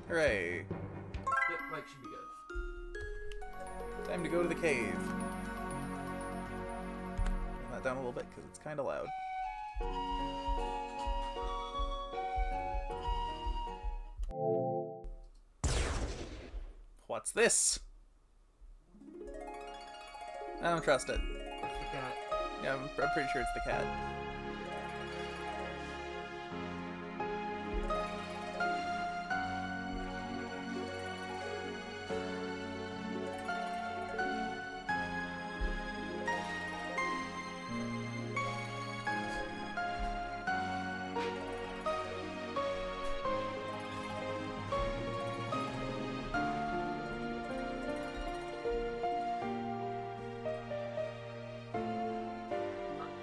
Hooray. Yep, mic should be good. Time to go to the cave. Turn that down a little bit because it's kind of loud. What's this? I don't trust it. It's the cat. Yeah, I'm pretty sure it's the cat.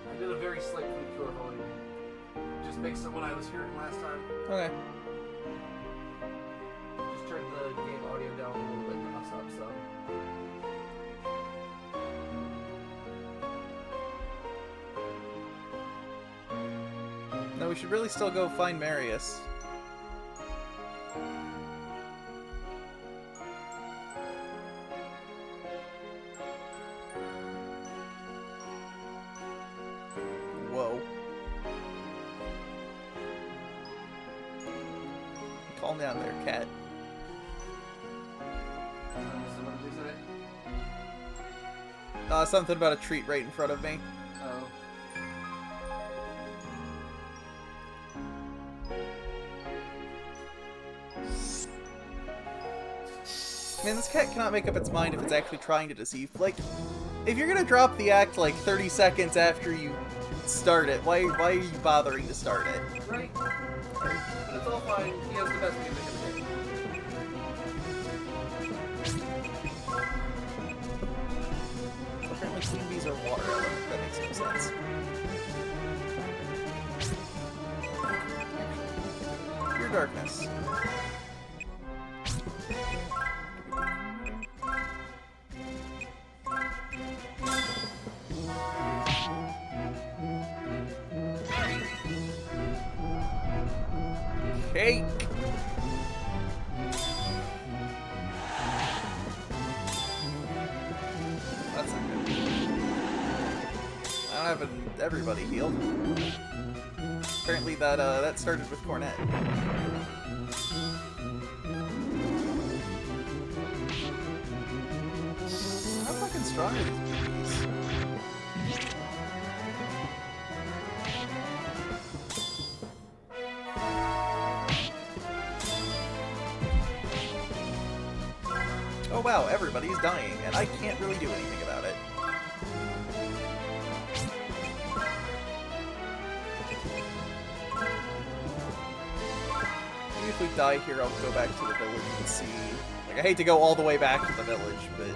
I did a very slight tweak to our volume. Just based on what I was hearing last time. Okay. Just turned the game audio down a little bit now, so. No, we should really still go find Marius. Whoa. Calm down there, cat. So what did you say? Something about a treat right in front of me. Oh. Man, this cat cannot make up its mind if it's actually trying to deceive. Like, if you're gonna drop the act like 30 seconds after you start it, why are you bothering to start it? Right? But it's all fine. He has the best music in the game. Apparently queen bees are water. That makes no sense. Pure darkness. Cake! That's not good. I don't have everybody healed. Apparently that started with Cornet. How fucking strong are these babies? Oh wow, everybody's dying, and I can't really do anything about it. Maybe if we die here, I'll go back to the village and see. Like, I hate to go all the way back to the village, but...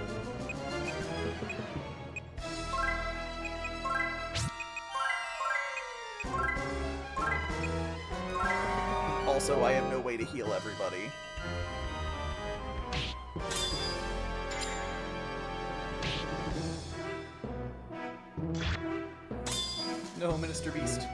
Also, I have no way to heal everybody. No, Minister Beast.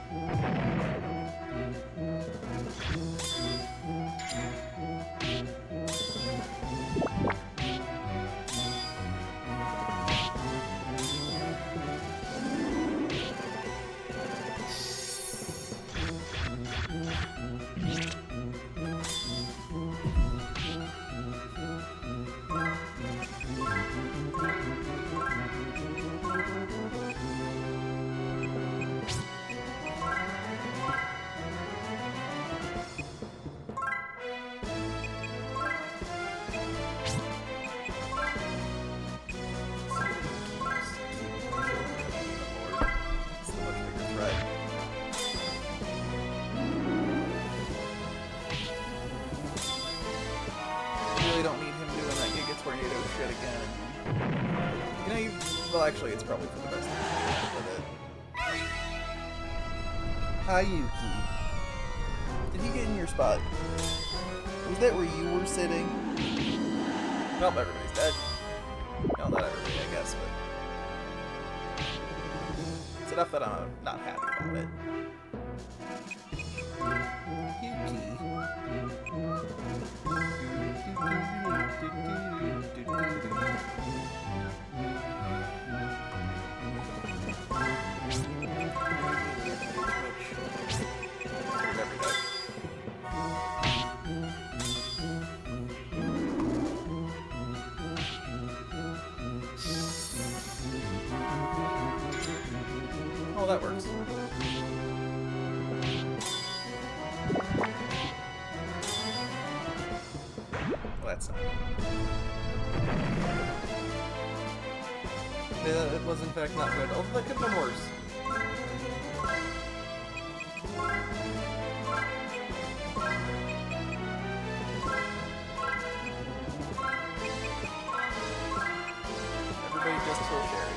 Well, actually, it's probably for the best with it. Hi, Yuki. Did he get in your spot? Was that where you were sitting? Nope, everybody's dead. No, not everybody, I guess, but... It's enough that I'm not happy about it. Yuki. Oh, that works. Well, that's not. Yeah, it was in fact not good. Although that could have been worse. Everybody just kill Cherie.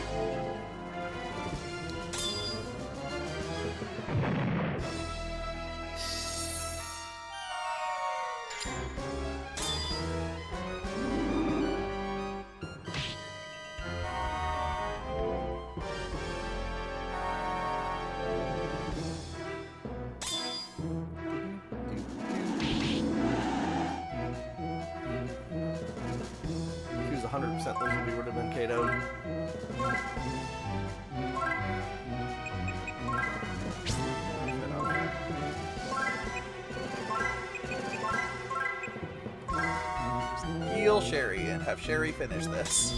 If he was 100% losing, we would have been KO'd. Heal Cherie and have Cherie finish this.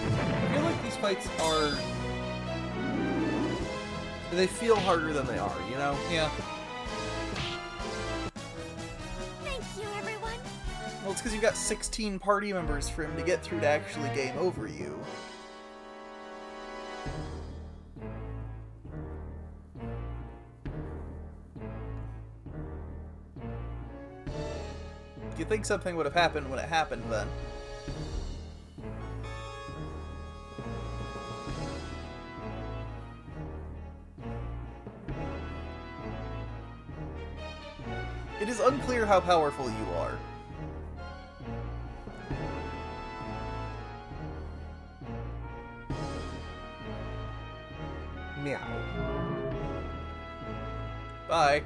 I feel like these fights are... They feel harder than they are, you know? Yeah. Thank you, everyone. Well, it's because you've got 16 party members for him to get through to actually game over you. You'd think something would have happened when it happened, then. It is unclear how powerful you are. Meow. Bye.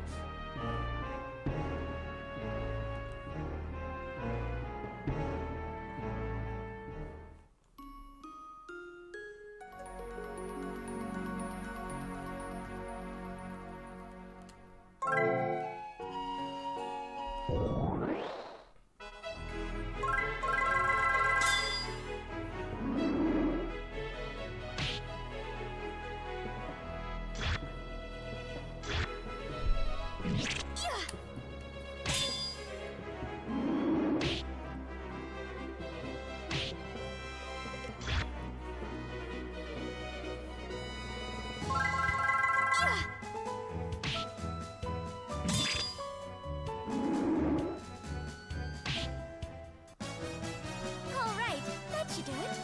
All right, that should do it.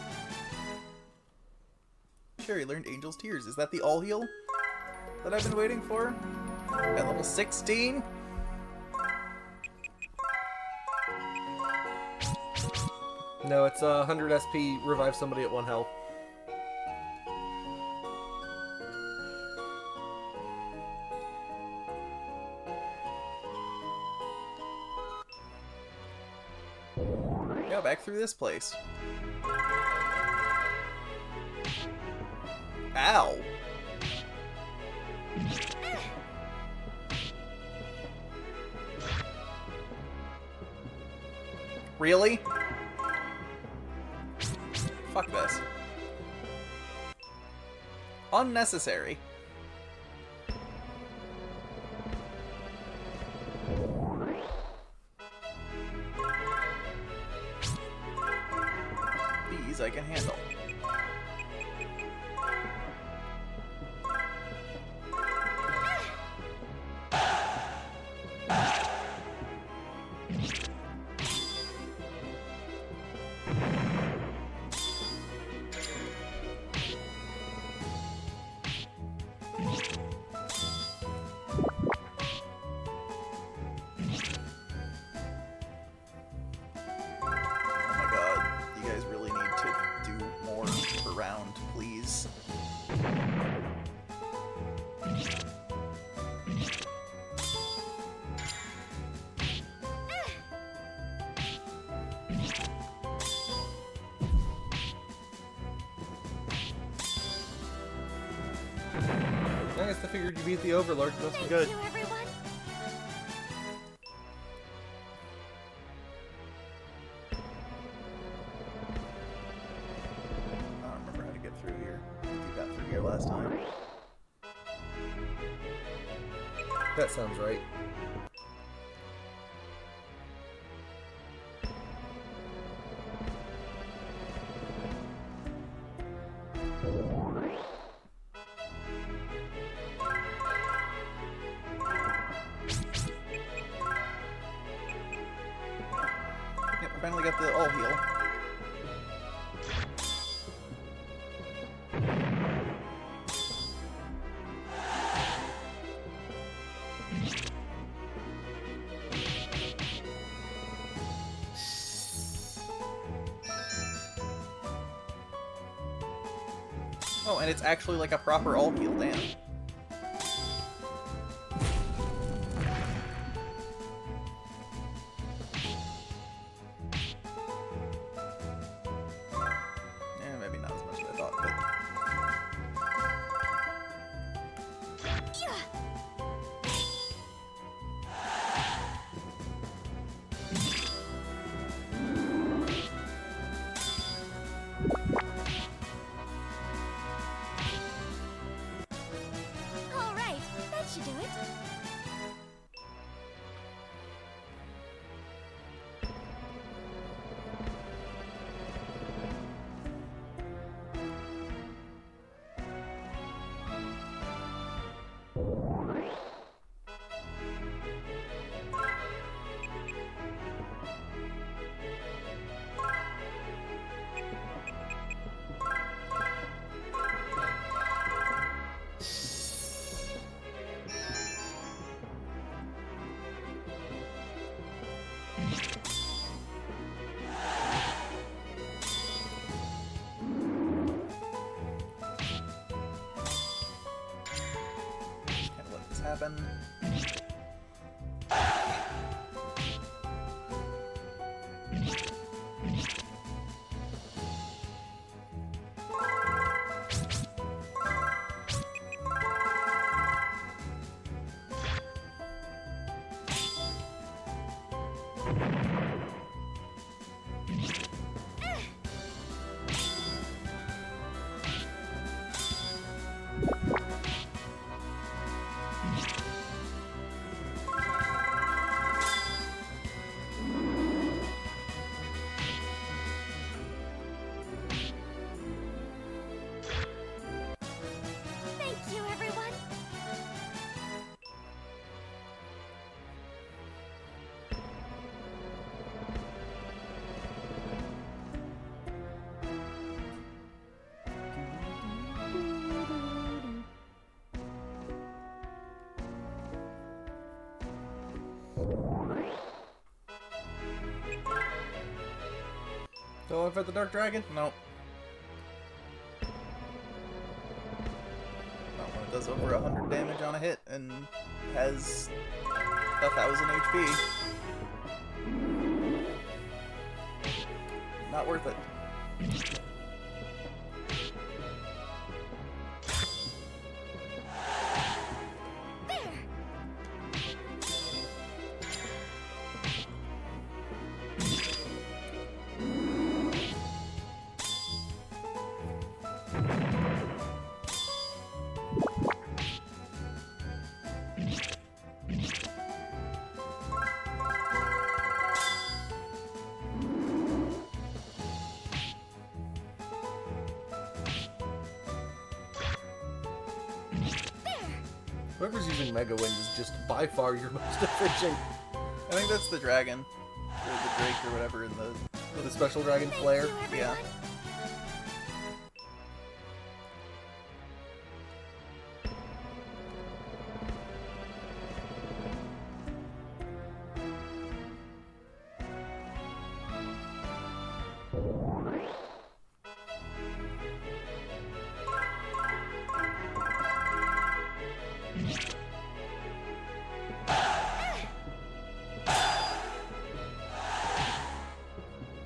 Cherie learned Angel's Tears. Is that the all heal that I've been waiting for? At level 16? No, it's 100 SP, revive somebody at 1 health. Yeah, back through this place. Ow! Really? Fuck this. Unnecessary. These I can handle. I figured you beat the Overlord. You must be Thank good. you, everyone. I don't remember how to get through here. I think you got through here last time. That sounds right. Yep, I finally got the all heal. Oh, and it's actually like a proper all heal, damn. Yeah, maybe not as much as I thought, but... All right, that should do it. Can't let this happen. Thank you, everyone. Still one for the Dark Dragon? Nope. Not when it does over 100 damage on a hit and has 1,000 HP. Not worth it. There. Whoever's using Mega Wind is just by far your most efficient. I think that's the dragon. Or the drake or whatever in the... With a special dragon Thank flare. you, everyone. Yeah.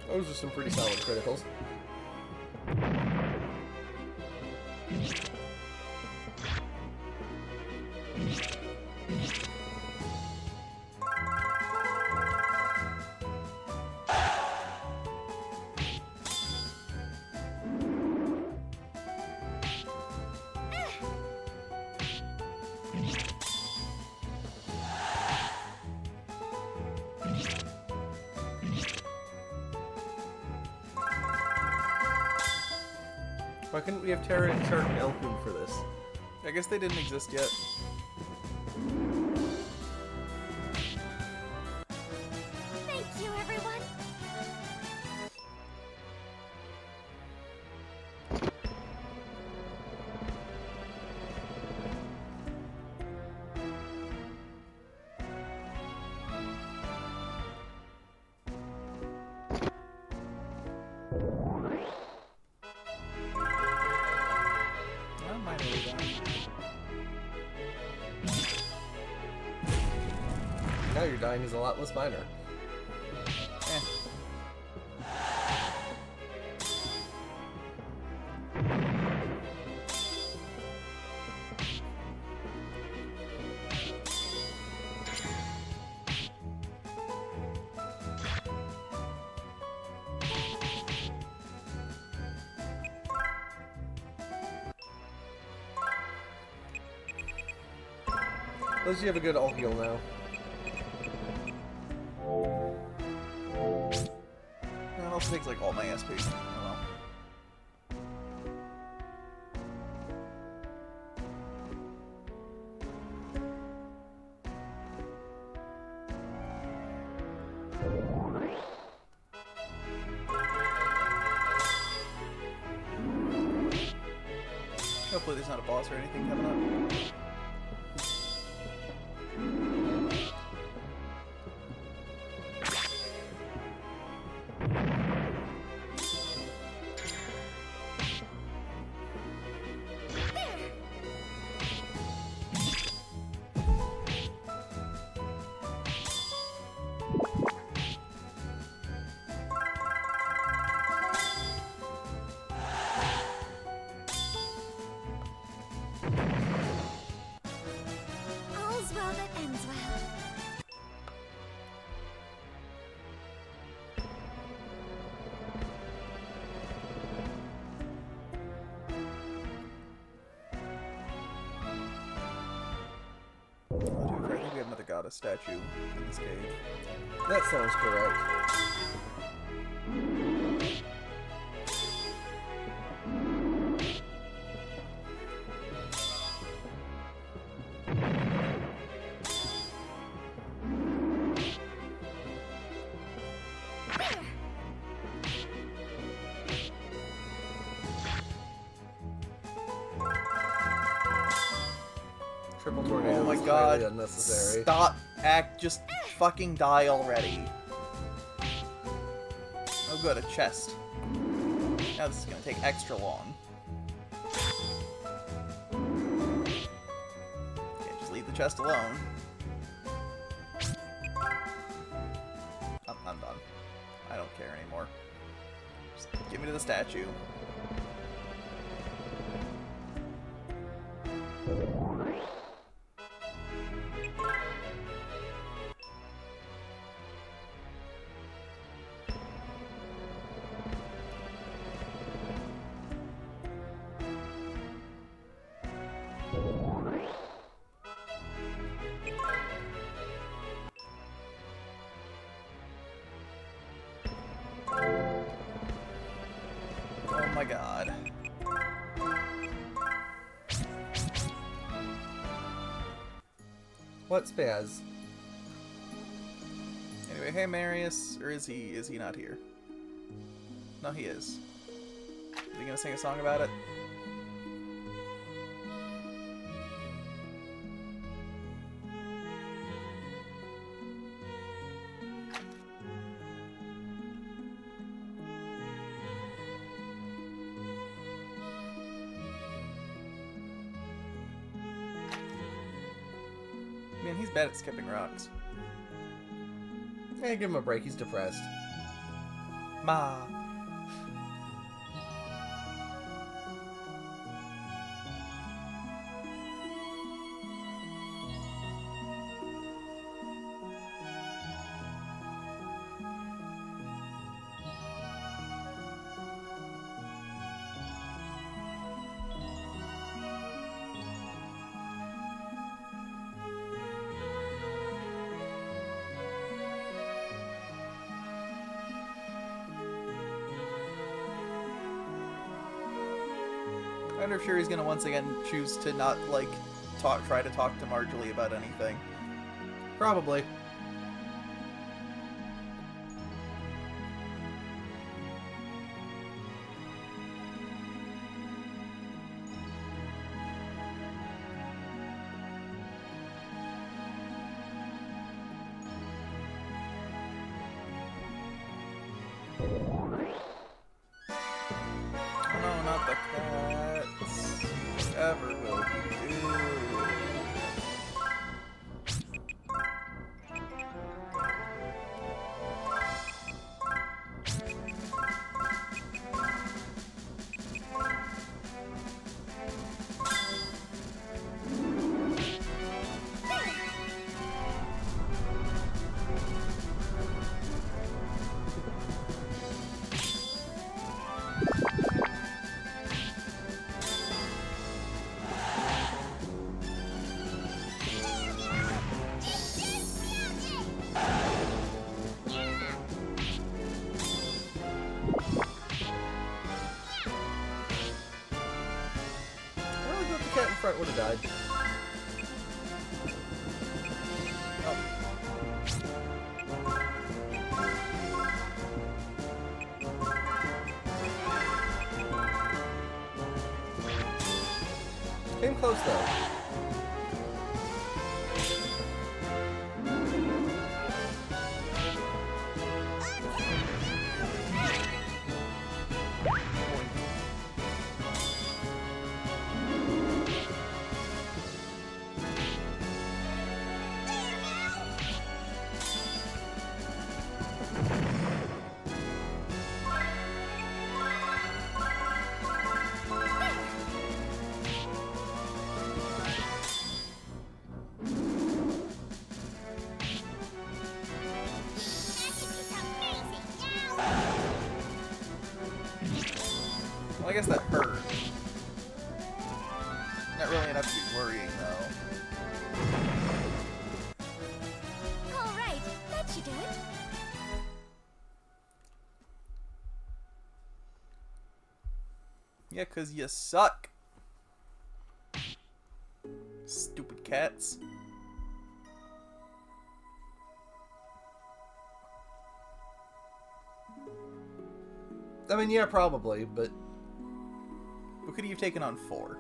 Those are some pretty solid criticals. Why couldn't we have Terra and Chart and Elkun for this? I guess they didn't exist yet. Thank you, everyone. Well, mine are done. Now your dying is a lot less minor. Eh. At least you have a good all heal now. It also takes like all my SP. Oh well. Hopefully there's not a boss or anything coming up. All's well that ends well. Oh, to be fair, I think we have another goddess statue in this cave. That sounds correct. Triple tornado. Oh my is god. highly unnecessary. Stop. Just fucking die already. Oh good, a chest. Now this is gonna take extra long. Can't just leave the chest alone. I'm done. I don't care anymore. Just give me to the statue. Oh my god. What spaz? Anyway, hey Marius, or is he not here? No, he is. Is he gonna sing a song about it? Man, he's bad at skipping rocks. Hey, give him a break. He's depressed. Ma. wonder if Cherie's gonna once again choose to not, like, try to talk to Marjorie about anything. Probably. Oh no, not the cats. Whatever will we do? I really thought the cat in front would have died. Came close though. Well, I guess that hurt. Not really enough to be worrying, though. Alright, that should do it. Yeah, 'cause you suck. Stupid cats. I mean, yeah, probably, but What could you have taken on 4?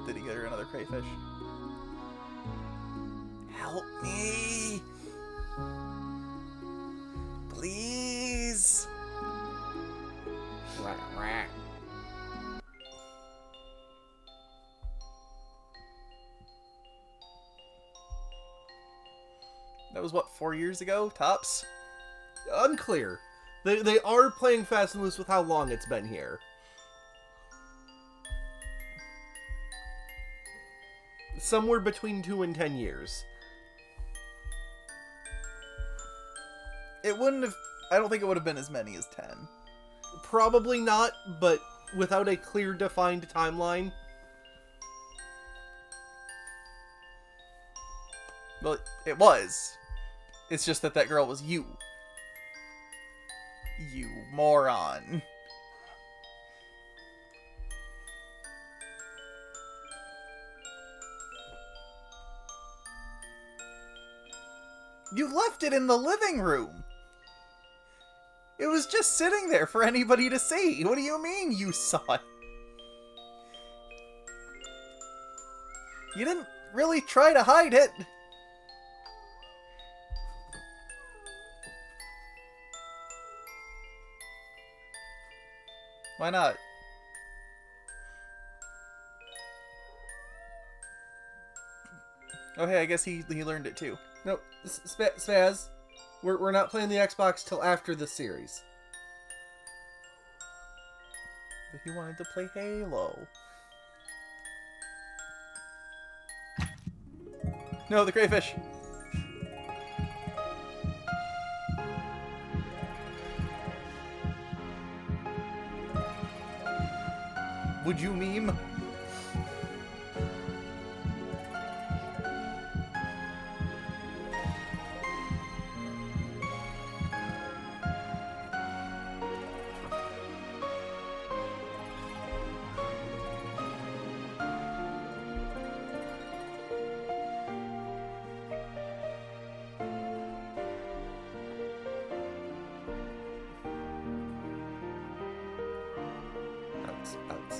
Did he get her another crayfish? Help me! Please! That was what, 4 years ago, tops? unclear. They are playing fast and loose with how long it's been here. Somewhere between 2 and 10 years. It wouldn't have. I don't think it would have been as many as 10. Probably not, but without a clear, defined timeline. Well, it was. It's just that girl was you. You moron. You left it in the living room. It was just sitting there for anybody to see. What do you mean you saw it? You didn't really try to hide it. Why not? Oh, hey, I guess he learned it too. No, Spaz, we're not playing the Xbox till after the series. But he wanted to play Halo. No, the crayfish. would you meme?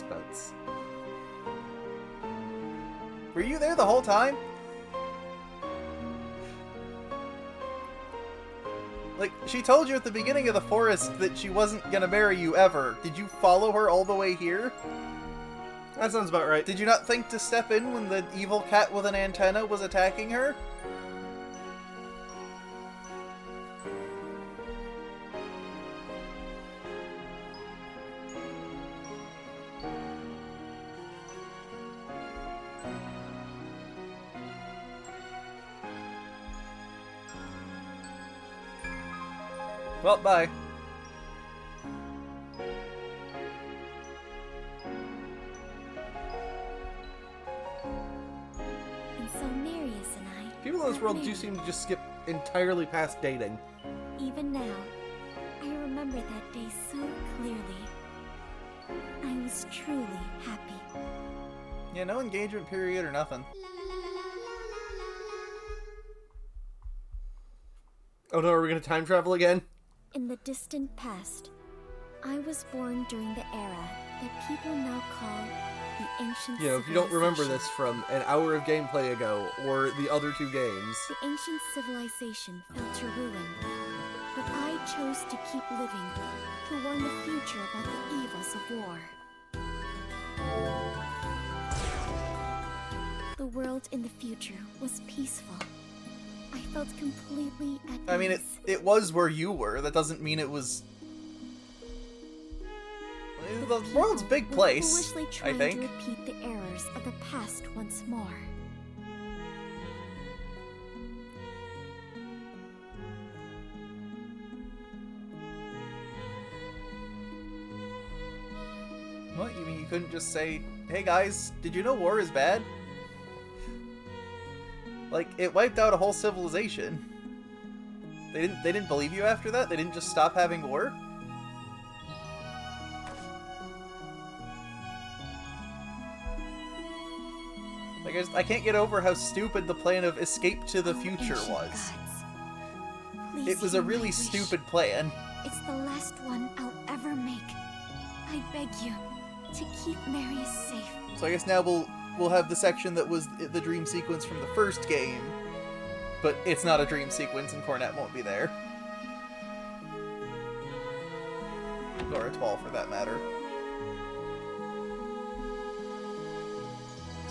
Bounce. Were you there the whole time? Like, she told you at the beginning of the forest that she wasn't gonna marry you ever. Did you follow her all the way here? That sounds about right. Did you not think to step in when the evil cat with an antenna was attacking her? Well, bye. And so Nereus and I... People in this world do married. seem to just skip entirely past dating. Even now, I remember that day so clearly. I was truly happy. Yeah, no engagement period or nothing. Oh no, are we gonna time travel again? In the distant past, I was born during the era that people now call the ancient You know, if you don't remember civilization. this from an hour of gameplay ago, or the other two games. The ancient civilization fell to ruin, but I chose to keep living to warn the future about the evils of war. The world in the future was peaceful. I felt completely at I mean, ease. it was where you were. That doesn't mean it was... The world's a big People were place, foolishly I trying think. to repeat the errors of the past once more. What, you mean you couldn't just say, hey guys, did you know war is bad? Like, it wiped out a whole civilization. They didn't believe you after that? They didn't just stop having war? Like, I can't get over how stupid the plan of escape to the future Ancient was. gods, please It was a hear my really wish. stupid plan. It's the last one I'll ever make. I beg you to keep Marius safe. So I guess now we'll have the section that was the dream sequence from the first game, but it's not a dream sequence and Cornet won't be there. Or a 12 for that matter.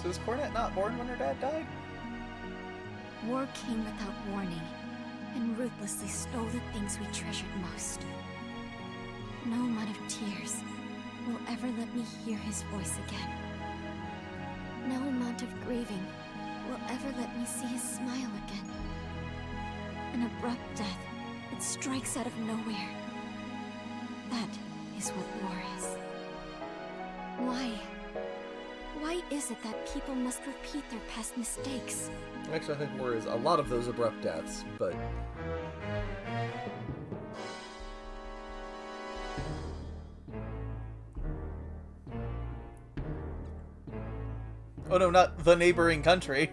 So was Cornet not born when her dad died? War came without warning and ruthlessly stole the things we treasured most. No amount of tears will ever let me hear his voice again. No amount of grieving will ever let me see his smile again. An abrupt death that strikes out of nowhere. That is what war is. Why? Why is it that people must repeat their past mistakes? Actually, I think war is a lot of those abrupt deaths, but... Oh no, not the neighboring country.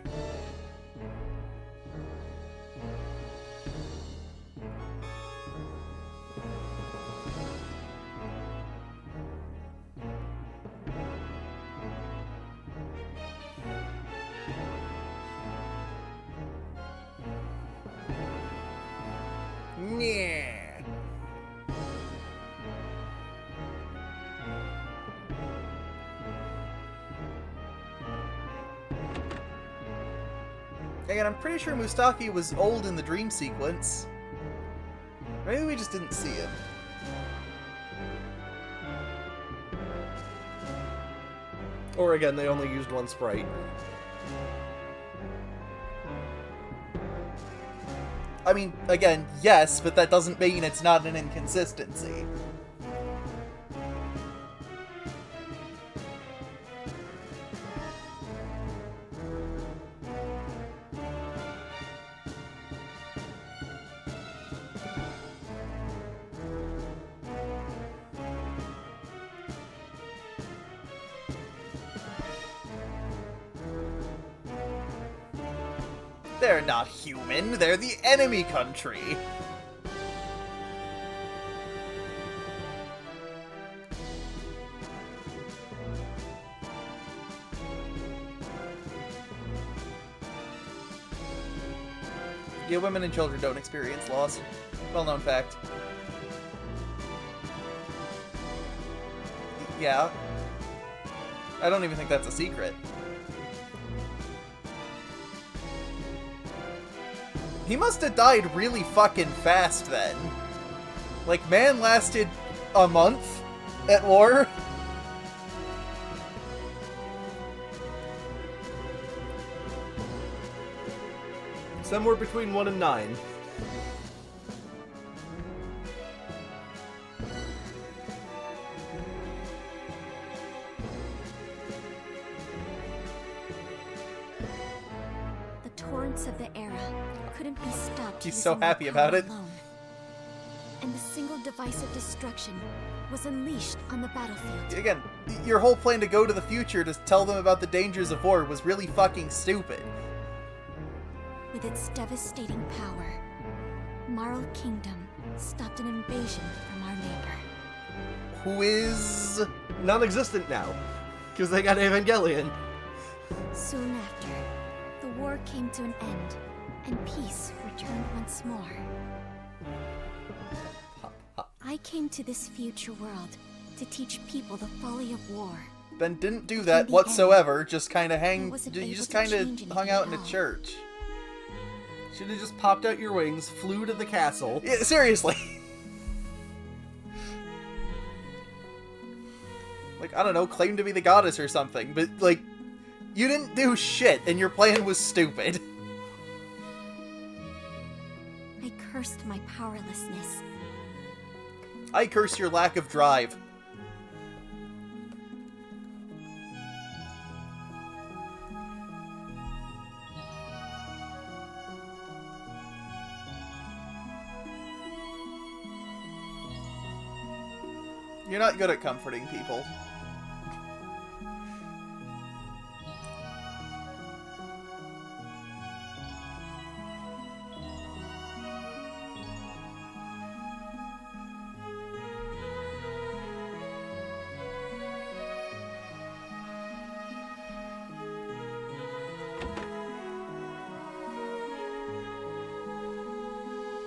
Yeah. Again, I'm pretty sure Mustaki was old in the dream sequence. Maybe we just didn't see him. Or again, they only used one sprite. I mean, again, yes, but that doesn't mean it's not an inconsistency. They're not human, they're the enemy country. Yeah, women and children don't experience loss. Well-known fact. Yeah. I don't even think that's a secret. He must have died really fucking fast then. Like, man lasted a month at war. Somewhere between 1 and 9. The torrents of the era couldn't be stopped. He's so using their happy about power it. alone. And the single device of destruction was unleashed on the battlefield. Again, your whole plan to go to the future to tell them about the dangers of war was really fucking stupid. With its devastating power, Marl Kingdom stopped an invasion from our neighbor. Who is... Non-existent now. Because they got Evangelion. Soon after, the war came to an end, and peace returned once more. I came to this future world to teach people the folly of war. Ben didn't do In that the whatsoever, just kind of I wasn't you able just to kind change of hung anything out in at a all. church. Should have just popped out your wings, flew to the castle. Yeah, seriously. Like, I don't know, claim to be the goddess or something, but, like, you didn't do shit, and your plan was stupid. I cursed my powerlessness. I curse your lack of drive. You're not good at comforting people.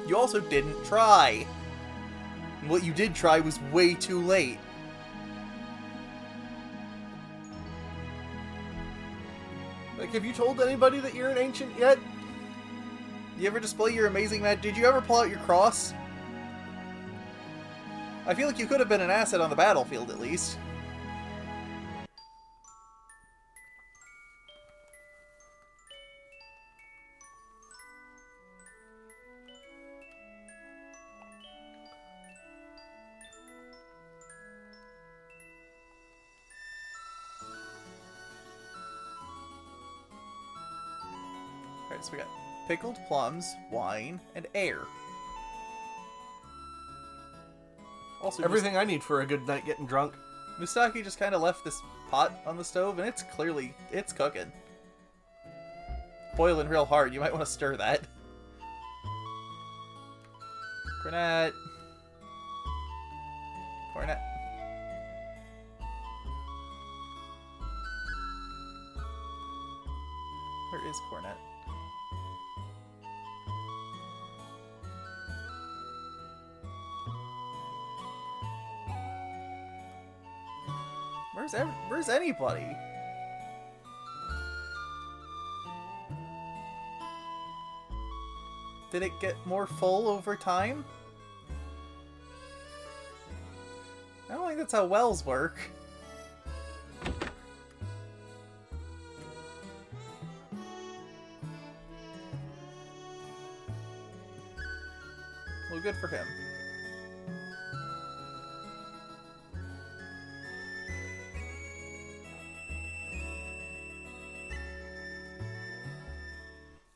You also didn't try. What you did try was way too late. Like, have you told anybody that you're an ancient yet? You ever display your amazing magic? Did you ever pull out your cross? I feel like you could have been an asset on the battlefield, at least. Alright, so we got pickled plums, wine, and air. Also, Everything I need for a good night getting drunk. Misaki just kind of left this pot on the stove, and it's cooking. Boiling real hard. You might want to stir that. Cornet. Cornet. Where is Cornet? Where's anybody? Did it get more full over time? I don't think that's how wells work. Well, good for him.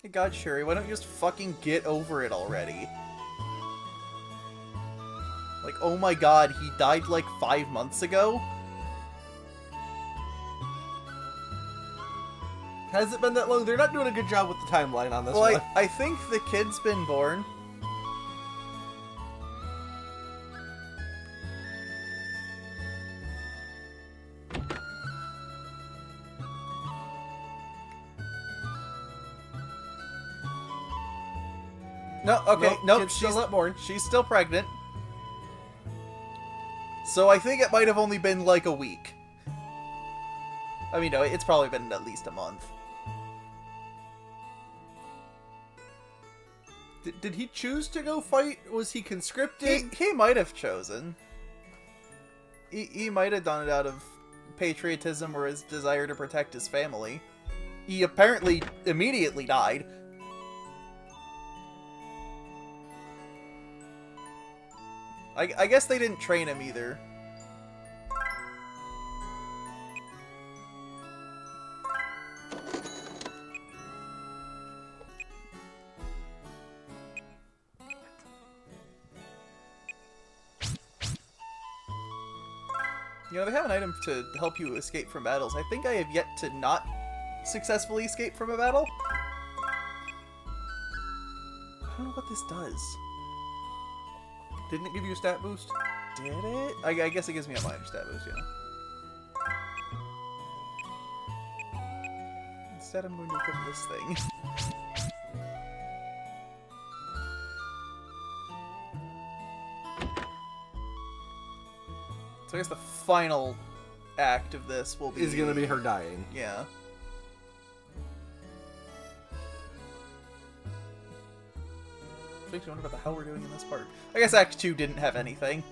Hey God, Cherie, why don't you just fucking get over it already? Like, oh my god, he died like 5 months ago? Has it been that long? They're not doing a good job with the timeline on this Well, one. I think the kid's been born. No, okay, nope, kid's still not born. She's still pregnant. So I think it might have only been like a week. I mean, no, it's probably been at least a month. Did he choose to go fight? Was he conscripted? He might have chosen. He might have done it out of patriotism or his desire to protect his family. He apparently immediately died. I guess they didn't train him either. You know, they have an item to help you escape from battles. I think I have yet to not successfully escape from a battle. I don't know what this does. Didn't it give you a stat boost? Did it? I guess it gives me a minor stat boost, yeah. Instead, I'm going to equip this thing. So I guess the final act of this will be... Is gonna be her dying. Yeah. Makes me wonder about the hell we're doing in this part. I guess Act 2 didn't have anything.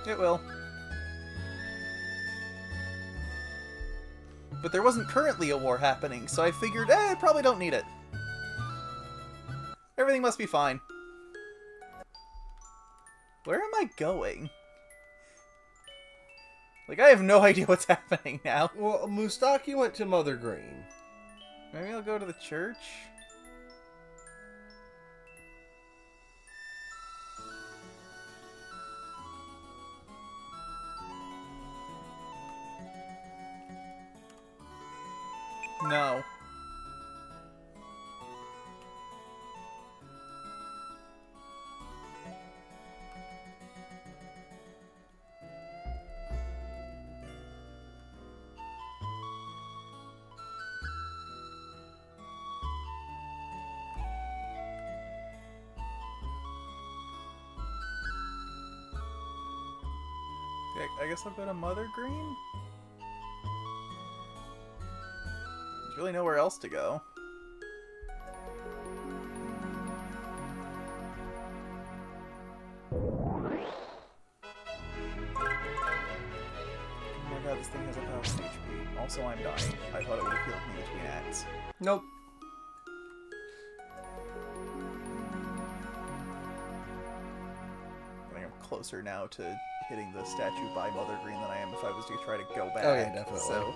It will. But there wasn't currently a war happening, so I figured, I probably don't need it. Everything must be fine. Where am I going? Like, I have no idea what's happening now. Well, Mustaki went to Mother Green. Maybe I'll go to the church? No. Okay, I guess I'll go to Mother Green? There's really nowhere else to go. Oh my god, this thing has 1,000 HP. Also, I'm dying. I thought it would have healed me between acts. Nope. I think I'm closer now to hitting the statue by Mother Green than I am if I was to try to go back. Oh yeah, definitely. So,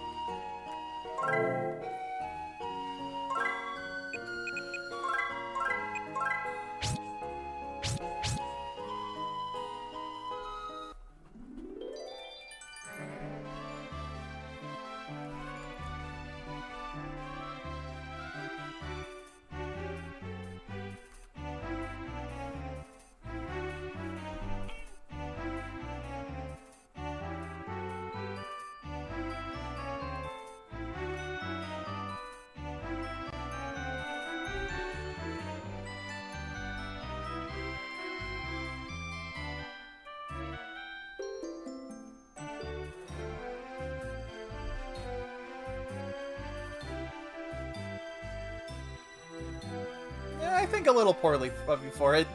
yeah, I think a little poorly of you for it.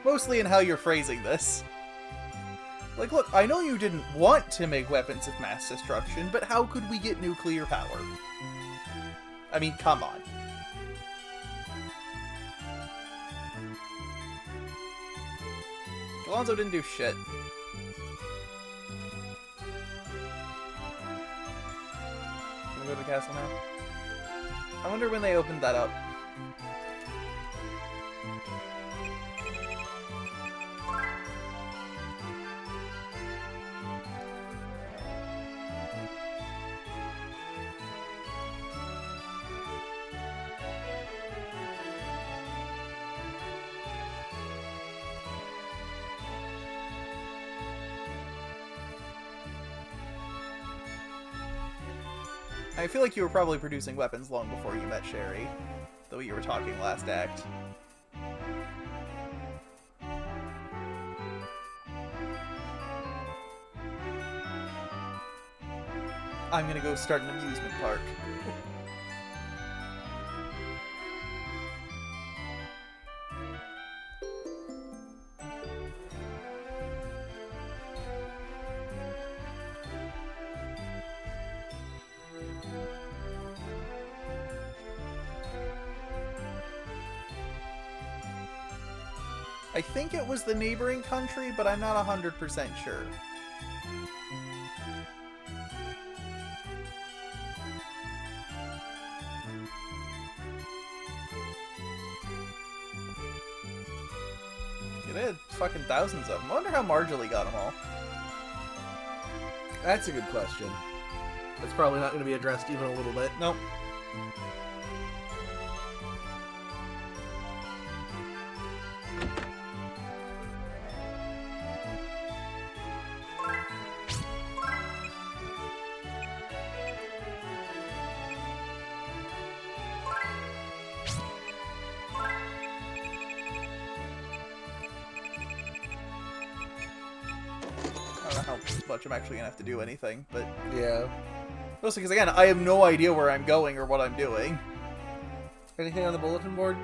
Mostly in how you're phrasing this. Like, look, I know you didn't want to make weapons of mass destruction, but how could we get nuclear power? I mean, come on. Alonzo didn't do shit. Can we go to the castle now? I wonder when they opened that up. I feel like you were probably producing weapons long before you met Cherie, the way you were talking last act. I'm gonna go start an amusement park. I think it was the neighboring country, but I'm not 100% sure. It had fucking thousands of them. I wonder how Marjorie got them all. That's a good question. That's probably not going to be addressed even a little bit. Nope. I don't know how much I'm actually gonna have to do anything, but Yeah. mostly because, again, I have no idea where I'm going or what I'm doing. Anything on the bulletin board?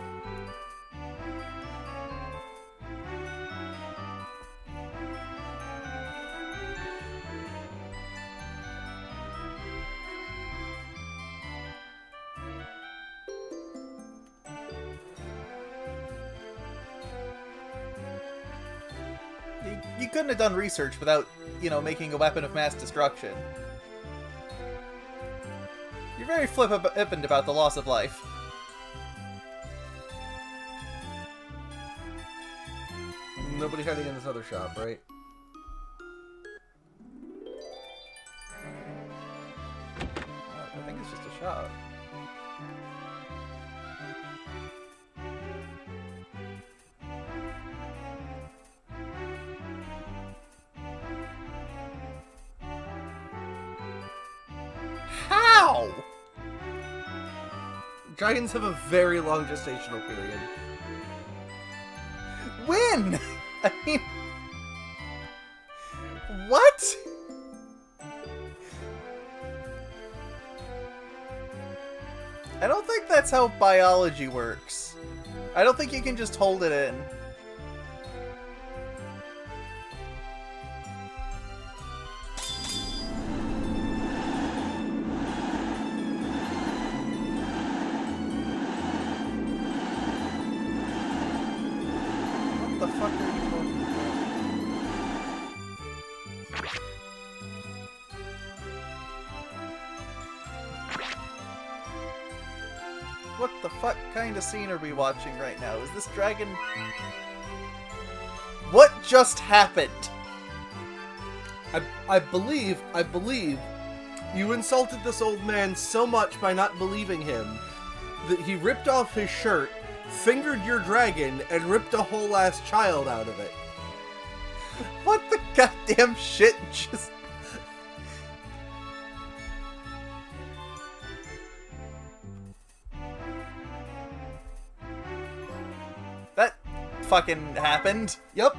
You couldn't have done research without, you know, making a weapon of mass destruction. You're very flippant about the loss of life. Nobody hiding in this other shop, right? I think it's just a shop. How? Dragons have a very long gestational period. When? I mean... What? I don't think that's how biology works. I don't think you can just hold it in. What the fuck are you talking about? What the fuck kind of scene are we watching right now? Is this dragon... What just happened? I believe you insulted this old man so much by not believing him that he ripped off his shirt, fingered your dragon, and ripped a whole ass child out of it. What the goddamn shit just... That fucking happened. Yep.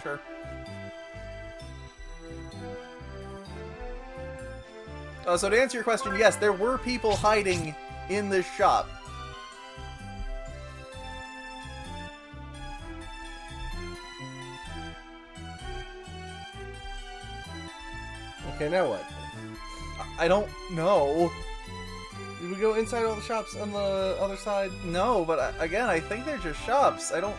Sure. So to answer your question, yes, there were people hiding in this shop. Okay, now what? I don't know. Did we go inside all the shops on the other side? No, but again, I think they're just shops. I don't...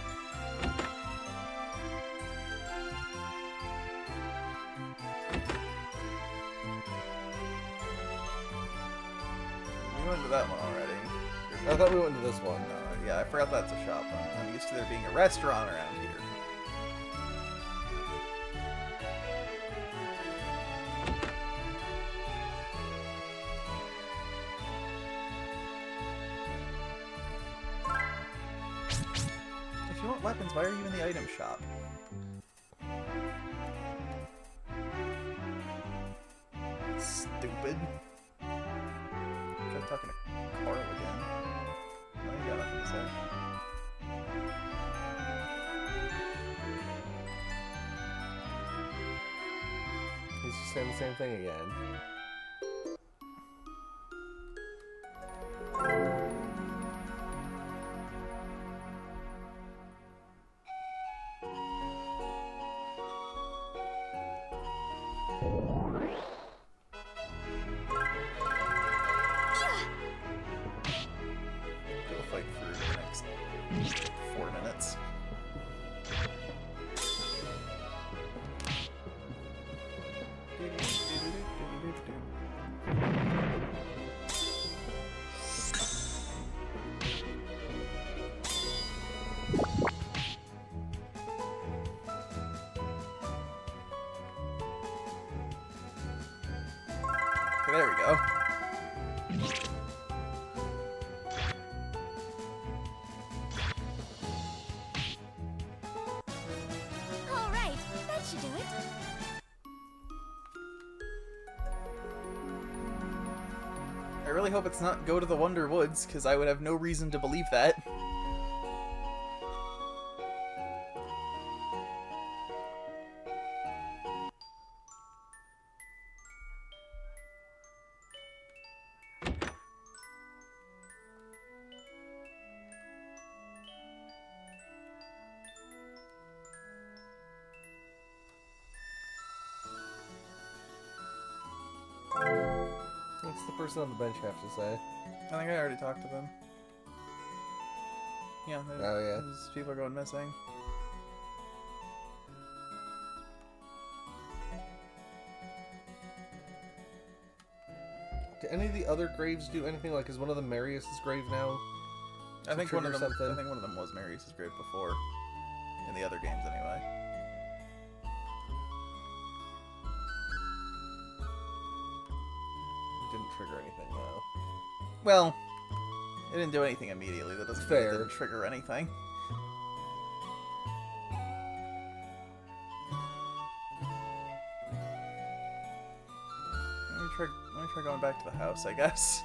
We went to that one already. I thought we went to this one. Yeah, I forgot that's a shop. I'm used to there being a restaurant around here. If you want weapons, why are you in the item shop? Stupid. Try talking to Carl again. No, you got nothing to say. He's just saying the same thing again. Go fight for the next 4 minutes. Okay, there we go. All right, that should do it. I really hope it's not Go to the Wonder Woods, because I would have no reason to believe that. What's the person on the bench have to say? I think I already talked to them. Yeah, Oh, yeah. those people are going missing. Do any of the other graves do anything? Like, is one of them Marius's grave now? I think one of them. Something? I think one of them was Marius's grave before, in the other games anyway. Didn't trigger anything, though. Well, it didn't do anything immediately. That doesn't mean Fair. it didn't trigger anything. Let me try going back to the house, I guess.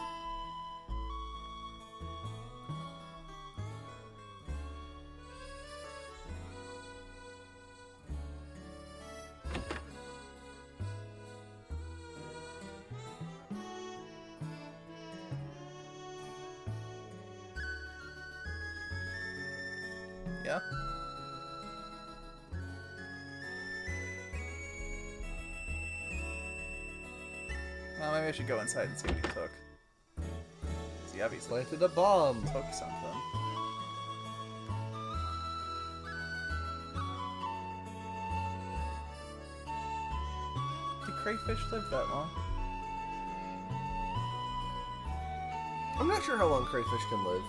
Yeah? Well, maybe I should go inside and see what he took. 'Cause he obviously Planted a bomb! took something. Do crayfish live that long? I'm not sure how long crayfish can live.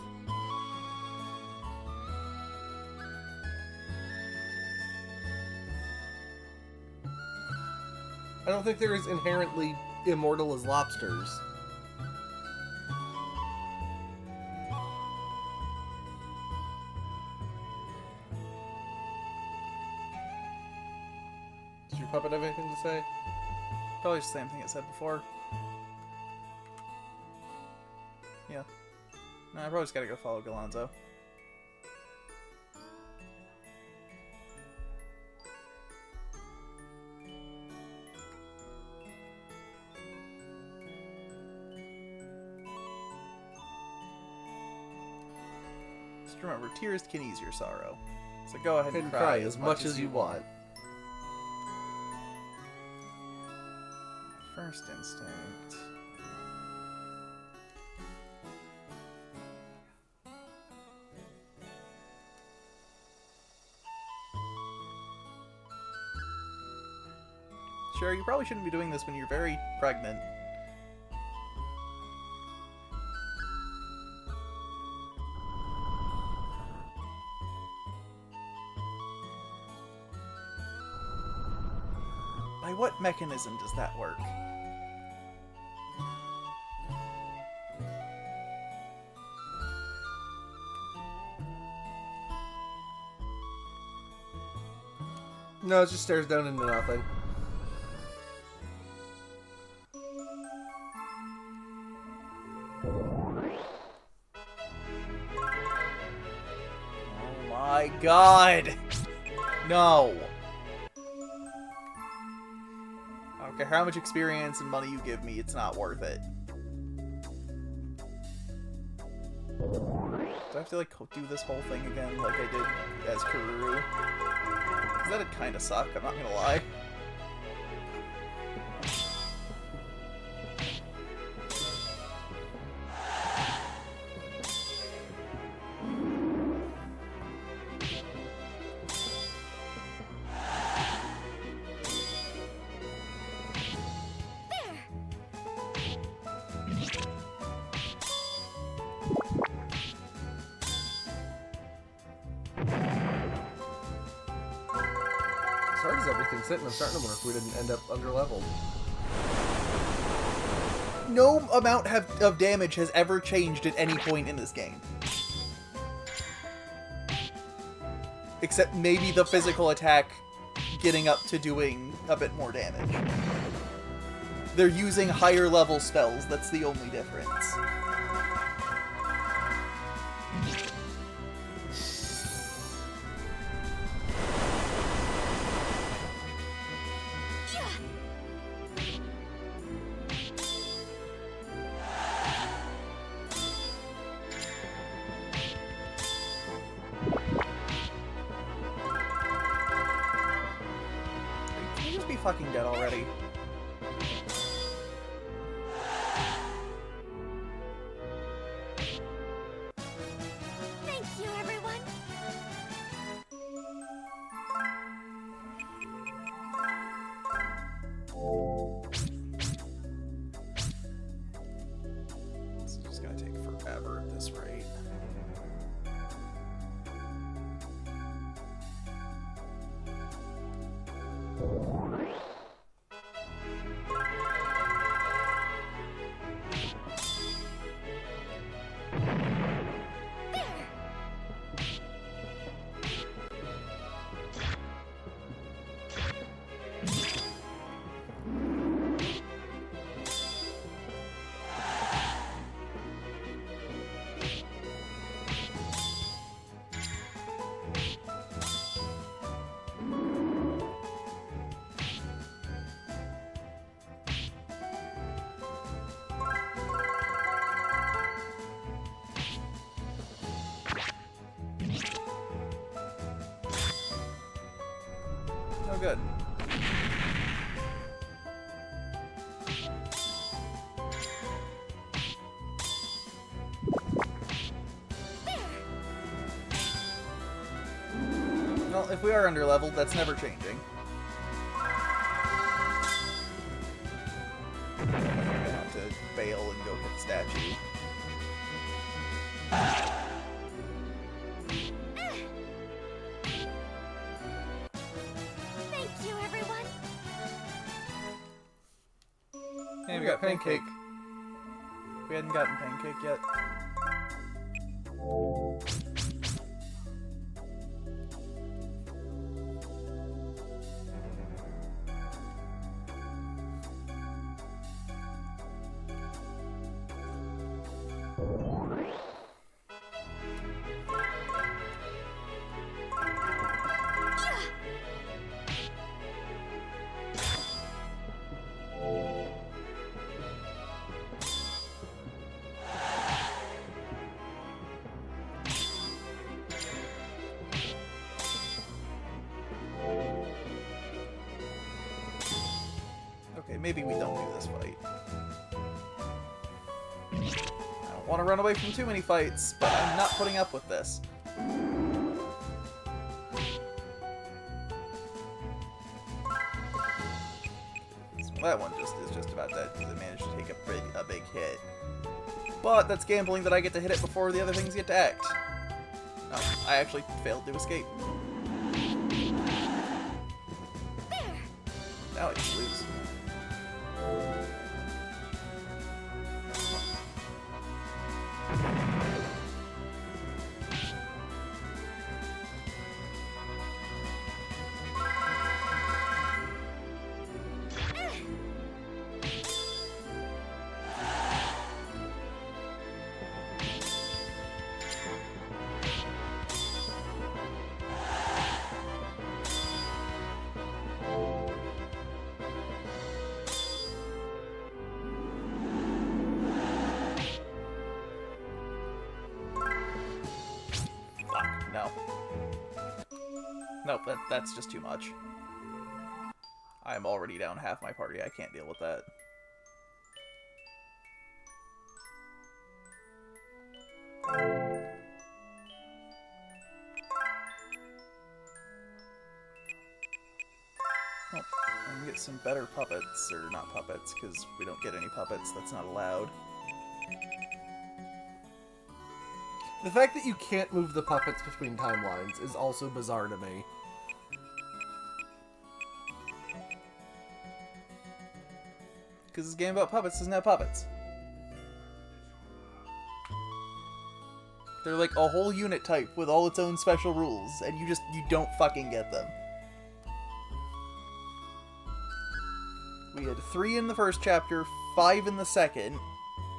I don't think they're as inherently immortal as lobsters. Does your puppet have anything to say? Probably the same thing it said before. Yeah. No, I probably just gotta go follow Galonzo. Just remember, tears can ease your sorrow. So go ahead And cry as much as you want. First instinct. Cherie, you probably shouldn't be doing this when you're very pregnant. By what mechanism does that work? No, it just stares down into nothing. Oh my god! No! I don't care how much experience and money you give me, it's not worth it. Do I have to, like, do this whole thing again like I did as Karuru? Because that'd kinda suck, I'm not gonna lie. As hard as everything's sitting, I'm starting to wonder if we didn't end up under-leveled. No amount of damage has ever changed at any point in this game. Except maybe the physical attack getting up to doing a bit more damage. They're using higher level spells, that's the only difference. Can you just be fucking dead already? Thank you, everyone. This is just gonna take forever at this rate. Oh, good. Well, if we are underleveled, that's never changing. I'm gonna have to bail and go hit the statue. Thank you, everyone. Hey, we got Pancake. We hadn't gotten Pancake yet. maybe we don't do this fight. I don't want to run away from too many fights, but I'm not putting up with this. So that one is just about dead because it managed to take a big hit. But that's gambling that I get to hit it before the other things get to act. No, I actually failed to escape. Now I just lose. No. Nope, that's just too much. I'm already down half my party. I can't deal with that. Oh, I can get some better puppets, or not puppets, because we don't get any puppets. That's not allowed. The fact that you can't move the puppets between timelines is also bizarre to me. Because this game about puppets doesn't have puppets. They're like a whole unit type with all its own special rules, and you don't fucking get them. We had 3 in the first chapter, 5 in the second,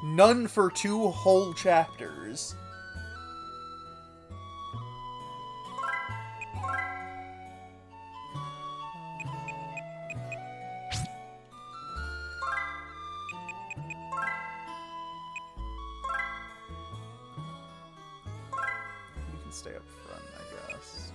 none for 2 whole chapters. Stay up front, I guess.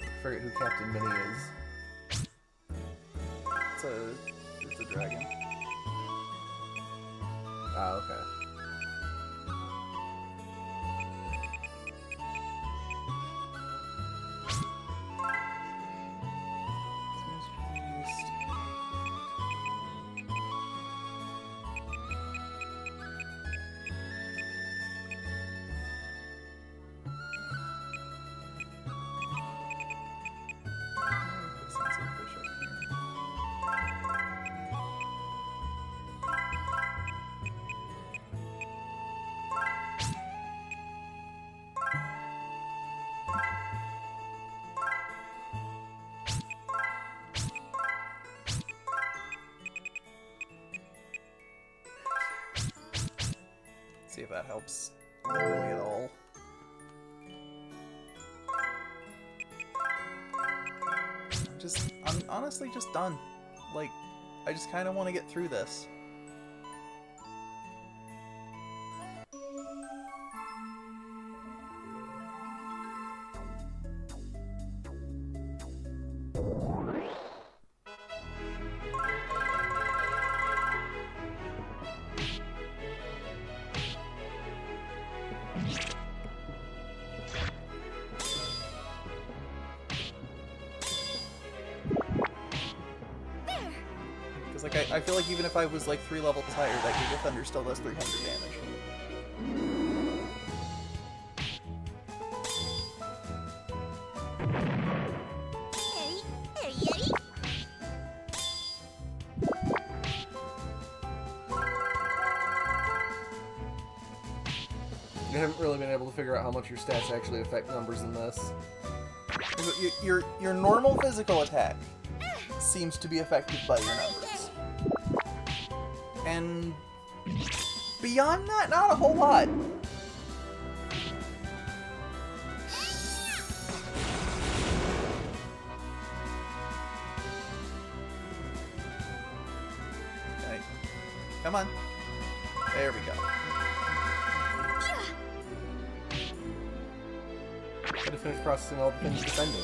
I forget who Captain Minnie is. It's a dragon. Ah, okay. See if that helps literally at all. I'm honestly just done. Like, I just kind of want to get through this. Like, I feel like even if I was like 3 levels higher, that Giga Thunder still does 300 damage. I haven't really been able to figure out how much your stats actually affect numbers in this. Your normal physical attack seems to be affected by your numbers. And beyond that, not a whole lot. Come on. There we go. Gotta finish processing all the things defending.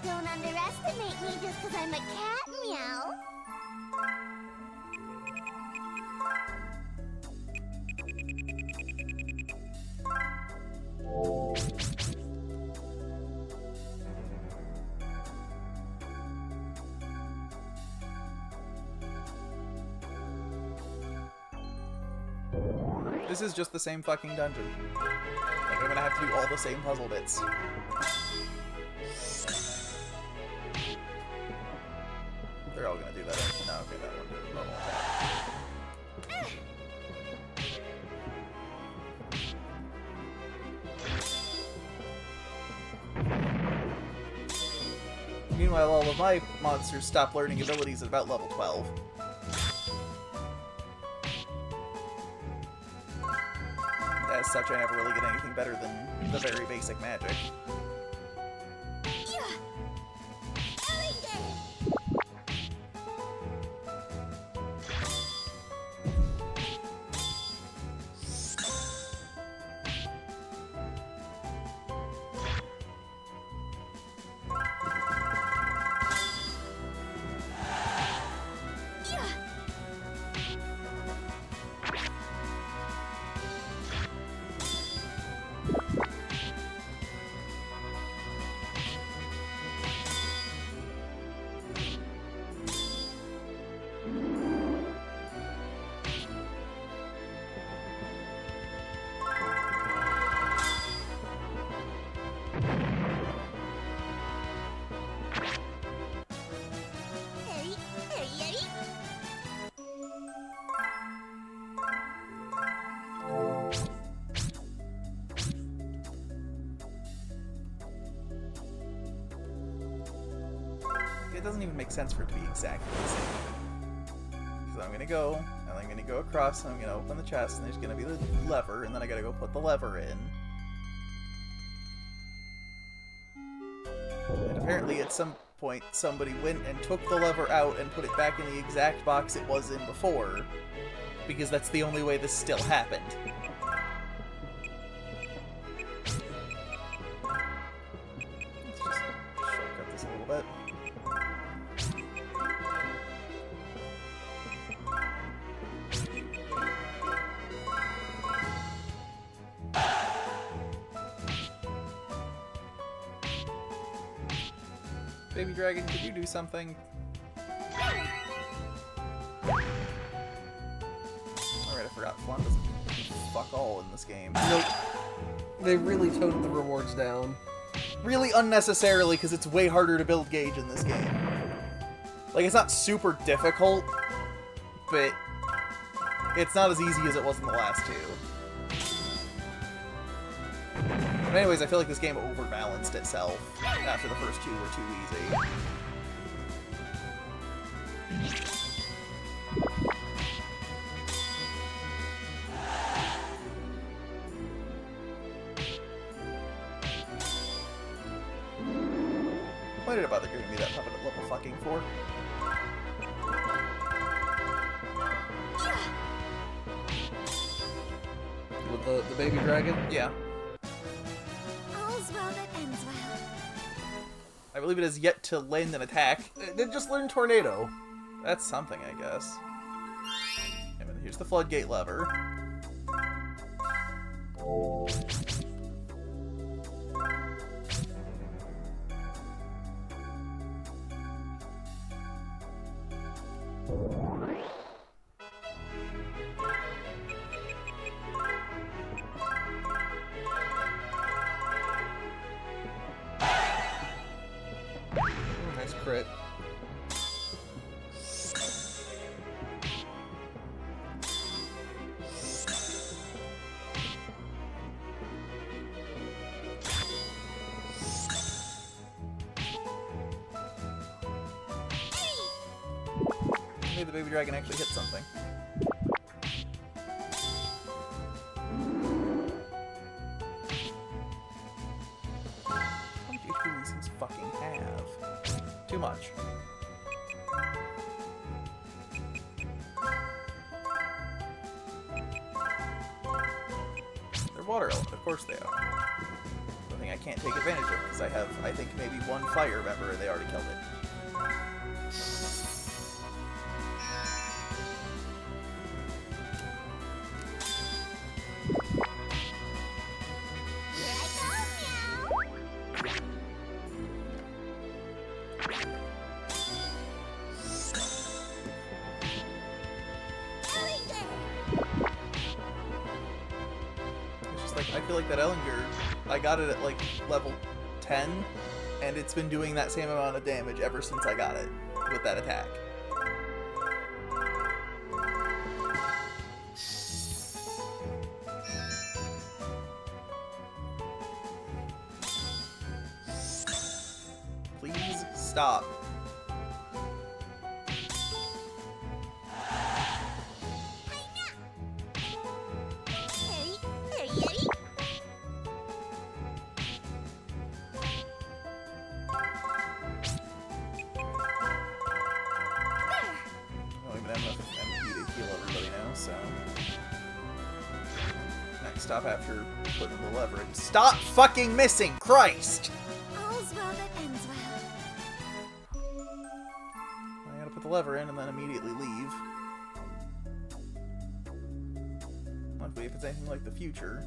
Don't underestimate me just because I'm a cat, meow. This is just the same fucking dungeon. Like, I'm gonna have to do all the same puzzle bits. They're all gonna do that. No, okay, that one did normal attack. Meanwhile, all of my monsters stop learning abilities at about level 12. As such, I never really get anything better than the very basic magic. It doesn't even make sense for it to be exactly the same. So I'm gonna go, and I'm gonna go across, and I'm gonna open the chest, and there's gonna be the lever, and then I gotta go put the lever in. And apparently at some point, somebody went and took the lever out and put it back in the exact box it was in before, because that's the only way this still happened. Let's just shortcut this a little bit. Baby Dragon, could you do something? Alright, I forgot. Flan doesn't do fuck all in this game. Nope. They really toned the rewards down. Really unnecessarily, because it's way harder to build Gauge in this game. Like, it's not super difficult, but it's not as easy as it was in the last two. But anyways, I feel like this game overbalanced itself after the first two were too easy. Why did it bother giving me that puppet at level fucking 4? With the baby dragon? Yeah. All's well that ends well. I believe it has yet to land an attack. They just learned Tornado. That's something, I guess. And then here's the floodgate lever. Nice crit. Maybe the baby dragon actually hit something. too much. They're water element, of course they are. Something I can't take advantage of because I have, I think, maybe one fire member and they already killed it. I feel like that Ellinger, I got it at like level 10, and it's been doing that same amount of damage ever since I got it with that attack. Please stop. Stop after putting the lever in. Stop fucking missing! Christ! All's well that ends well. I gotta put the lever in and then immediately leave. Luckily, if it's anything like the future.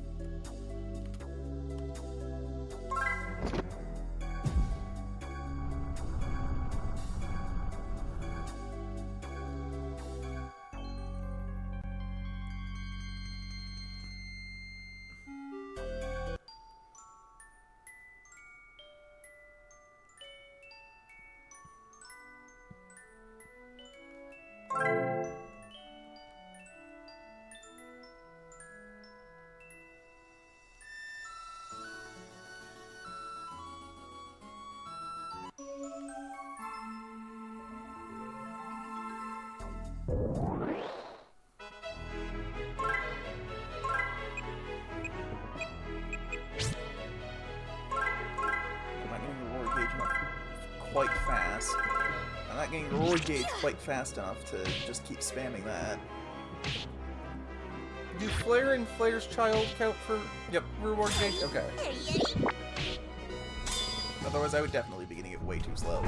Quite fast. I'm not getting reward gauge quite fast enough to just keep spamming that. Do Flare and Flare's child count for reward gauge? Okay. Otherwise, I would definitely be getting it way too slow.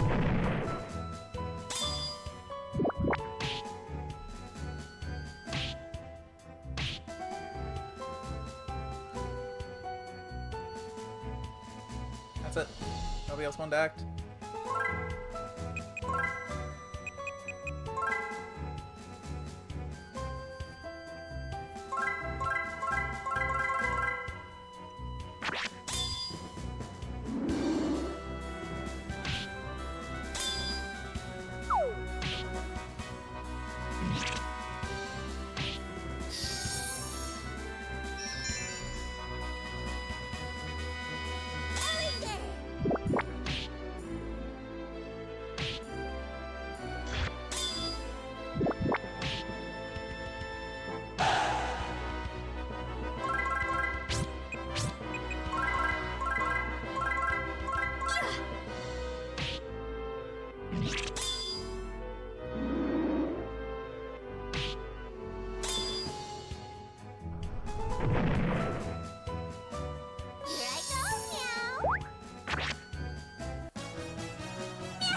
That's it. Nobody else wanted to act?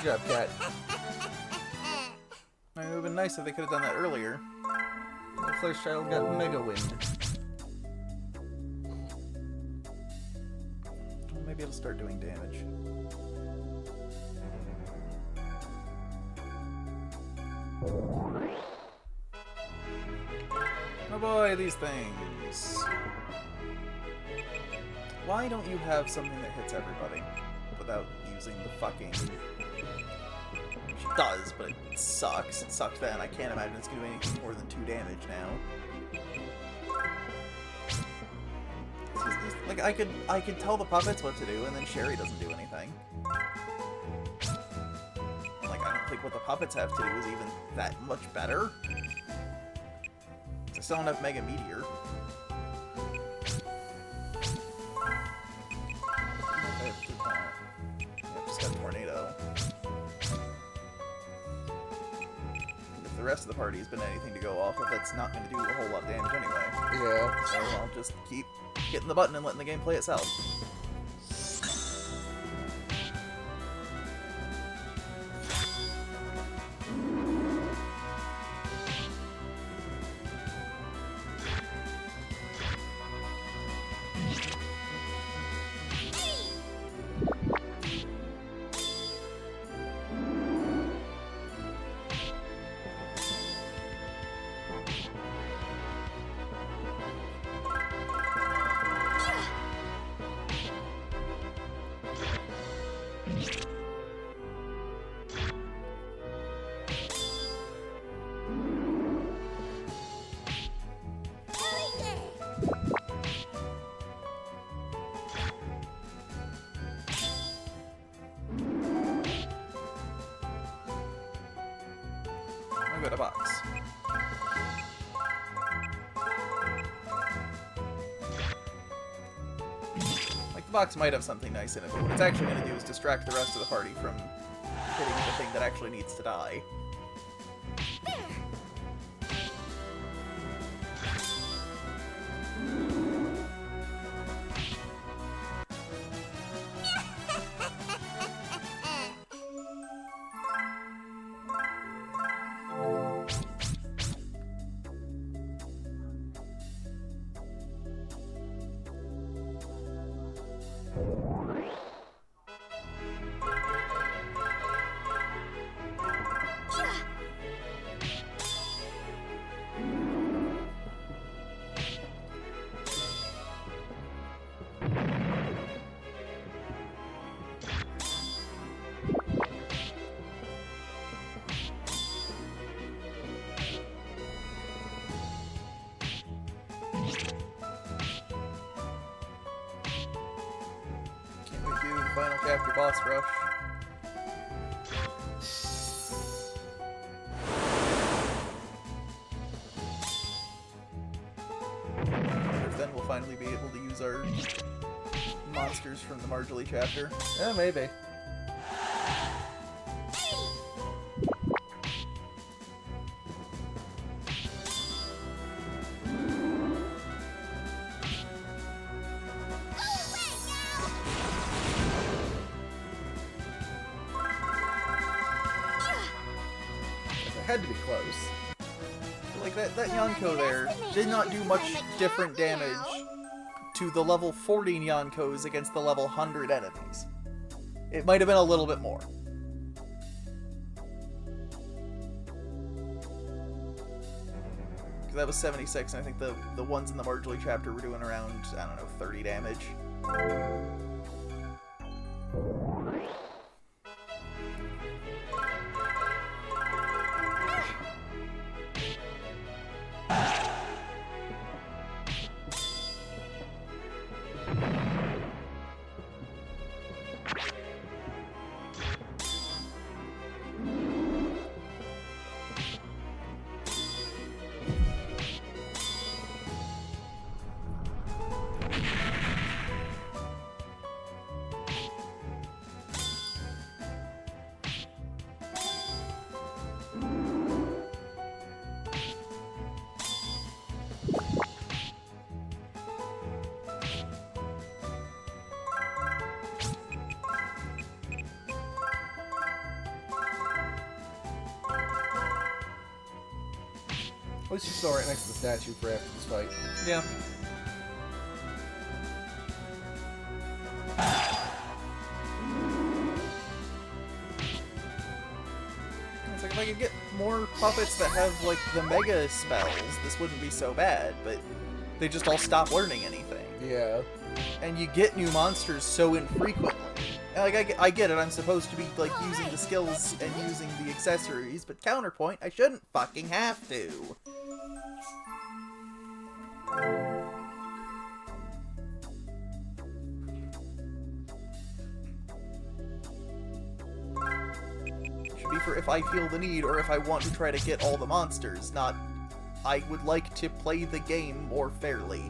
Good job, Cat. It would have been nice if they could have done that earlier. The Flare's child got Mega Wind. Maybe it'll start doing damage. Oh boy, these things. Why don't you have something that hits everybody without using the fucking... Which it does, but it sucks. It sucks then. I can't imagine it's going to do anything more than 2 damage now. Like, I could tell the puppets what to do, and then Cherie doesn't do anything. Like, I don't think what the puppets have to do is even that much better. I still don't have Mega Meteor. Just got Tornado. rest of the party has been anything to go off of, that's not going to do a whole lot of damage anyway. Yeah. So I'll just keep hitting the button and letting the game play itself. I've got a box. Like, the box might have something nice in it, but what it's actually going to do is distract the rest of the party from hitting the thing that actually needs to die. Final chapter boss rush. Then we'll finally be able to use our monsters from the Marjorie chapter. Yeah, maybe. Had to be close. Like, that Yonko there did not do much different damage to the level 40 Yonkos against the level 100 enemies. It might have been a little bit more. Because that was 76, and I think the ones in the Marjorie chapter were doing around, I don't know, 30 damage. At least you saw right next to the statue for after this fight. Yeah. It's like, if I could get more puppets that have, like, the mega spells, this wouldn't be so bad, but they just all stop learning anything. Yeah. And you get new monsters so infrequently. And, like, I get it, I'm supposed to be, like, using the skills and using the accessories, but counterpoint, I shouldn't fucking have to. Should be for if I feel the need or if I want to try to get all the monsters, not I would like to play the game more fairly.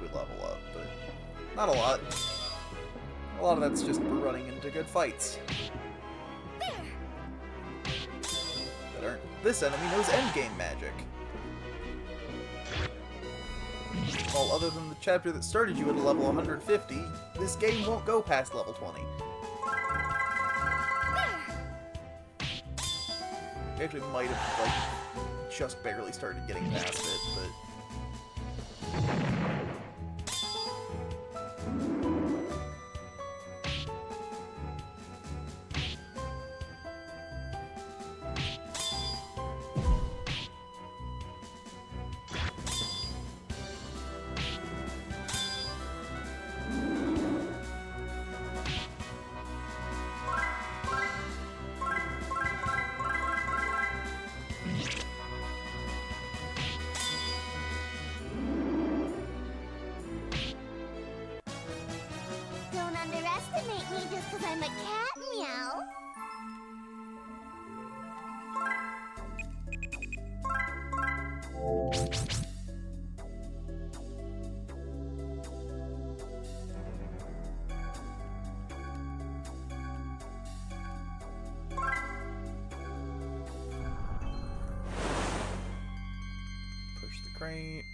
would level up, but not a lot. A lot of that's just running into good fights. That aren't. This enemy knows endgame magic. Well, other than the chapter that started you at a level 150, this game won't go past level 20. We actually might have, like, just barely started getting past it, but... Don't underestimate me just because I'm a cat, meow. Push the crate.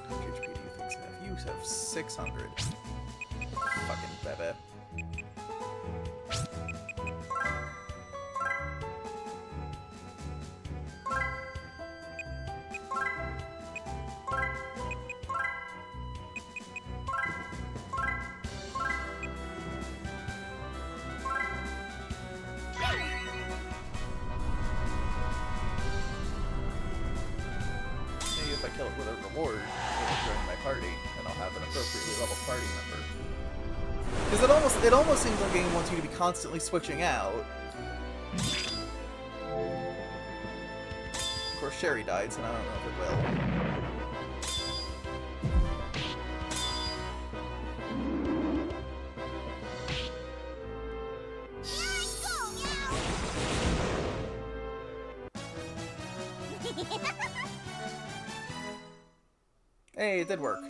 How much HP do you think you have? You have 600. Fucking bebe. Maybe if I kill it with a reward, it'll join my party, and I'll have an appropriately leveled party member. Because it almost seems like the game wants you to be constantly switching out. Of course, Cherie died, so I don't know if it will. Hey, it did work.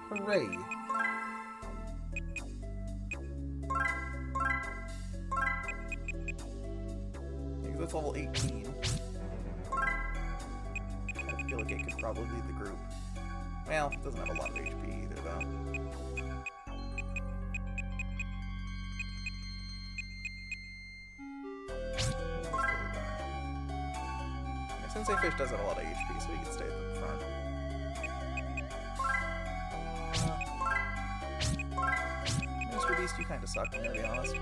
Hooray. Because that's level 18. I feel like it could probably lead the group. Well, it doesn't have a lot of HP either, though. Yeah, Sensei Fish does have a lot of HP, so he can stay at the front. Mr. Beast, you kinda suck, I'm gonna be honest.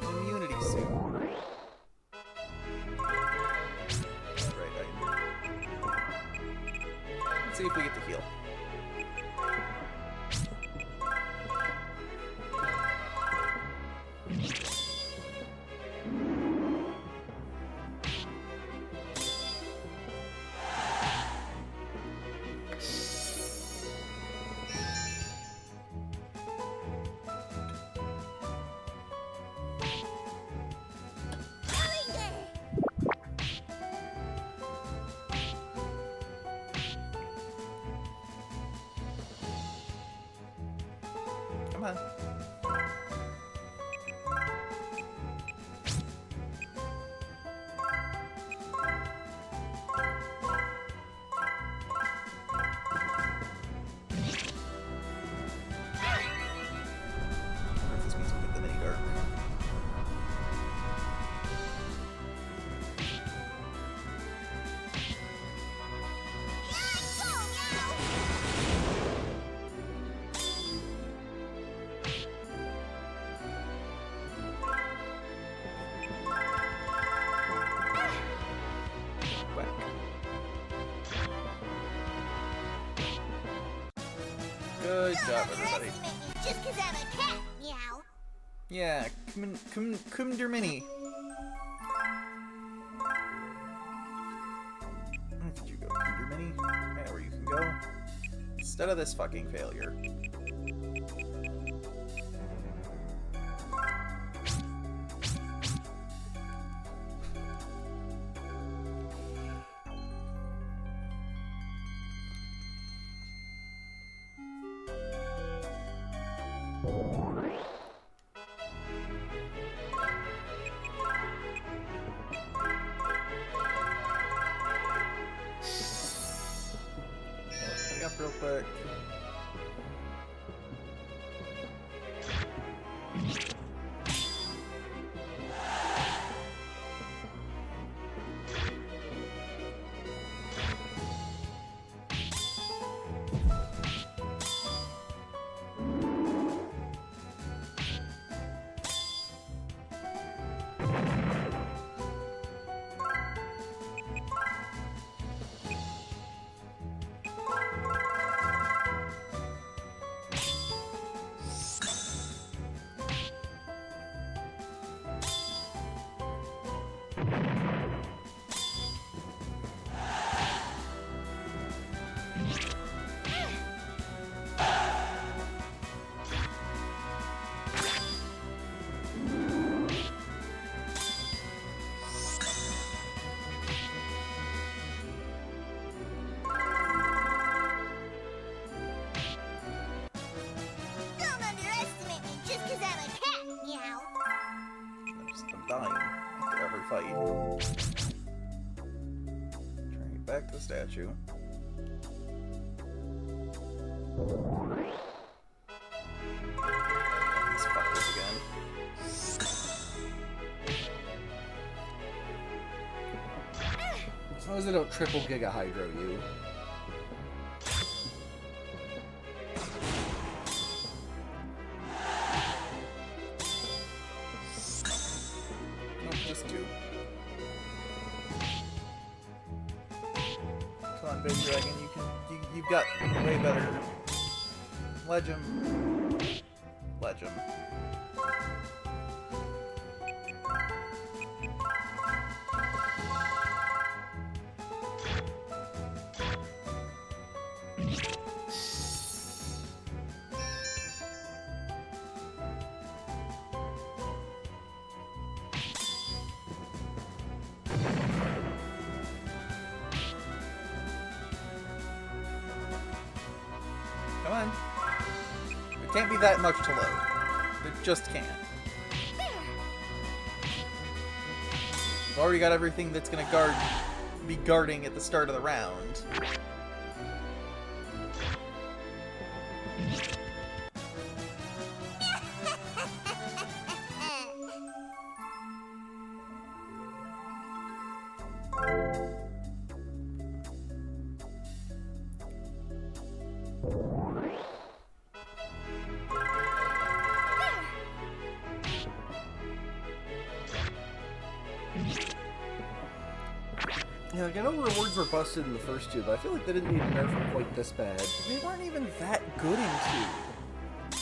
Immunity suit. Right, let's see if we get to heal. Come on. Good Don't job, everybody. underestimate me just 'cause I'm a cat, meow. Yeah, come der mini. Where did you go, Kinder Mini? Yeah, where you can go. Instead of this fucking failure. Hurry up real quick. Don't underestimate me just 'cause I'm a cat, meow. I'm dying after every fight. Trying to get back to the statue. These fuckers again. As long as they don't triple Giga Hydro you. Nope, just two. Come on, big dragon, you've got way better. Legend. Legend. Come on. It can't be that much to load. It just can't. We've already got everything that's gonna be guarding at the start of the round. Yeah, like I know rewards were busted in the first two, but I feel like they didn't need to nerf them quite this bad. They weren't even that good in 2.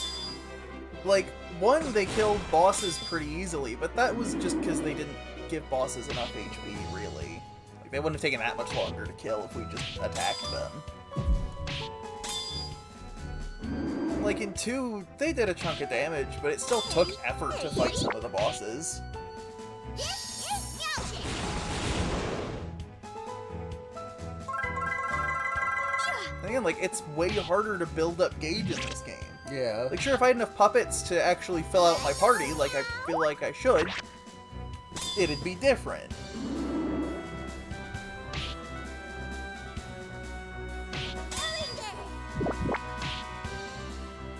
Like, 1, they killed bosses pretty easily, but that was just because they didn't give bosses enough HP, really. Like, they wouldn't have taken that much longer to kill if we just attacked them. Like, in 2, they did a chunk of damage, but it still took effort to fight some of the bosses. And again, like, it's way harder to build up gauge in this game. Yeah. Like, sure, if I had enough puppets to actually fill out my party, like I feel like I should, it'd be different.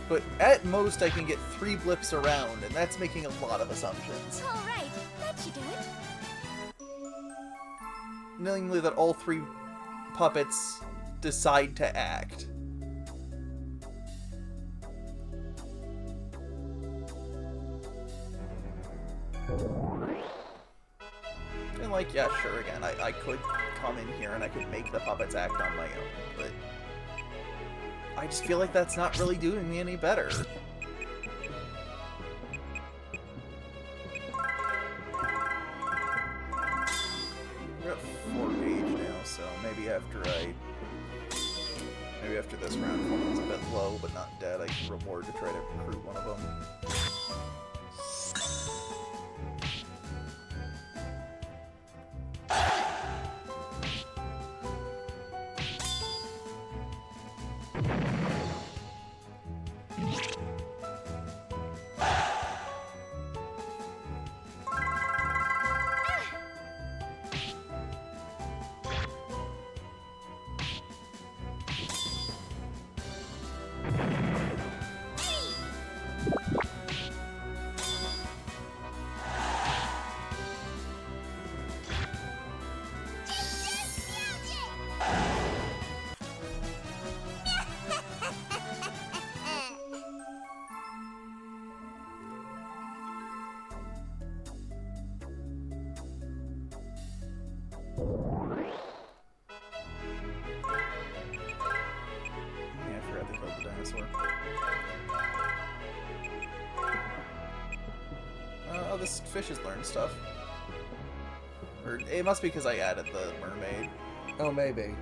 But at most, I can get 3 blips around, and that's making a lot of assumptions. All right, that should do it. Namely that all 3 puppets decide to act. And like, yeah, sure, again, I could come in here and I could make the puppets act on my own, but I just feel like that's not really doing me any better. We're at 4 gauge now, so maybe after this round, if one was a bit low but not dead, I can reward to try to recruit one of them. Oh, this fish has learned stuff. Or it must be because I added the mermaid. Oh, maybe.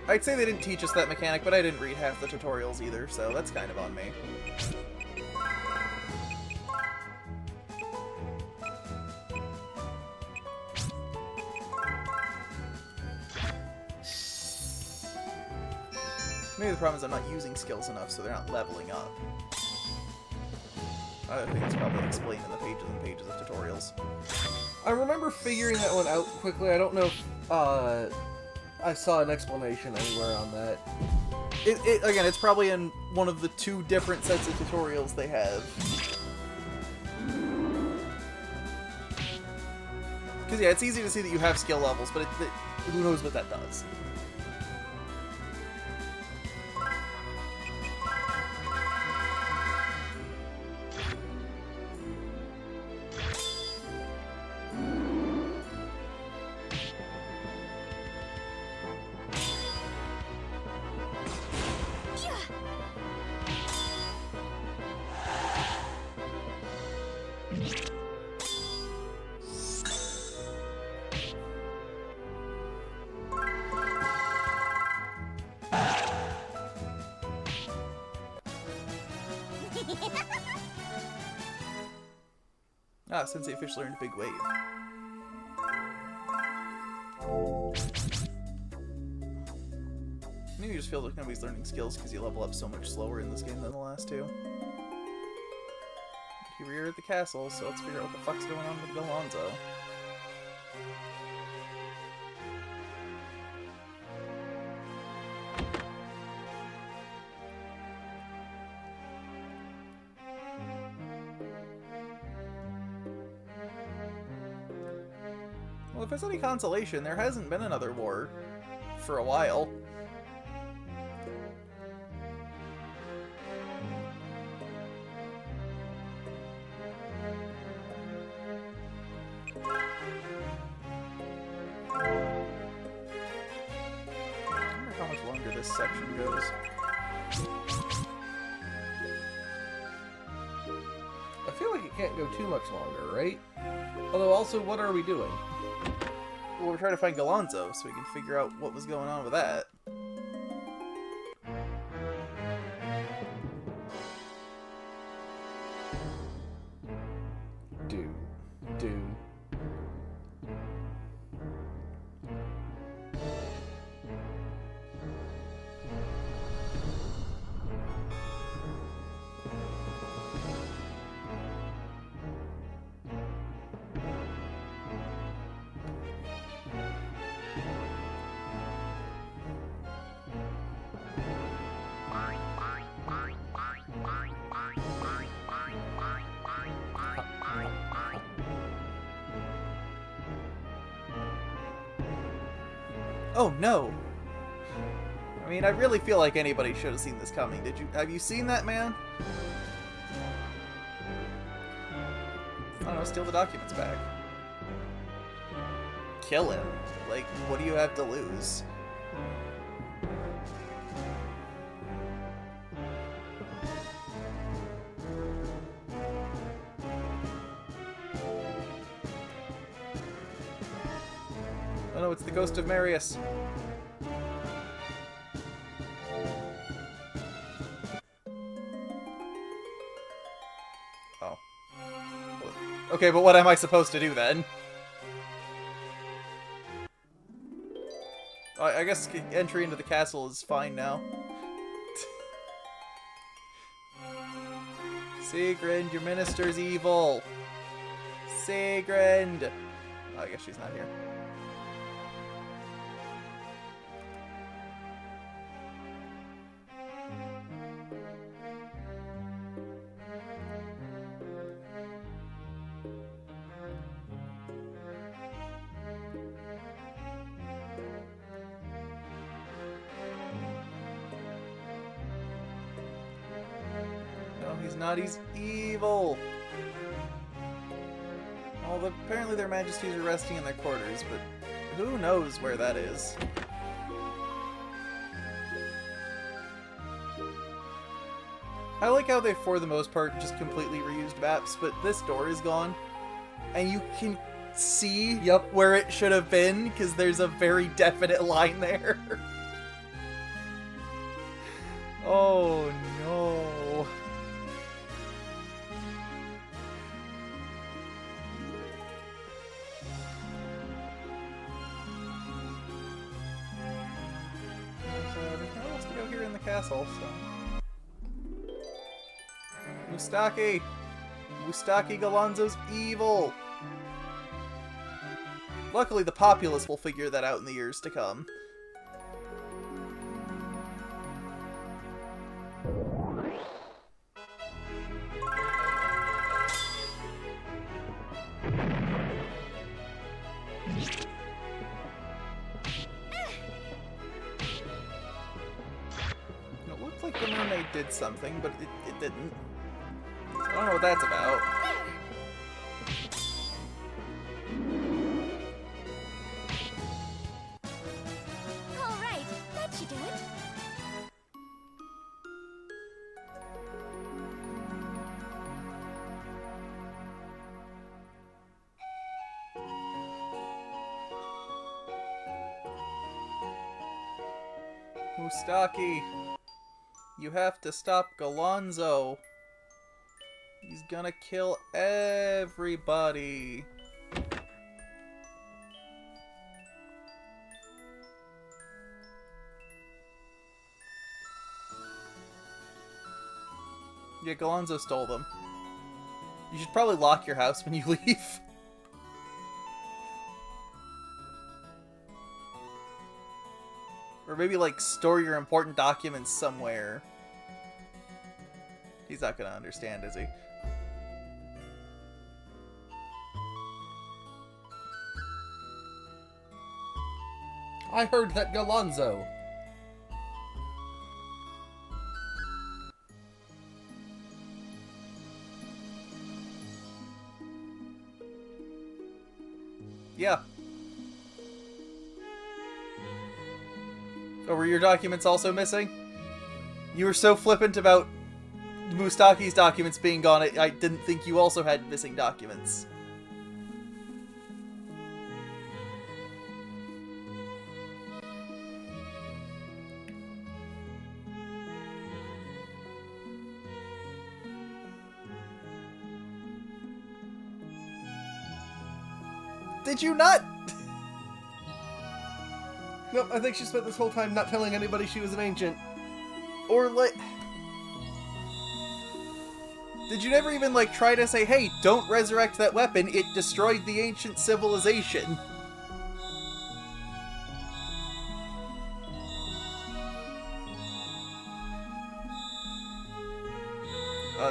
I'd say they didn't teach us that mechanic, but I didn't read half the tutorials either, so that's kind of on me. Maybe the problem is I'm not using skills enough, so they're not leveling up. I think it's probably explained in the pages and pages of tutorials. I remember figuring that one out quickly. I don't know if I saw an explanation anywhere on that. Again, it's probably in one of the 2 different sets of tutorials they have. Because yeah, it's easy to see that you have skill levels, but who knows what that does. Ah, Sensei Fish learned Big Wave. Maybe you just feel like nobody's learning skills because you level up so much slower in this game than the last 2. Here we are at the castle, so let's figure out what the fuck's going on with Galonzo. Well, if it's any consolation, there hasn't been another war for a while. I wonder how much longer this section goes. I feel like it can't go too much longer, right? Although, also, what are we doing? Well, we're trying to find Galonzo, so we can figure out what was going on with that. Dude. Oh no! I mean, I really feel like anybody should have seen this coming. Have you seen that man? I don't know, steal the documents back. Kill him. Like, what do you have to lose? it's the ghost of Marius. Oh. Okay, but what am I supposed to do then? I guess entry into the castle is fine now. Sigrund, your minister's evil! Sigrund! Oh, I guess she's not here. No, he's not. He's evil! Well, apparently their majesties are resting in their quarters, but who knows where that is. I like how they, for the most part, just completely reused maps, but this door is gone. And you can see where it should have been, because there's a very definite line there. Oh no. So there's nowhere else to go here in the castle, so... Mustaki! Mustaki Galonzo's evil! Luckily, the populace will figure that out in the years to come. It looked like the mermaid did something, but it didn't. So I don't know what that's about. All right, that should do it. Mustaki, you have to stop Galonzo. He's gonna kill everybody. Yeah, Galonzo stole them. You should probably lock your house when you leave. Or maybe, like, store your important documents somewhere. He's not gonna understand, is he? I heard that Galonzo. Yeah. Oh, were your documents also missing? You were so flippant about Mustaki's documents being gone, I didn't think you also had missing documents. Did you not? Nope, I think she spent this whole time not telling anybody she was an ancient. Or, like... Did you never even, like, try to say, hey, don't resurrect that weapon, it destroyed the ancient civilization?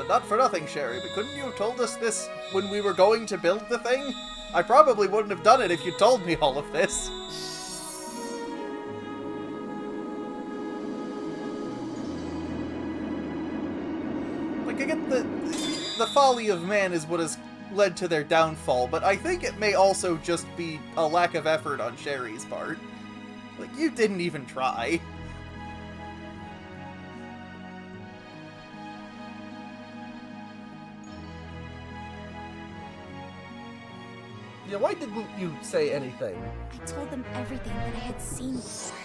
Not for nothing, Cherie, but couldn't you have told us this when we were going to build the thing? I probably wouldn't have done it if you told me all of this. Like, I get the folly of man is what has led to their downfall, but I think it may also just be a lack of effort on Cherie's part. Like, you didn't even try. Yeah, why didn't you say anything? I told them everything that I had seen before.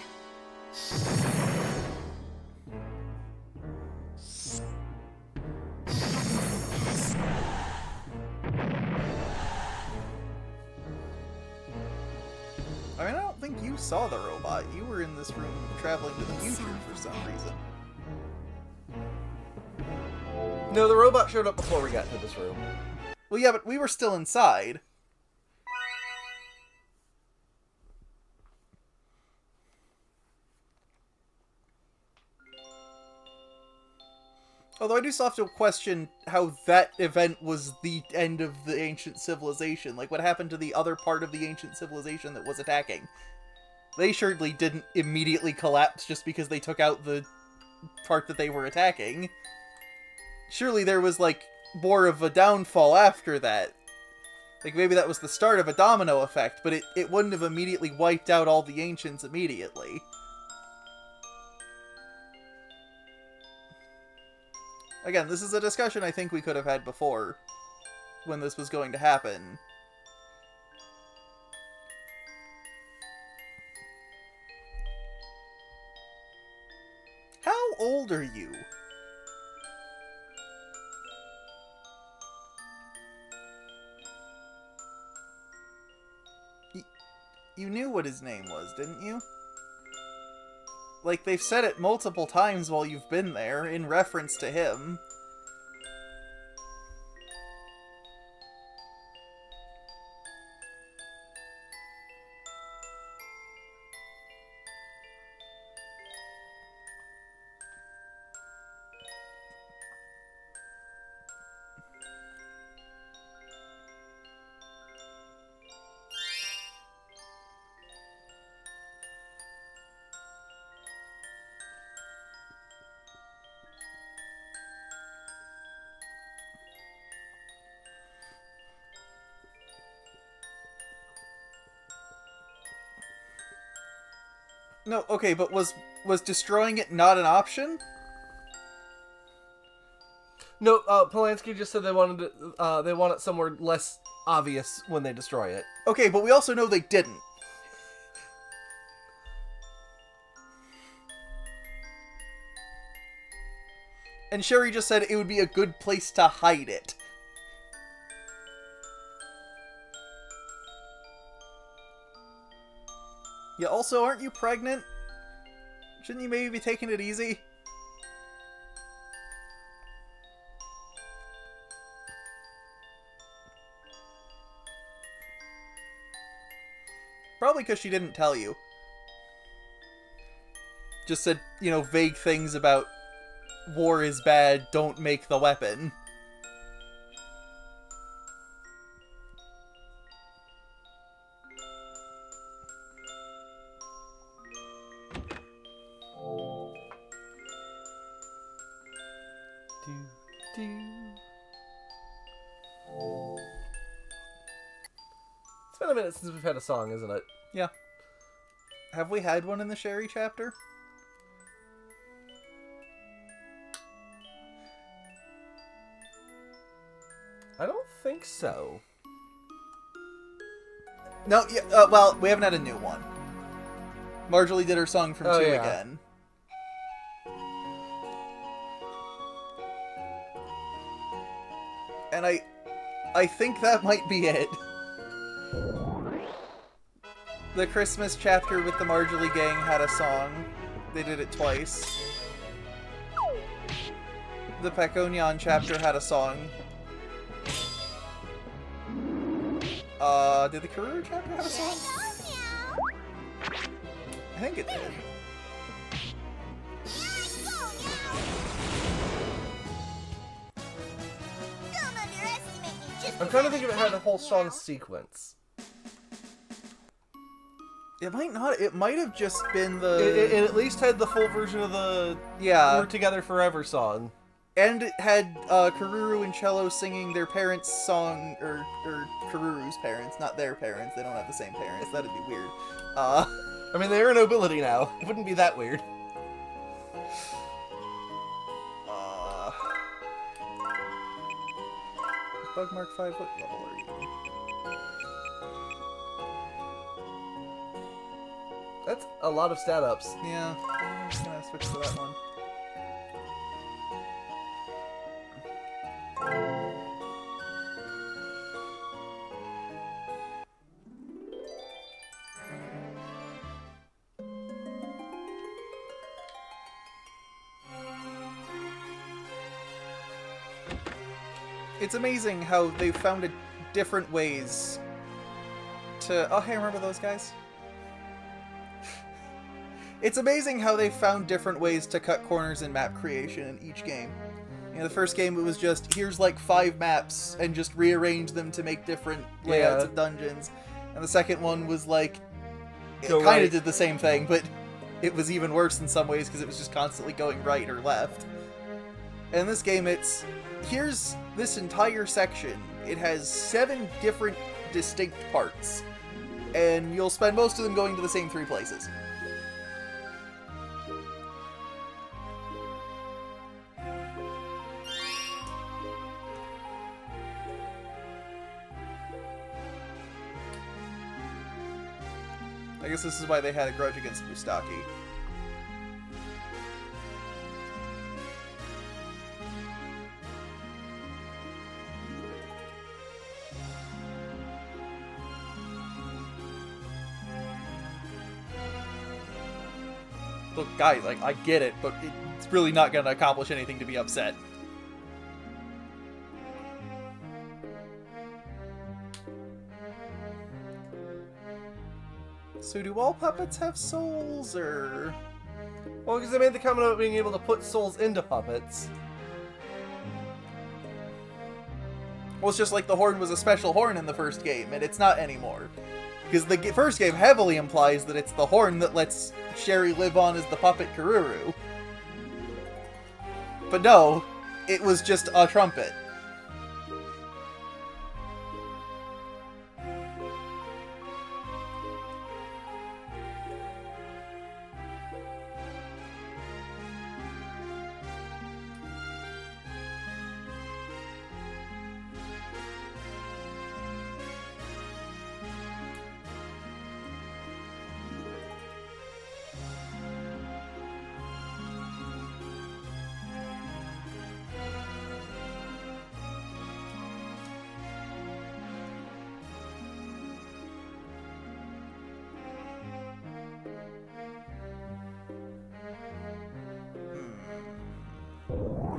I mean, I don't think you saw the robot. You were in this room traveling to the future for some reason. No, the robot showed up before we got to this room. Well, yeah, but we were still inside. Although I do still have to question how that event was the end of the ancient civilization. Like, what happened to the other part of the ancient civilization that was attacking? They surely didn't immediately collapse just because they took out the part that they were attacking. Surely there was, like, more of a downfall after that. Like, maybe that was the start of a domino effect, but it wouldn't have immediately wiped out all the ancients immediately. Again, this is a discussion I think we could have had before, when this was going to happen. How old are you? You knew what his name was, didn't you? Like, they've said it multiple times while you've been there, in reference to him. No, okay, but was destroying it not an option? No, Polanski just said they want it somewhere less obvious when they destroy it. Okay, but we also know they didn't. And Cherie just said it would be a good place to hide it. Yeah, also, aren't you pregnant? Shouldn't you maybe be taking it easy? Probably because she didn't tell you. Just said, you know, vague things about war is bad, don't make the weapon. It's been a minute since we've had a song, isn't it? Yeah. Have we had one in the Cherie chapter? I don't think so. No, yeah, well, we haven't had a new one. Marjorie did her song from 2 yeah. again. And I think that might be it. The Christmas chapter with the Marjorie gang had a song. They did it twice. The Peconion chapter had a song. Did the Karuru chapter have a song? I think it did. I'm trying to think if it had a whole song sequence. It might not. It might have just been the... It at least had the full version of the Yeah. We're Together Forever song. And it had Karuru and Cello singing their parents' song, or Karuru's parents, not their parents. They don't have the same parents. That'd be weird. I mean, they're a nobility now. It wouldn't be that weird. Bug Mark 5, what level are you? That's a lot of stat ups. Yeah, I'm just gonna switch to that one. It's amazing how they've found different ways to... Oh, hey, remember those guys? It's amazing how they found different ways to cut corners in map creation in each game. You know, the first game it was just, here's like 5 maps, and just rearrange them to make different layouts of dungeons. And the second one was like, it kind of did the same thing, but it was even worse in some ways because it was just constantly going right or left. And in this game, it's, here's this entire section. It has 7 different distinct parts, and you'll spend most of them going to the same 3 places. I guess this is why they had a grudge against Mustaki. Look, guys, like, I get it, but it's really not going to accomplish anything to be upset. So do all puppets have souls, or...? Well, because they made the comment about being able to put souls into puppets. Well, it's just like the horn was a special horn in the first game, and it's not anymore. Because the first game heavily implies that it's the horn that lets Cherie live on as the puppet Kururu. But no, it was just a trumpet.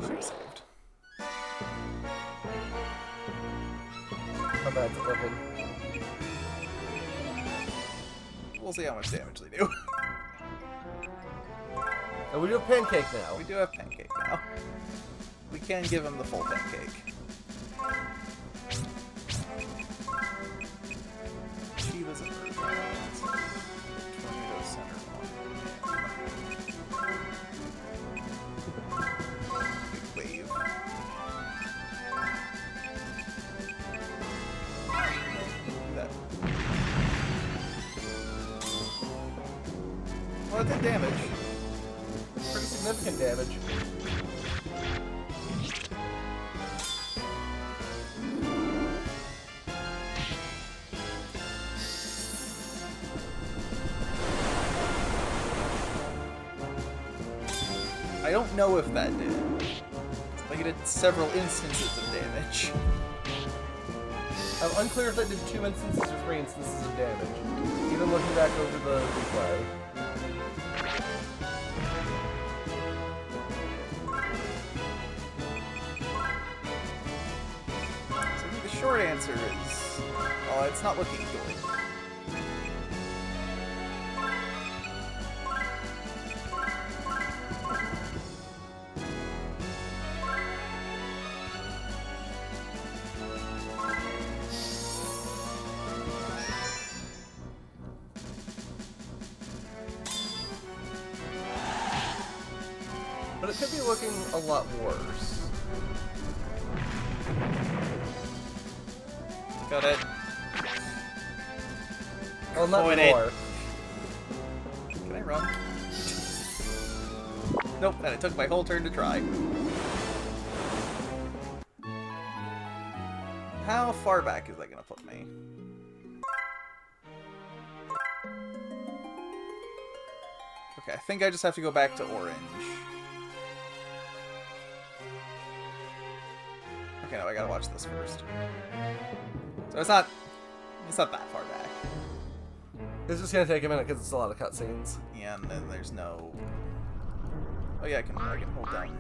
Should have saved. How bad's it looking? We'll see how much damage they do. And we do have Pancake now. We do have Pancake now. We can give him the full Pancake. Shiva's a bird. Tornado center one. Big wave. That. Well, that did damage. Pretty significant damage. I don't know if that did. Like it did several instances of damage. I'm unclear if that did 2 instances or 3 instances of damage. Even looking back over the replay. So I think the short answer is, it's not looking good. But it could be looking a lot worse. Got it. Well, not Avoid it. more. Can I run? Nope, and it took my whole turn to try. How far back is that gonna put me? Okay, I think I just have to go back to orange. Okay, no, I gotta watch this first. So it's not that far back. It's just gonna take a minute because it's a lot of cutscenes. Yeah, and then there's no... Oh yeah, I can hold down.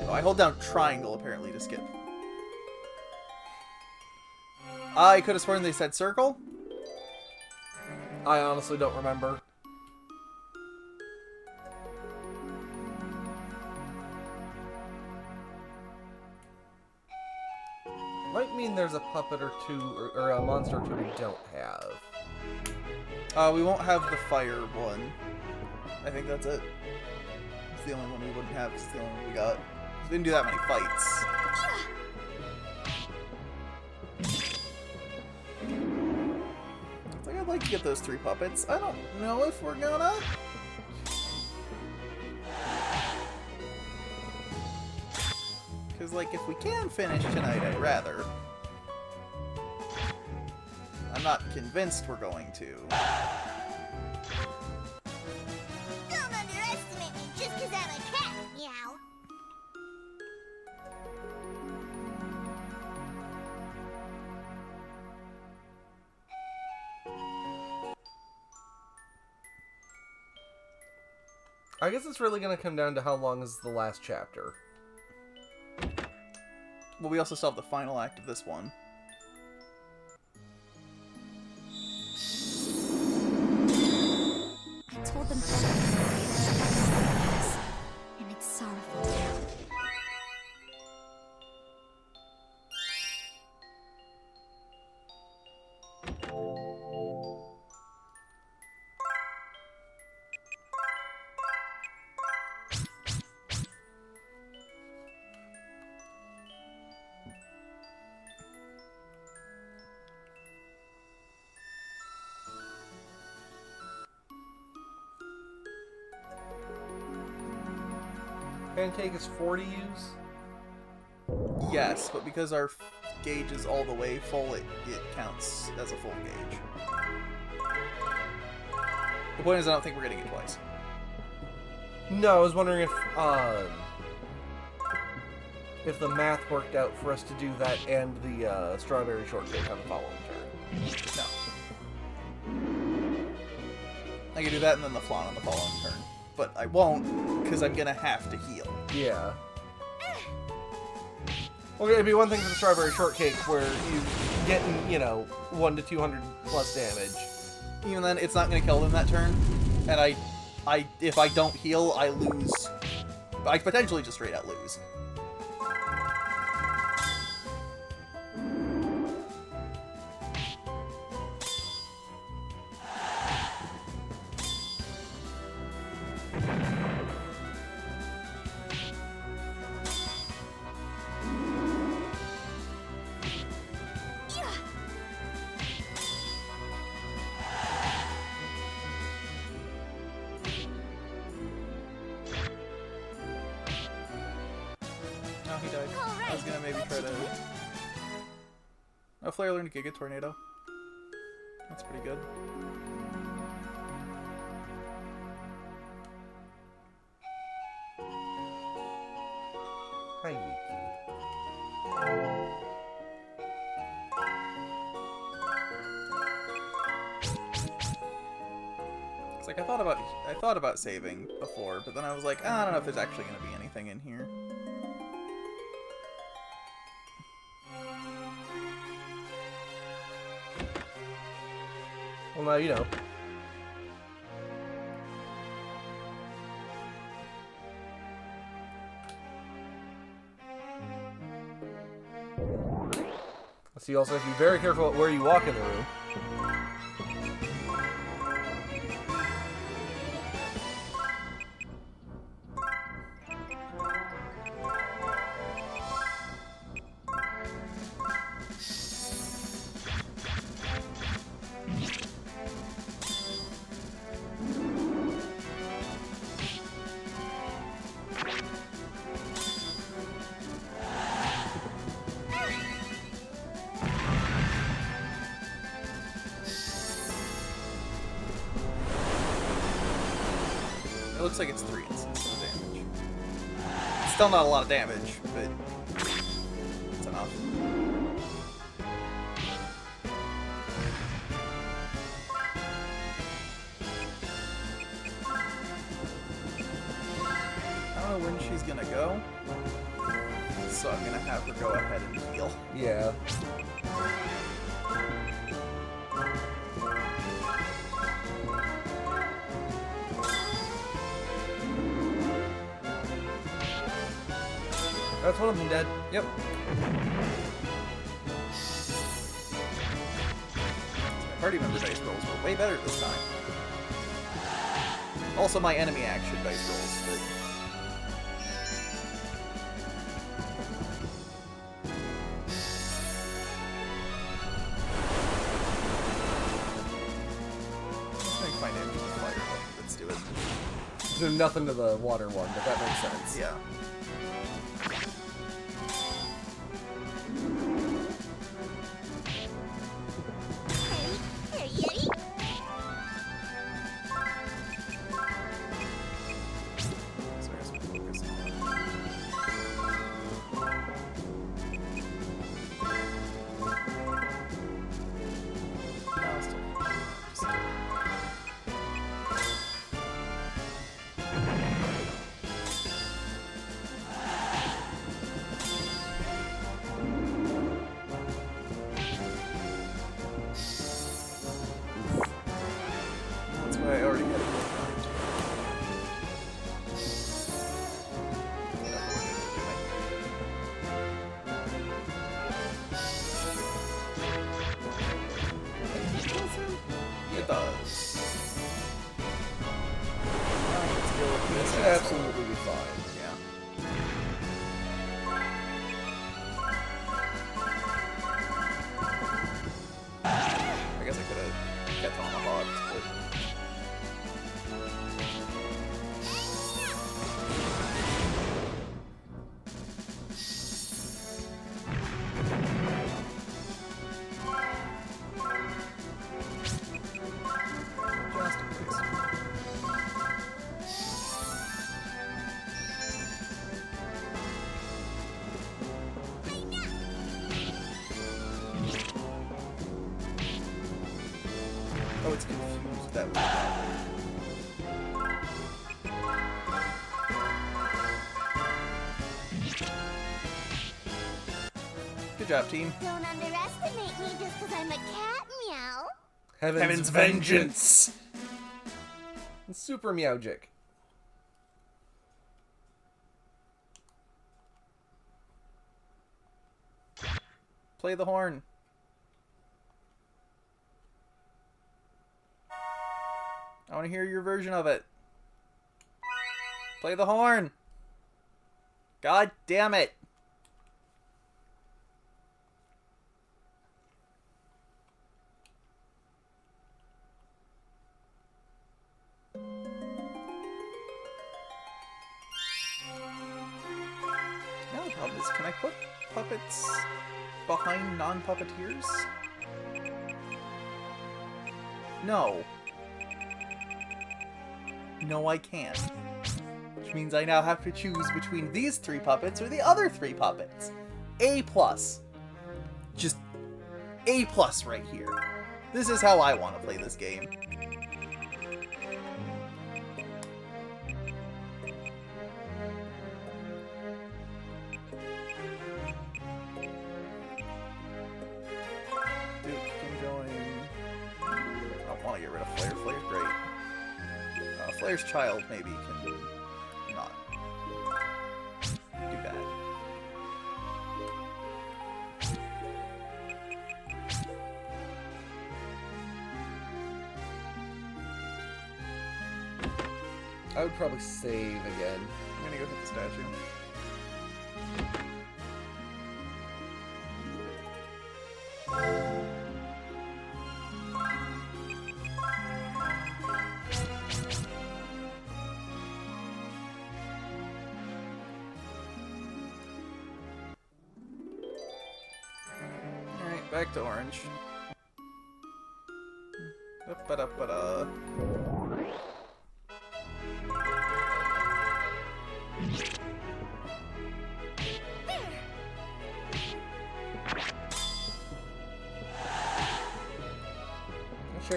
Oh, I hold down triangle apparently to skip. I could have sworn they said circle. I honestly don't remember. Might mean there's a puppet or two, or a monster or two we don't have. We won't have the fire one. I think that's it. It's the only one we wouldn't have. It's the only one we got. We didn't do that many fights. It's like I'd like to get those 3 puppets. I don't know if we're gonna. Because, like, if we can finish tonight, I'd rather. I'm not convinced we're going to. Don't underestimate me just because I'm a cat, meow. I guess it's really gonna come down to how long is the last chapter. Well, we also still have the final act of this one. I told them and it's sorrowful. Pancake is 4 to use? Yes, but because our gauge is all the way full, it counts as a full gauge. The point is, I don't think we're getting it twice. No, I was wondering if the math worked out for us to do that and the strawberry shortcake on the following turn. No. I can do that and then the flan on the following turn. But I won't, because I'm gonna have to heal. Yeah. Well, it'd be one thing for the strawberry shortcake where you getting, 1 to 200 plus damage. Even then, it's not gonna kill them that turn. And if I don't heal, I lose. I potentially just straight out lose. Oh, he died. I was gonna maybe try to... Oh, Flare learned Giga Tornado. That's pretty good. Hi, Yuki. It's like I thought about saving before, but then I was like, I don't know if there's actually gonna be anything in here. Well, now you know. So you also have to be very careful where you walk in the room. It looks like it's 3 instances of damage. It's still not a lot of damage, but it's enough. I don't know when she's gonna go, so I'm gonna have her go ahead and heal. Yeah. That's one of them dead. Yep. My party member dice rolls were way better this time. Also, my enemy action dice rolls, but... Let's make my damage with fire. Let's do it. There's nothing to the water one, but that makes sense. Yeah. I already had it. It does. Let's deal with this. Should absolutely be fine. Yeah. I guess I could have kept on the hogs, but... Just in case. Oh, it's confused that way. Good job, team. Don't underestimate me just because I'm a cat, meow. Heaven's vengeance! Super Meowgic. Play the horn. I want to hear your version of it. Play the horn. God damn it. Now the problem is, can I put puppets behind non-puppeteers? No. No, I can't. Which means I now have to choose between these 3 puppets or the other 3 puppets. A+. Just A+ right here. This is how I want to play this game. Duke can join. I don't want to get rid of Flare. Flare's great. Flare's child maybe can not do that. I would probably save again. I'm gonna go hit the statue. Alright, back to orange. Up-ba-da-ba-da.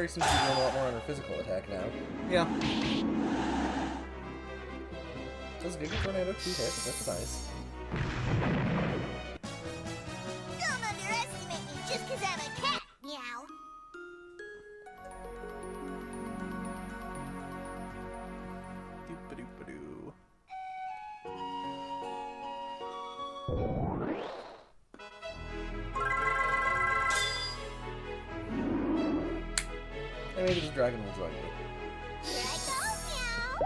Cherie seems to be doing a lot more on her physical attack now. Yeah. Does Giga Tornado 2 hit? That's nice. Don't underestimate me just because I'm a cat, meow. Doop-a-doop-a-doo. And maybe this dragon will join you. Here I go, meow.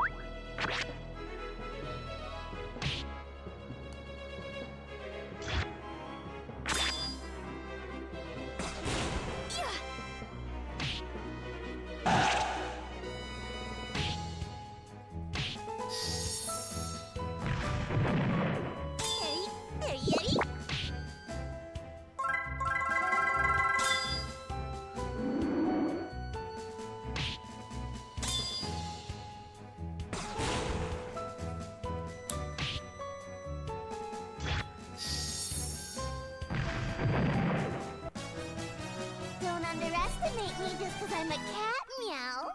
Don't underestimate me just because I'm a cat, meow.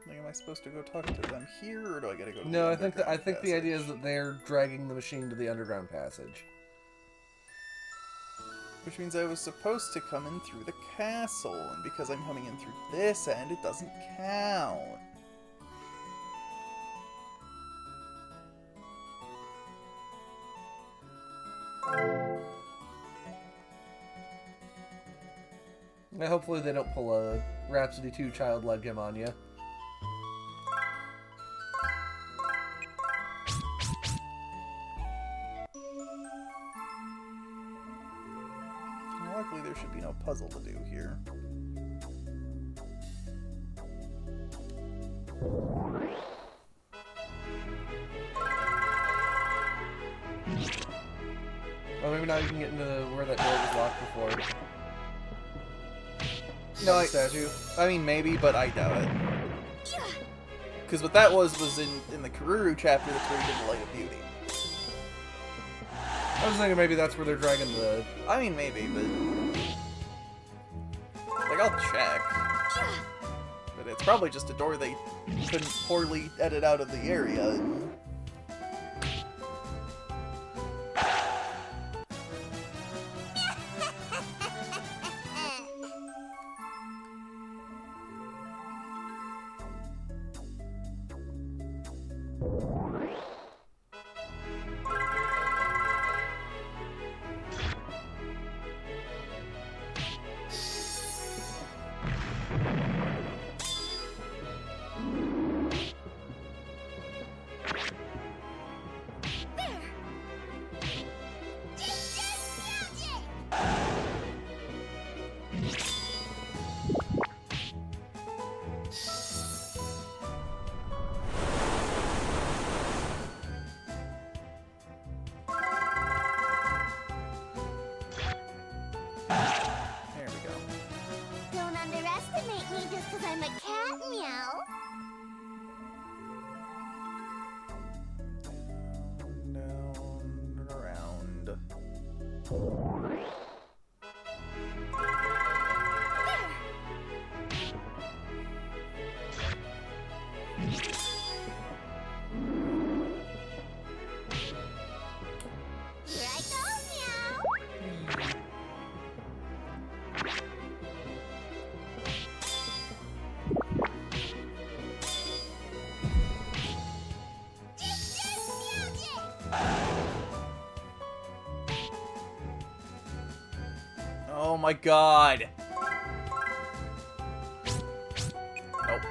Like, am I supposed to go talk to them here, or do I gotta go to No, the I think underground the idea is passage? that they're dragging the machine to the underground passage. Which means I was supposed to come in through the castle, and because I'm coming in through this end, it doesn't count. Now, hopefully they don't pull a Rhapsody 2 childlike him on you. Luckily, there should be no puzzle to do here. Oh, maybe now you can get into where that door was locked before. No, Statue. I mean, maybe, but I doubt it. Because what that was in the Karuru chapter, that's where he did the Light of Beauty. I was thinking maybe that's where they're dragging the... I mean, maybe, but... Like, I'll check. But it's probably just a door they couldn't poorly edit out of the area. There we go. Don't underestimate me just because I'm a cat, meow. Down, around. Here I go, meow. Oh my god! Nope.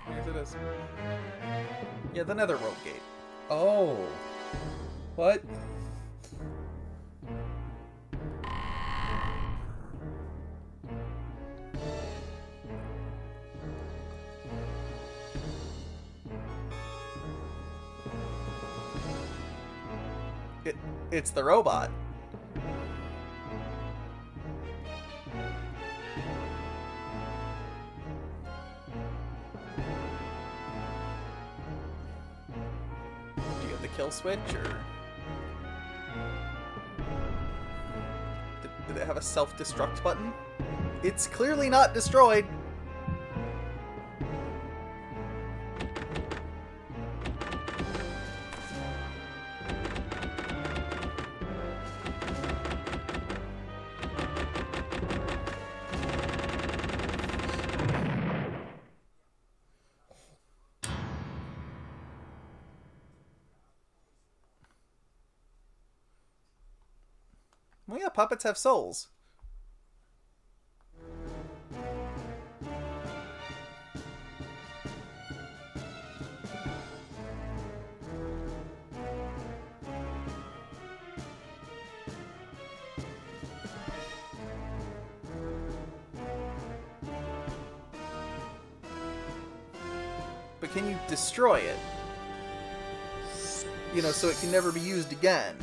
Yes, it is. Yeah, the Netherworld gate. Oh. What? It's the robot. Do you have the kill switch, or did it have a self-destruct button? It's clearly not destroyed. Well, yeah, puppets have souls. But can you destroy it? You know, so it can never be used again.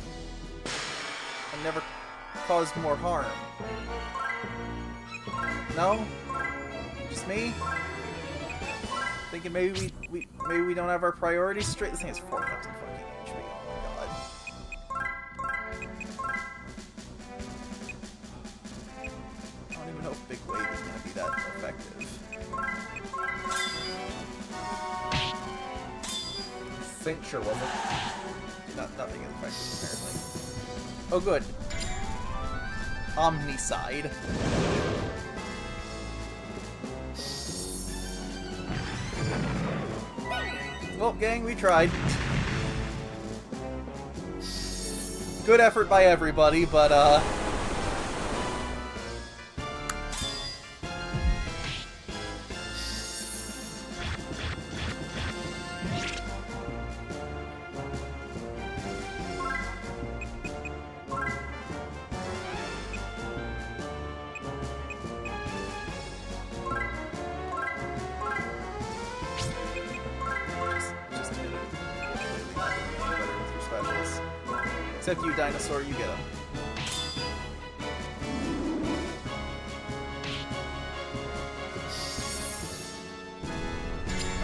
And never cause more harm. No? Just me? Thinking maybe we don't have our priorities straight. This thing has 4,000 fucking HP. Oh my god. I don't even know if Big Wave is gonna be that effective. Cincher wasn't. Nothing is effective apparently. Oh good. Omnicide. Well, gang, we tried. Good effort by everybody, but, except you, dinosaur, you get him.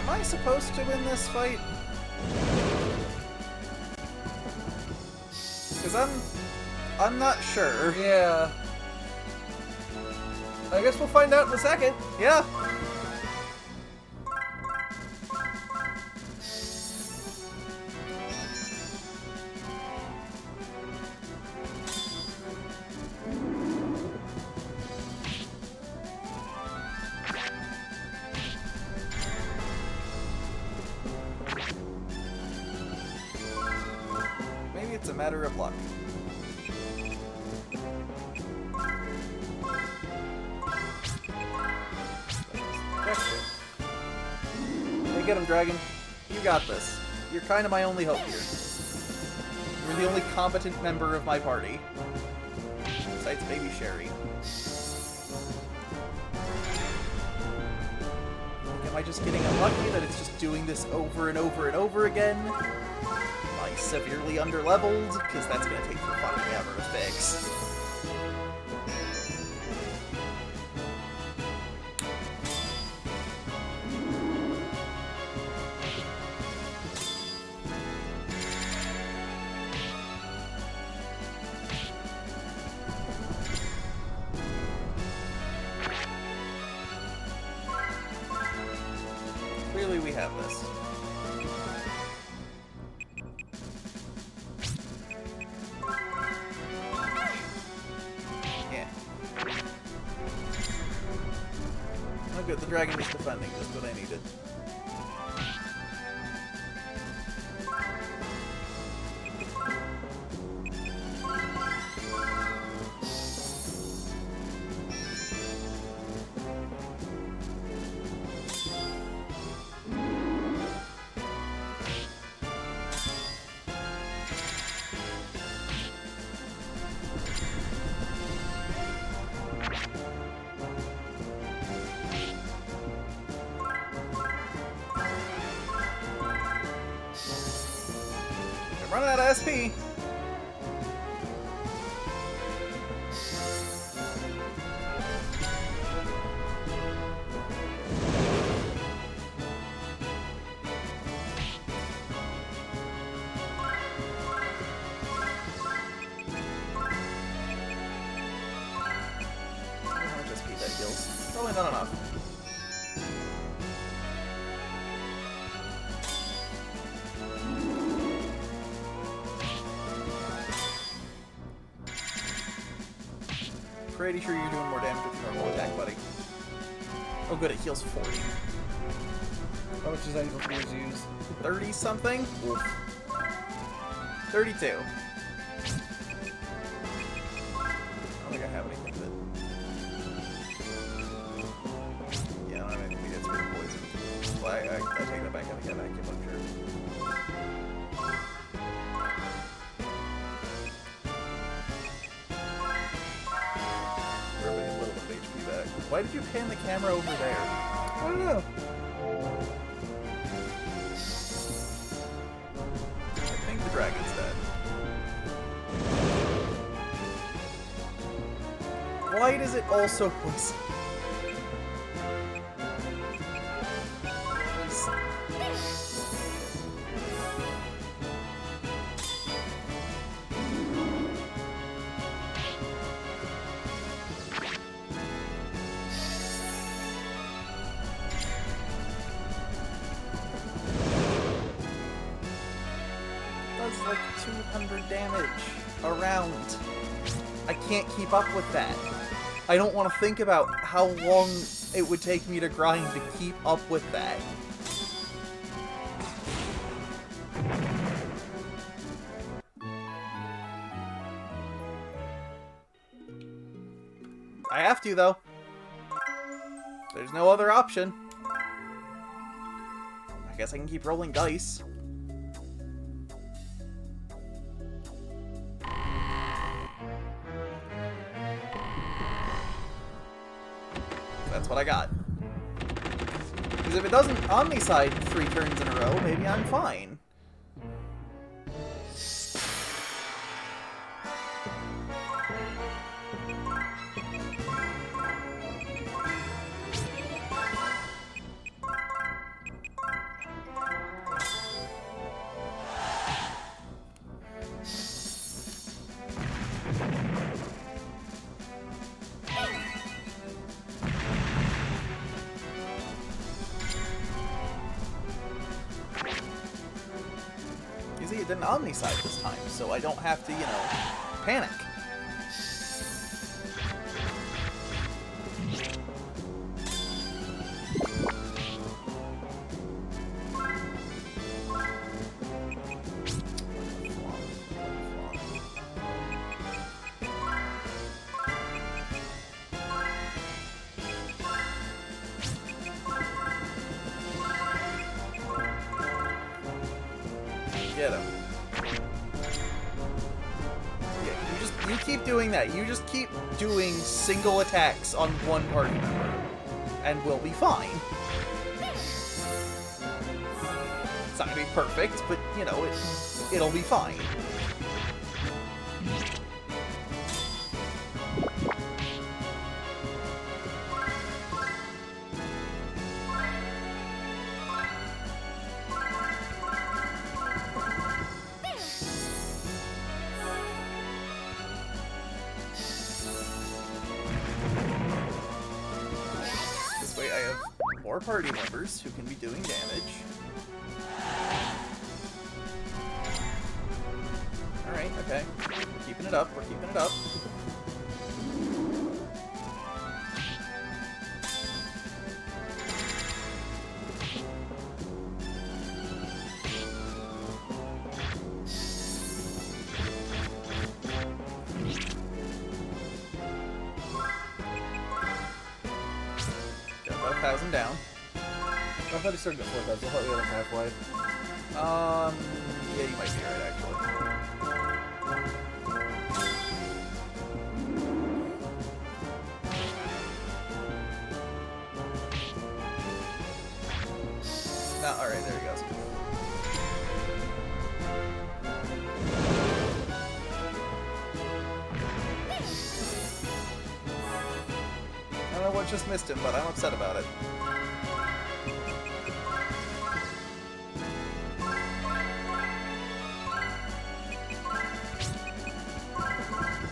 Am I supposed to win this fight? Because I'm not sure. Yeah. I guess we'll find out in a second. Yeah. Maybe it's a matter of luck. Hey, get him, Dragon. You got this. You're kind of my only hope here. You're the only competent member of my party. Besides baby Cherie. Am I just getting unlucky that it's just doing this over and over and over again? Am I severely underleveled? Because that's going to take for fucking ever to fix. Clearly we have this. Yeah. Oh good, the dragon is defending, just what I needed. Running out of SP. definitely not enough. Pretty sure you're doing more damage with your normal attack, buddy. Oh good, it heals 40. How much does Angel Fears use? 30 something? Oof. 32. I don't think I have anything that... Yeah, I don't have anything that gets rid of poison. Well, I take that back. I think I have acupuncture. We're getting a little bit of HP back. Why did you pan the camera over there? I don't know. I think the dragon's dead. Why does it also poison? Does like 200 damage around. I can't keep up with that. I don't want to think about how long it would take me to grind to keep up with that. I have to, though. There's no other option. I guess I can keep rolling dice. That's what I got. Because if it doesn't Omnicide 3 turns in a row, maybe I'm fine. It didn't Omnicide this time, so I don't have to, you know, panic. Get him. Yeah, you keep doing that. You just keep doing single attacks on one party member, and we'll be fine. It's not gonna be perfect, but you know, it'll be fine. More party members who can be doing damage. Alright, okay. We're keeping it up, we're keeping it up. Got about 1,000 down. I thought he started at 4,000. I thought we had him halfway. Yeah, you might be right, actually. No, alright, there he goes. I don't know what just missed him, but I'm upset about it.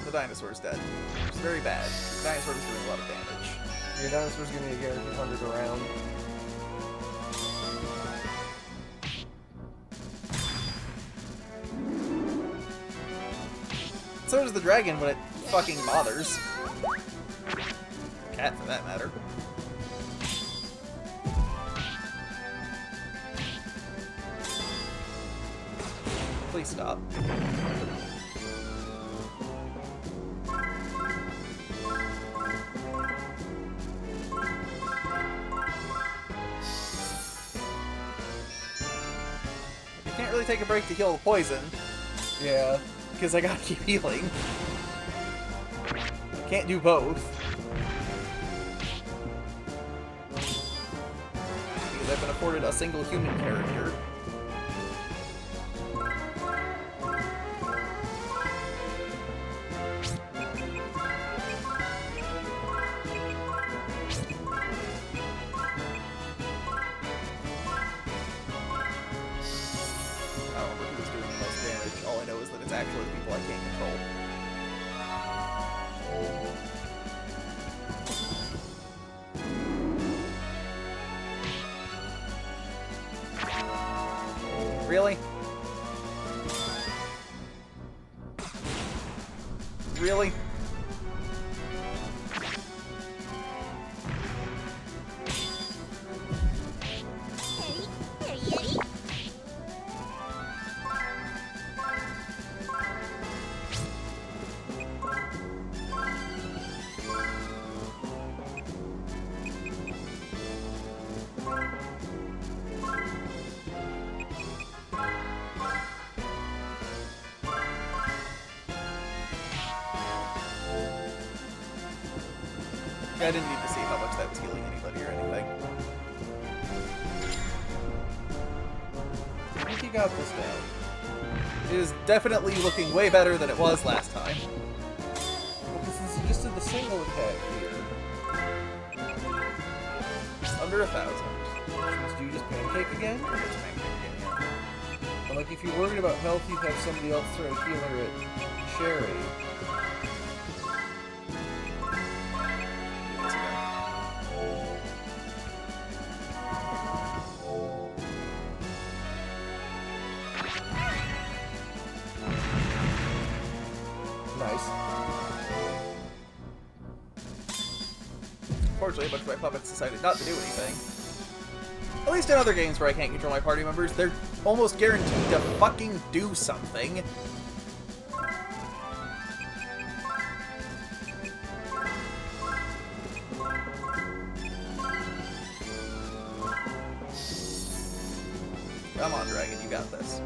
The dinosaur's dead. Which is very bad. The dinosaur was doing a lot of damage. Your dinosaur's gonna be a guaranteed 100 around. So does the dragon when it fucking bothers. Cat, for that matter. Please stop. You can't really take a break to heal the poison. Yeah. Because I gotta keep healing. I can't do both. Because I've been afforded a single human character. I don't remember who's doing the most damage. All I know is that it's actually people I can't control. Really? Really? I didn't need to see how much that was healing anybody or anything. I think you got this down. It is definitely looking way better than it was last time. Well, because you just did the single attack here. Under 1,000. Do you just pancake again? Or just make it again, And like, if you're worried about health, you'd have somebody else throw a healer at Cherie. yeah. Let's go. Nice. Fortunately, a bunch of my puppets decided not to do anything. At least in other games where I can't control my party members, they're almost guaranteed to fucking do something. Come on, Dragon, you got this.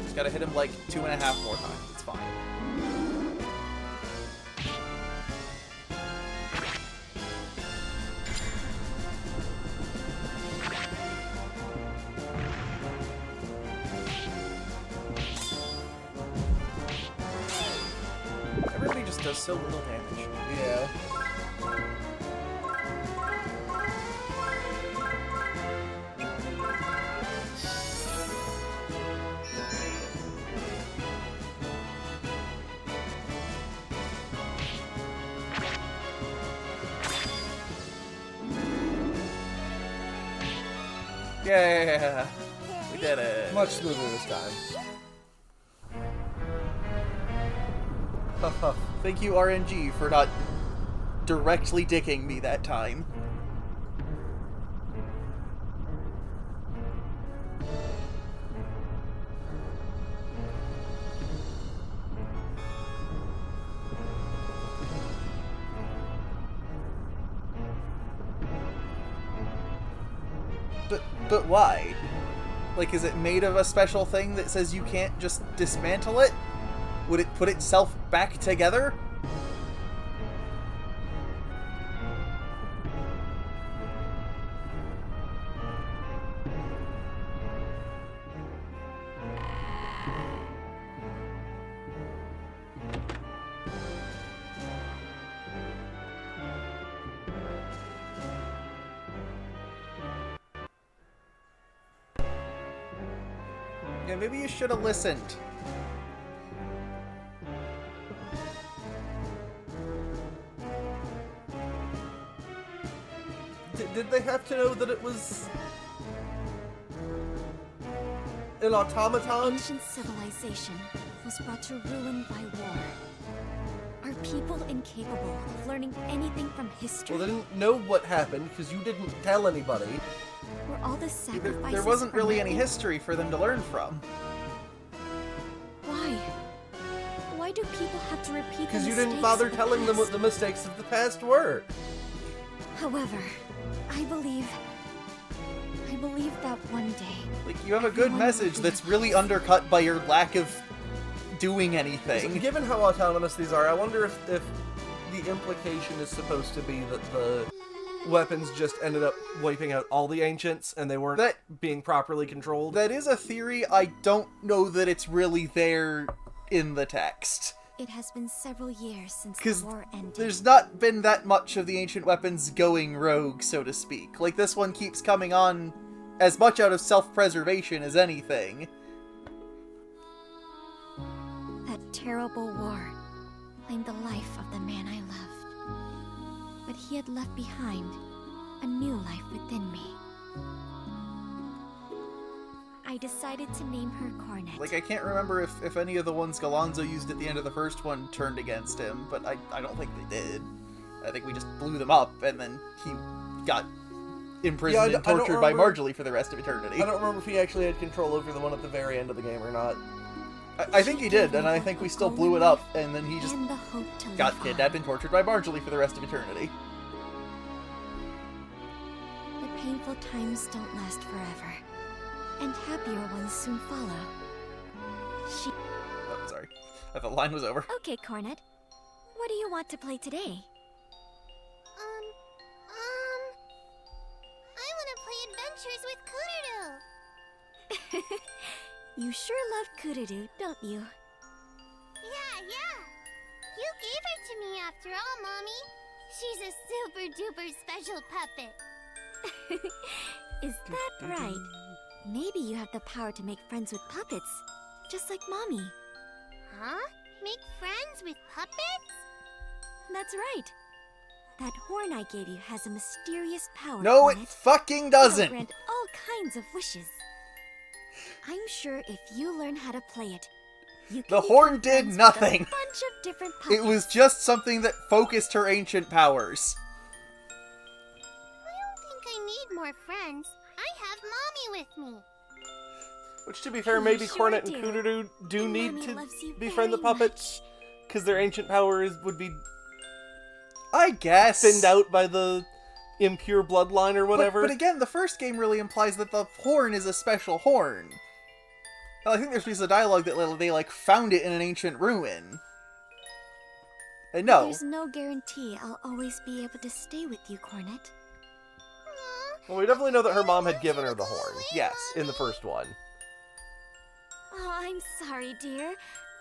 Just gotta hit him like 2.5 more times. It's fine. Everybody just does so little damage. Yeah. Yeah, we did it. Much smoother this time. Thank you, RNG, for not directly dicking me that time. But why? Like, is it made of a special thing that says you can't just dismantle it? Would it put itself back together? Yeah, maybe you should have listened. Did they have to know that it was an automaton? Ancient civilization was brought to ruin by war. Are people incapable of learning anything from history? Well, they didn't know what happened because you didn't tell anybody. Were all the sacrifices There wasn't for really any nothing? history for them to learn from. Why? Why do people have to repeat the Because you mistakes didn't bother of the telling them what past? the mistakes of the past were. However, I believe that one day, Like, you have a good Everyone message will that's be really undercut by your lack of doing anything. Given how autonomous these are, I wonder if the implication is supposed to be that the weapons just ended up wiping out all the ancients and they weren't being properly controlled. That is a theory. I don't know that it's really there in the text. it has been several years since Because the war ended. there's not been that much of the ancient weapons going rogue, so to speak. Like, this one keeps coming on as much out of self-preservation as anything. That terrible war claimed the life of the man I loved. But he had left behind a new life within me. I decided to name her Cornet. Like, I can't remember if any of the ones Galonzo used at the end of the first one turned against him, but I don't think they did. I think we just blew them up, and then he got imprisoned and I don't tortured by remember- Marjorie for the rest of eternity. I don't remember if he actually had control over the one at the very end of the game or not. I think he did, and I think we still blew it up, and then he just and the hope to got live kidnapped on. and tortured by Marjorie for the rest of eternity. The painful times don't last forever, and happier ones soon follow. Oh, sorry. I thought the line was over. Okay, Cornet. What do you want to play today? I want to play Adventures with Cooteroo. You sure love Kurudu, don't you? Yeah. You gave her to me after all, Mommy. She's a super duper special puppet. Is that right? Maybe you have the power to make friends with puppets, just like Mommy. Huh? Make friends with puppets? That's right. That horn I gave you has a mysterious power. No, it Cornet. fucking It'll doesn't! grant all kinds of wishes. I'm sure if you learn how to play it, you can The horn become did friends with nothing. A bunch of different puppets. It was just something that focused her ancient powers. I don't think I need more friends. I have Mommy with me. Which, to be fair, You maybe sure Cornet and do. Kurudu do And need Mommy to loves you befriend the very puppets, because their ancient power would be I guess. thinned out by the impure bloodline or whatever. But again, the first game really implies that the horn is a special horn. Well, I think there's a piece of dialogue that they, like, found it in an ancient ruin. And no. There's no guarantee I'll always be able to stay with you, Cornet. Well, we definitely know that her mom had given her the horn. Yes. In the first one. Oh, I'm sorry, dear.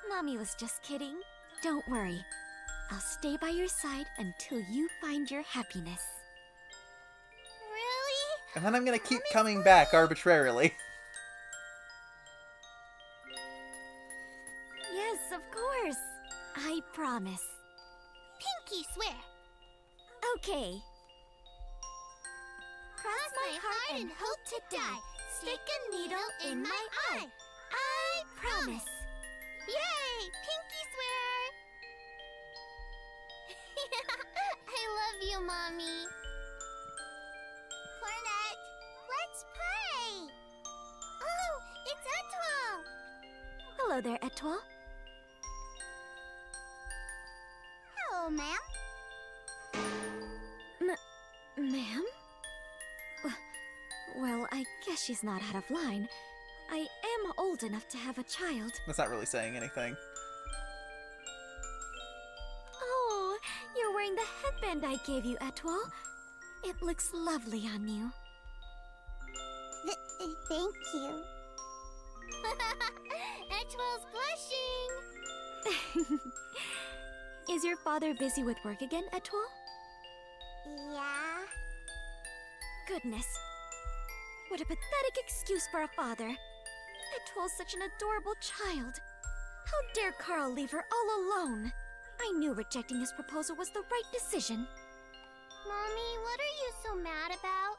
Mommy was just kidding. Don't worry. I'll stay by your side until you find your happiness. Really? And then I'm gonna keep coming back arbitrarily. Yes, of course. I promise. Pinky swear. Okay. Cross my heart and hope to die. Stick a needle in my eye. I promise. Yay! Pinky swear! I love you, Mommy. Cornet, let's play. Oh, it's Etoile. Hello there, Etoile. Hello, ma'am. Ma'am? Well, I guess she's not out of line. I am old enough to have a child. That's not really saying anything. Oh, you're wearing the headband I gave you, Etoile. It looks lovely on you. Thank you. Etoile's blushing. Is your father busy with work again, Etoile? Yeah. Goodness. What a pathetic excuse for a father. Etoile's such an adorable child. How dare Carl leave her all alone? I knew rejecting his proposal was the right decision. Mommy, what are you so mad about?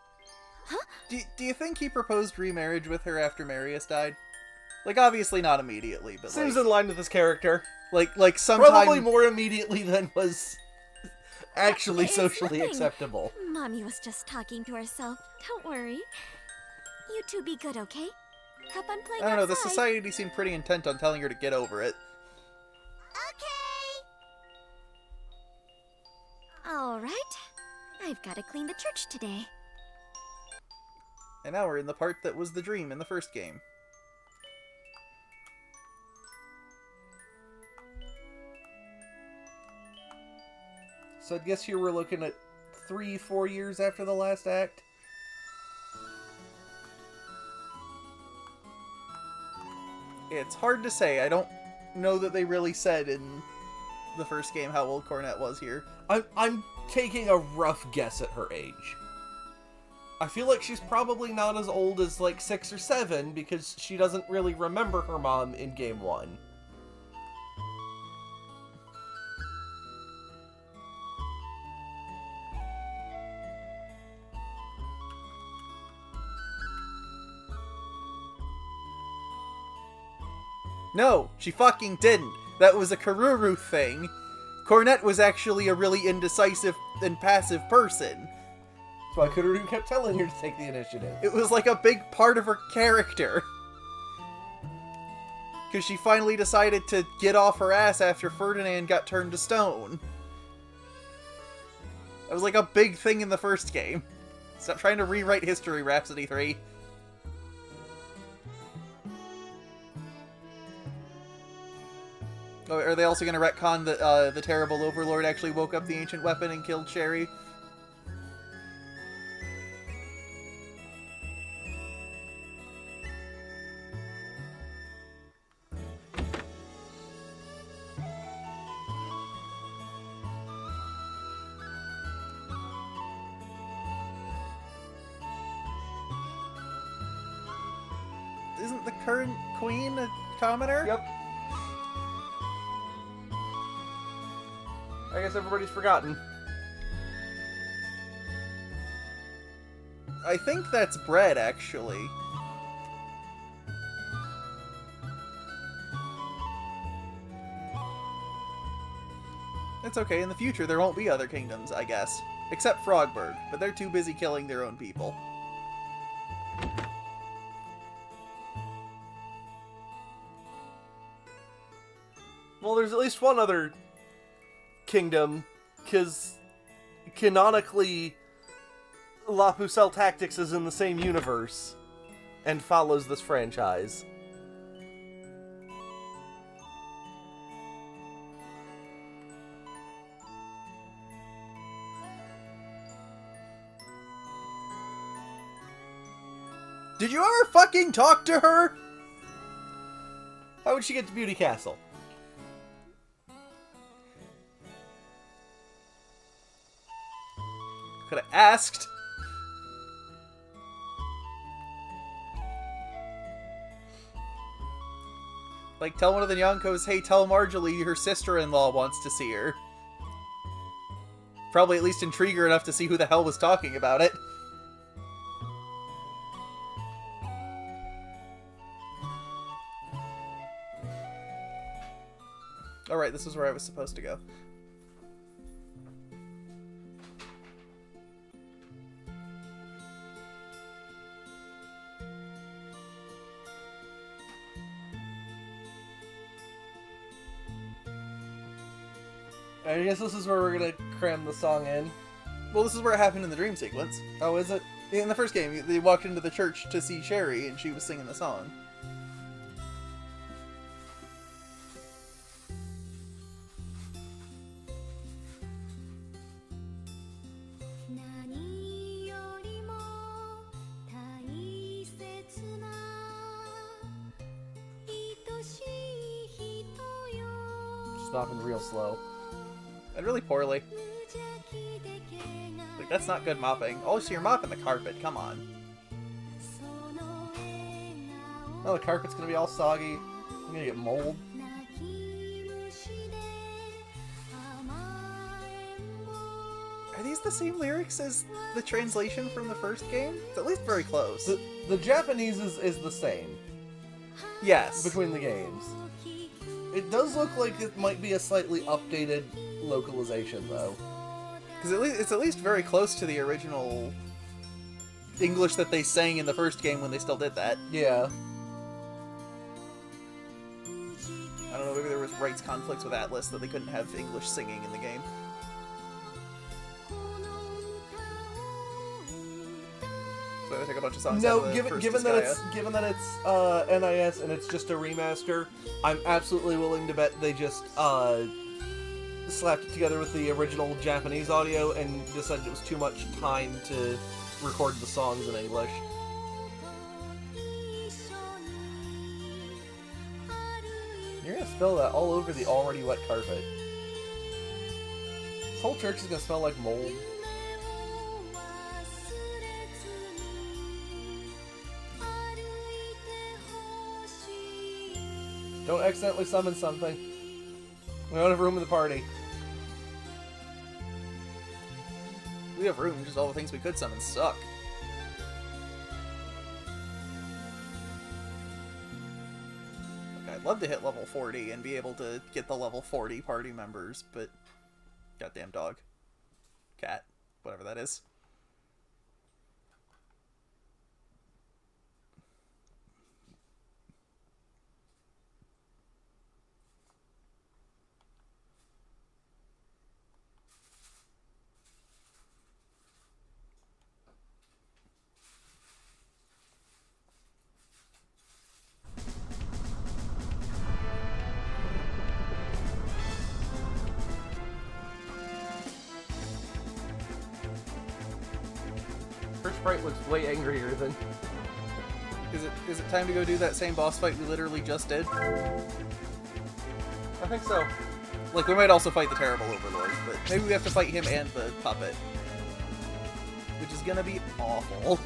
Do you think he proposed remarriage with her after Marius died? Like, obviously not immediately, but Seems like, in line with his character. like sometime... Probably more immediately than was actually It's socially nothing. acceptable. Mommy was just talking to herself. Don't worry. You two be good, okay? Have fun playing I don't know, the outside. society seemed pretty intent on telling her to get over it. Okay. All right. I've got to clean the church today. And now we're in the part that was the dream in the first game. So I guess here we're looking at 3-4 years after the last act. It's hard to say. I don't know that they really said in the first game how old Cornette was here. I'm taking a rough guess at her age. I feel like she's probably not as old as like 6 or 7 because she doesn't really remember her mom in game 1. No, she fucking didn't. That was a Karuru thing. Cornette was actually a really indecisive and passive person. That's why Kururu kept telling her to take the initiative. It was like a big part of her character. Because she finally decided to get off her ass after Ferdinand got turned to stone. That was like a big thing in the first game. Stop trying to rewrite history, Rhapsody 3. Oh, are they also going to retcon that the Terrible Overlord actually woke up the ancient weapon and killed Cherie? Isn't the current queen a commoner? Yep. I guess everybody's forgotten. I think that's bread, actually. It's okay, in the future there won't be other kingdoms, I guess. Except Frogburg, but they're too busy killing their own people. Well, there's at least one other kingdom, because canonically La Pucelle Tactics is in the same universe and follows this franchise. Did you ever fucking talk to her? How would she get to Beauty Castle? Could have asked. Like, tell one of the Yonkos, hey, tell Marjorie her sister-in-law wants to see her. Probably at least intrigue her enough to see who the hell was talking about it. Alright, this is where I was supposed to go. I guess this is where we're gonna cram the song in. Well, this is where it happened in the dream sequence. Oh, is it? In the first game, they walked into the church to see Cherie, and she was singing the song. Just mopping real slow. And really poorly. Like, that's not good mopping. Oh, so you're mopping the carpet, come on. Oh, the carpet's gonna be all soggy. I'm gonna get mold. Are these the same lyrics as the translation from the first game? It's at least very close. The Japanese is the same Yes. between the games. It does look like it might be a slightly updated localization, though. Because it's at least very close to the original English that they sang in the first game when they still did that. Yeah. I don't know, maybe there was rights conflicts with Atlas that they couldn't have English singing in the game. So they took a bunch of songs out No, of the given first given Disgaea. that it's NIS and it's just a remaster, I'm absolutely willing to bet they just slapped it together with the original Japanese audio and decided it was too much time to record the songs in English. You're gonna spill that all over the already wet carpet. This whole church is gonna smell like mold. Don't accidentally summon something. We don't have room in the party. We have room, just all the things we could summon suck. I'd love to hit level 40 and be able to get the level 40 party members, but goddamn dog. Cat. Whatever that is. Her sprite looks way angrier than... Is it time to go do that same boss fight we literally just did? I think so. Like, we might also fight the Terrible Overlord, but maybe we have to fight him and the puppet. Which is gonna be awful.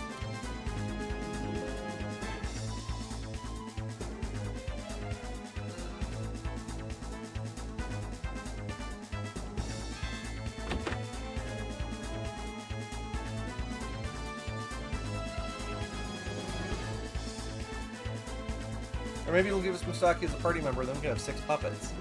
Or maybe he'll give us Mustaki as a party member, then we can have 6 puppets.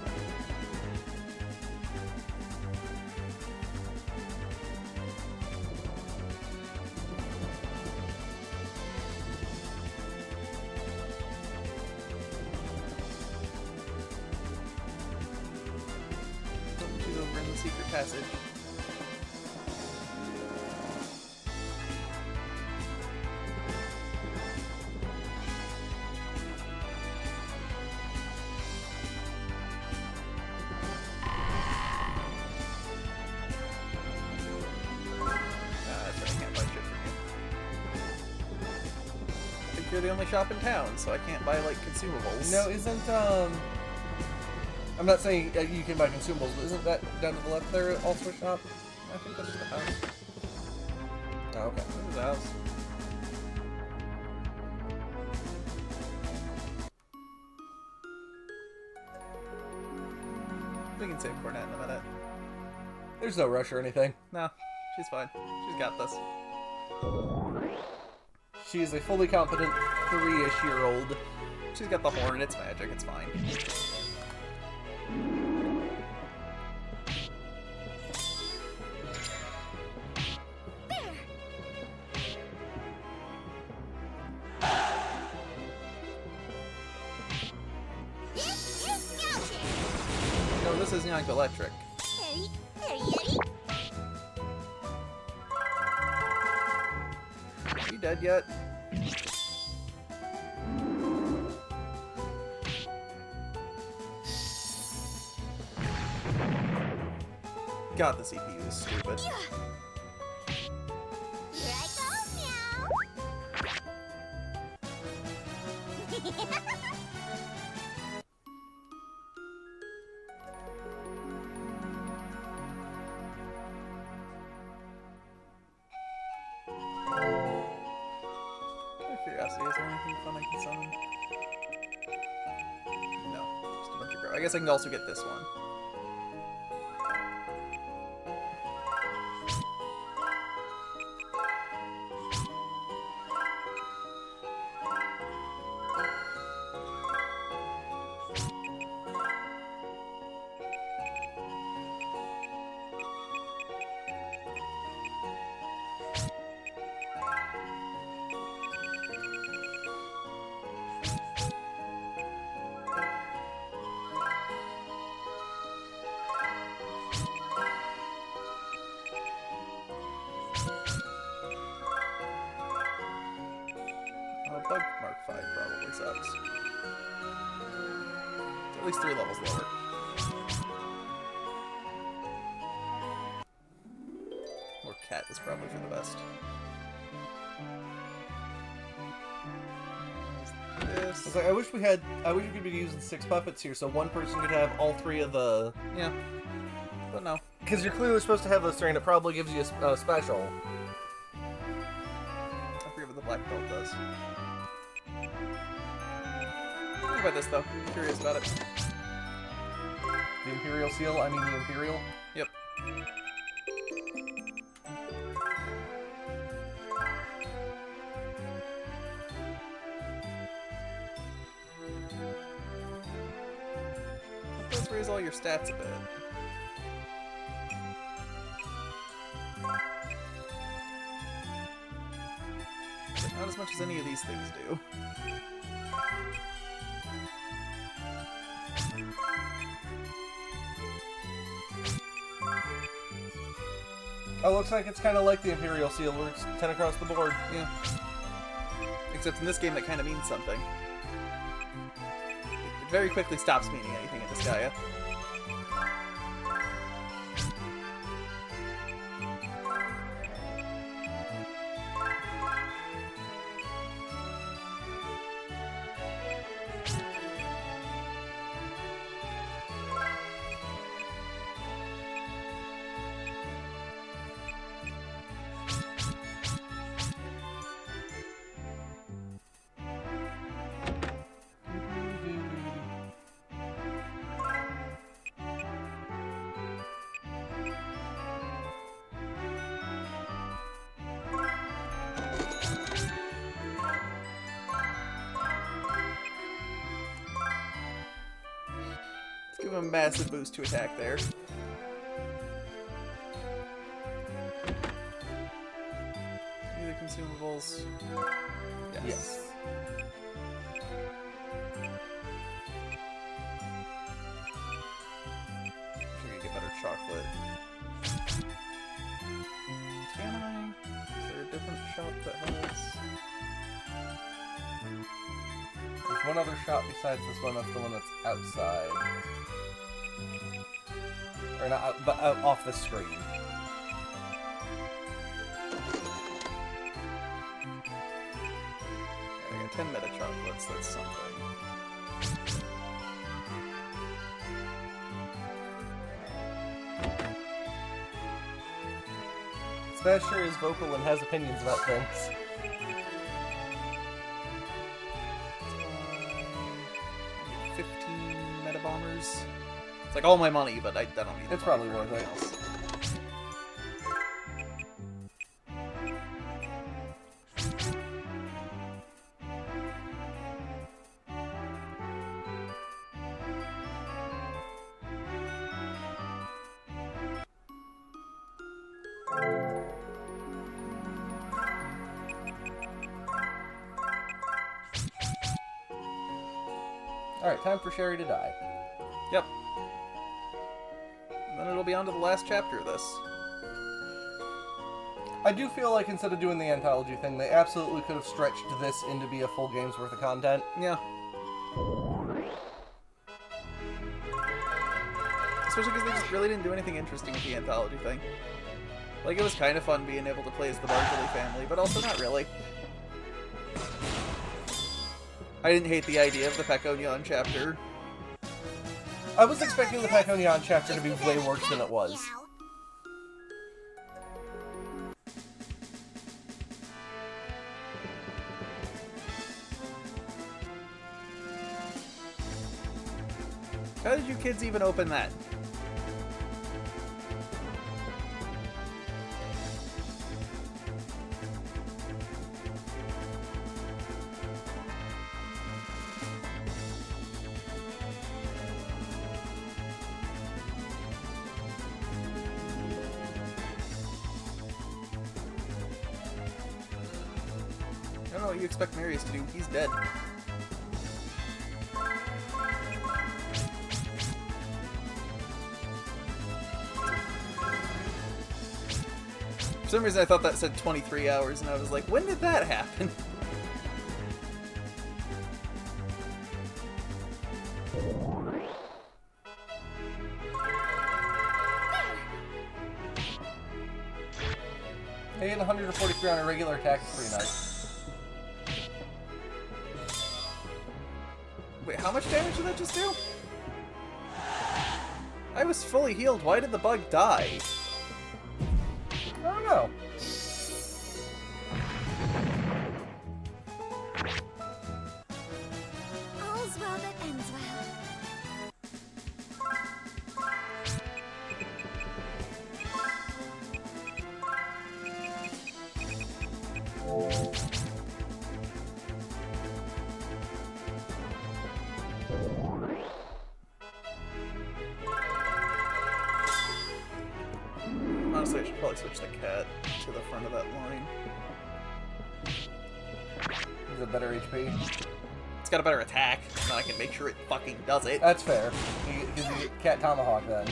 She's over in the secret passage. You're the only shop in town, so I can't buy, like, consumables. No, isn't, I'm not saying you can buy consumables, but isn't that down to the left there also a shop? I think that's just the house. Oh, okay. This is the house. We can save Cornet in a minute. There's no rush or anything. No, she's fine. She's got this. She is a fully competent 3-ish-year-old. She's got the horn, it's magic, it's fine. No, this is Yank Electric. Is she dead yet? God, the CPU is stupid. Here I go, meow. Out of curiosity, is there anything fun I can summon? No, just a bunch of grow. I guess I can also get this one. Bug Mark 5 probably sucks. It's at least 3 levels lower. Or Cat is probably for the best. This. It's like, I wish we could be using 6 puppets here, so one person could have all 3 of the... Yeah. But no. Because you're clearly supposed to have those 3, and it probably gives you a special. I forget what the black belt does. Think about this, though. I'm curious about it. The Imperial Seal? I mean the Imperial? Yep. That does raise all your stats a bit. But not as much as any of these things do. Oh, looks like it's kind of like the Imperial Seal, where it's 10 across the board. Yeah. Except in this game, that kind of means something. It very quickly stops meaning anything in Disgaea. Give him a massive boost to attack there. Any other consumables? Yes. I'm sure you get better chocolate. Can I? Is there a different shop that has... There's one other shop besides this one, that's the one that's outside. Or not out, but out off the screen. I got 10 meta chocolates, that's something. Smash sure is vocal and has opinions about things. 15 meta bombers. It's like all my money, but I don't need it. It's probably worth it. Else. Alright, time for Cherie to die. Yep. And then it'll be on to the last chapter of this. I do feel like instead of doing the anthology thing, they absolutely could have stretched this into be a full game's worth of content. Yeah. Especially because they just really didn't do anything interesting with the anthology thing. Like, it was kind of fun being able to play as the Barkley family, but also not really. I didn't hate the idea of the Peconion chapter. I was expecting the Peconion chapter to be way worse than it was. How did you kids even open that? I don't know what you expect Marius to do. He's dead. For some reason I thought that said 23 hours, and I was like, when did that happen? Hitting 143 on a regular attack is pretty nice. Wait, how much damage did that just do? I was fully healed. Why did the bug die? I don't know. All's well that ends well. Honestly, I should probably switch the cat to the front of that line. Is it better HP? It's got a better attack, and then I can make sure it fucking does it. That's fair. Because you get Cat Tomahawk then.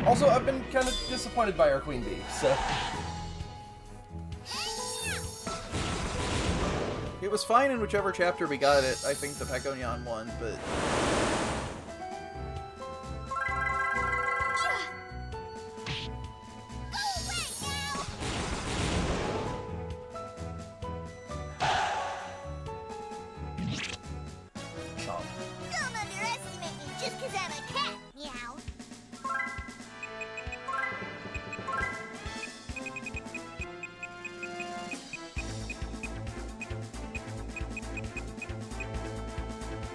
Also, I've been kind of disappointed by our Queen Bee, so... It was fine in whichever chapter we got it. I think the Pegonion one, but... Chomp. Don't underestimate me just because I'm a cat, meow.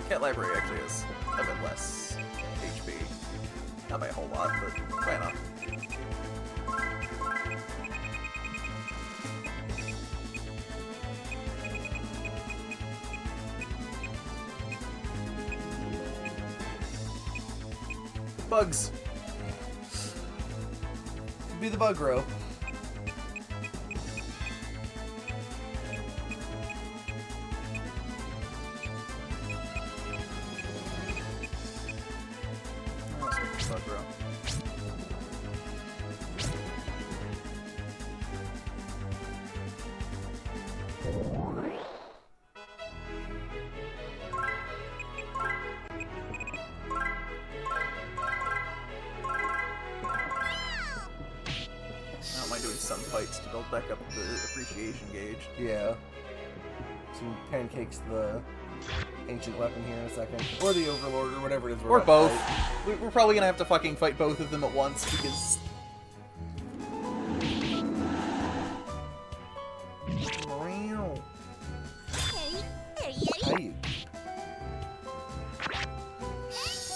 Cat Library actually is a bit less HP. Not by a whole lot, but by enough. Bugs. Be the bug row. Oh, it's like a bug row. I don't mind doing some fights to build back up the appreciation gauge. Yeah. Some pancakes the ancient weapon here in a second. Or the Overlord, or whatever it is. we're Or about both. to fight. We're probably gonna have to fucking fight both of them at once because... Meow. Hey.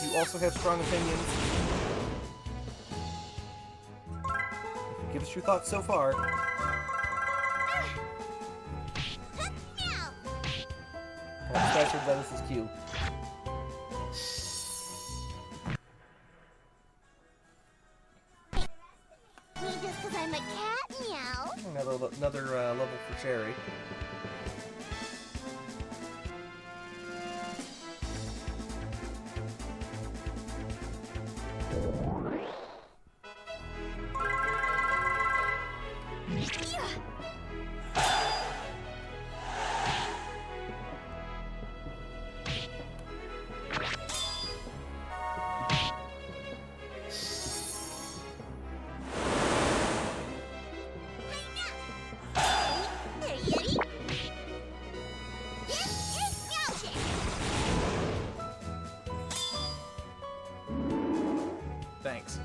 You also have strong opinions. Give us your thoughts so far. Special Dennis's cue. Me just because I'm a cat, meow. Another level for Cherie. Thanks.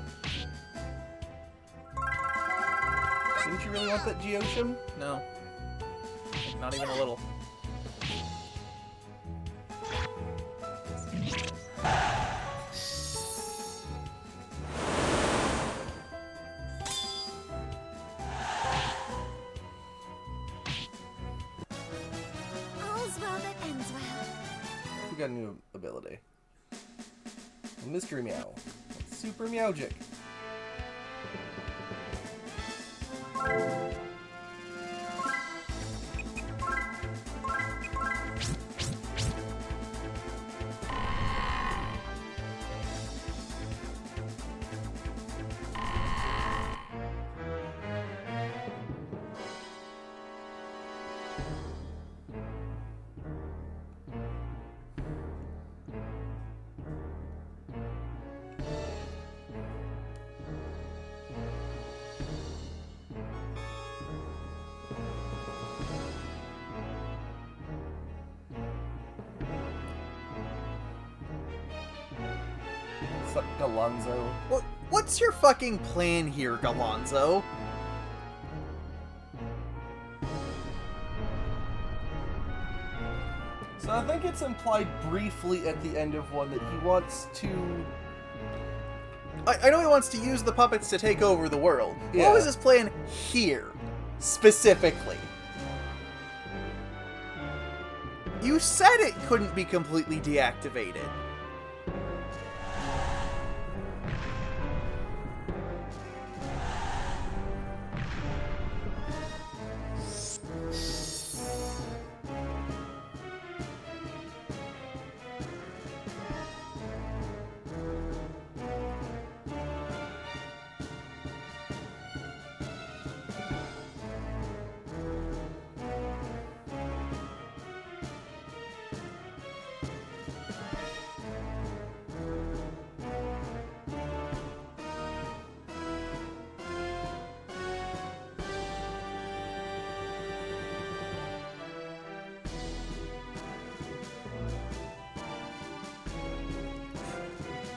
Didn't you really want that Geoshim? No. Not even a little. All's well that ends well. We got a new ability. Mystery Meow. Super Meowgic. Fuck Alonzo. What's your fucking plan here, Galonzo? So I think it's implied briefly at the end of one that he wants to... I know he wants to use the puppets to take over the world. Yeah. What was his plan here, specifically? You said it couldn't be completely deactivated.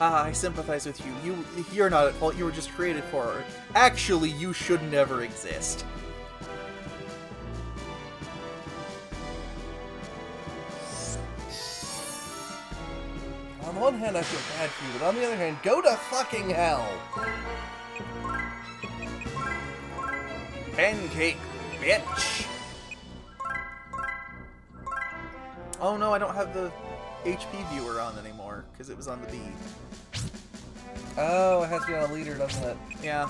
I sympathize with you. You're not at fault. You were just created for her. Actually, you should never exist. On the one hand, I feel bad for you, but on the other hand, go to fucking hell! Pancake, bitch! Oh no, I don't have the HP viewer on anymore, because it was on the B. Oh, it has to be on a leader, doesn't it? Yeah.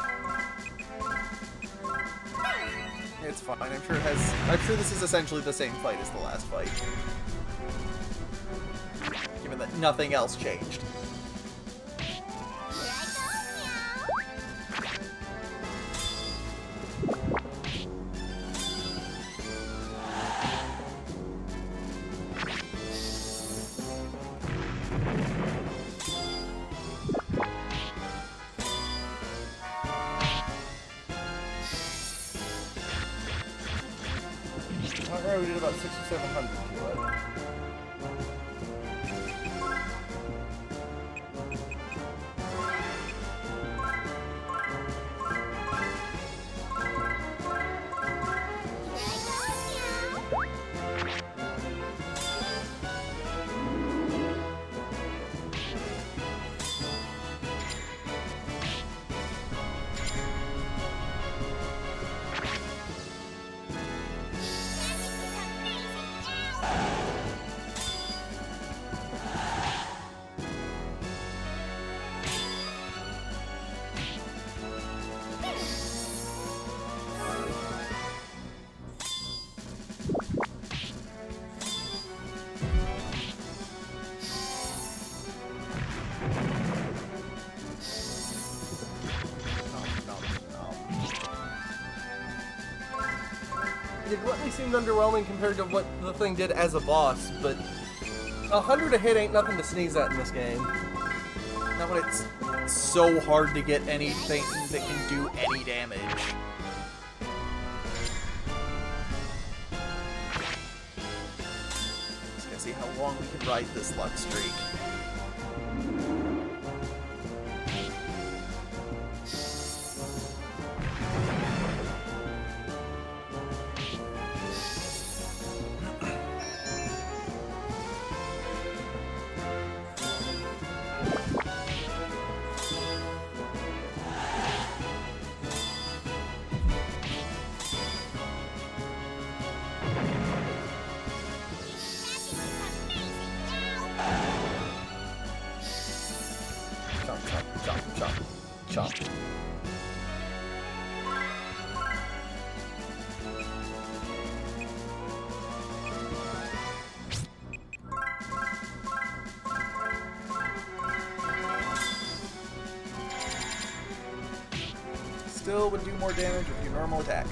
It's fine. I'm sure this is essentially the same fight as the last fight. Given that nothing else changed. We did about 600 or 700 to it. It really seemed underwhelming compared to what the thing did as a boss, but 100 a hit ain't nothing to sneeze at in this game. Not when it's so hard to get anything that can do any damage. Just gotta see how long we can ride this luck streak. Chomp. Still would do more damage with your normal attack.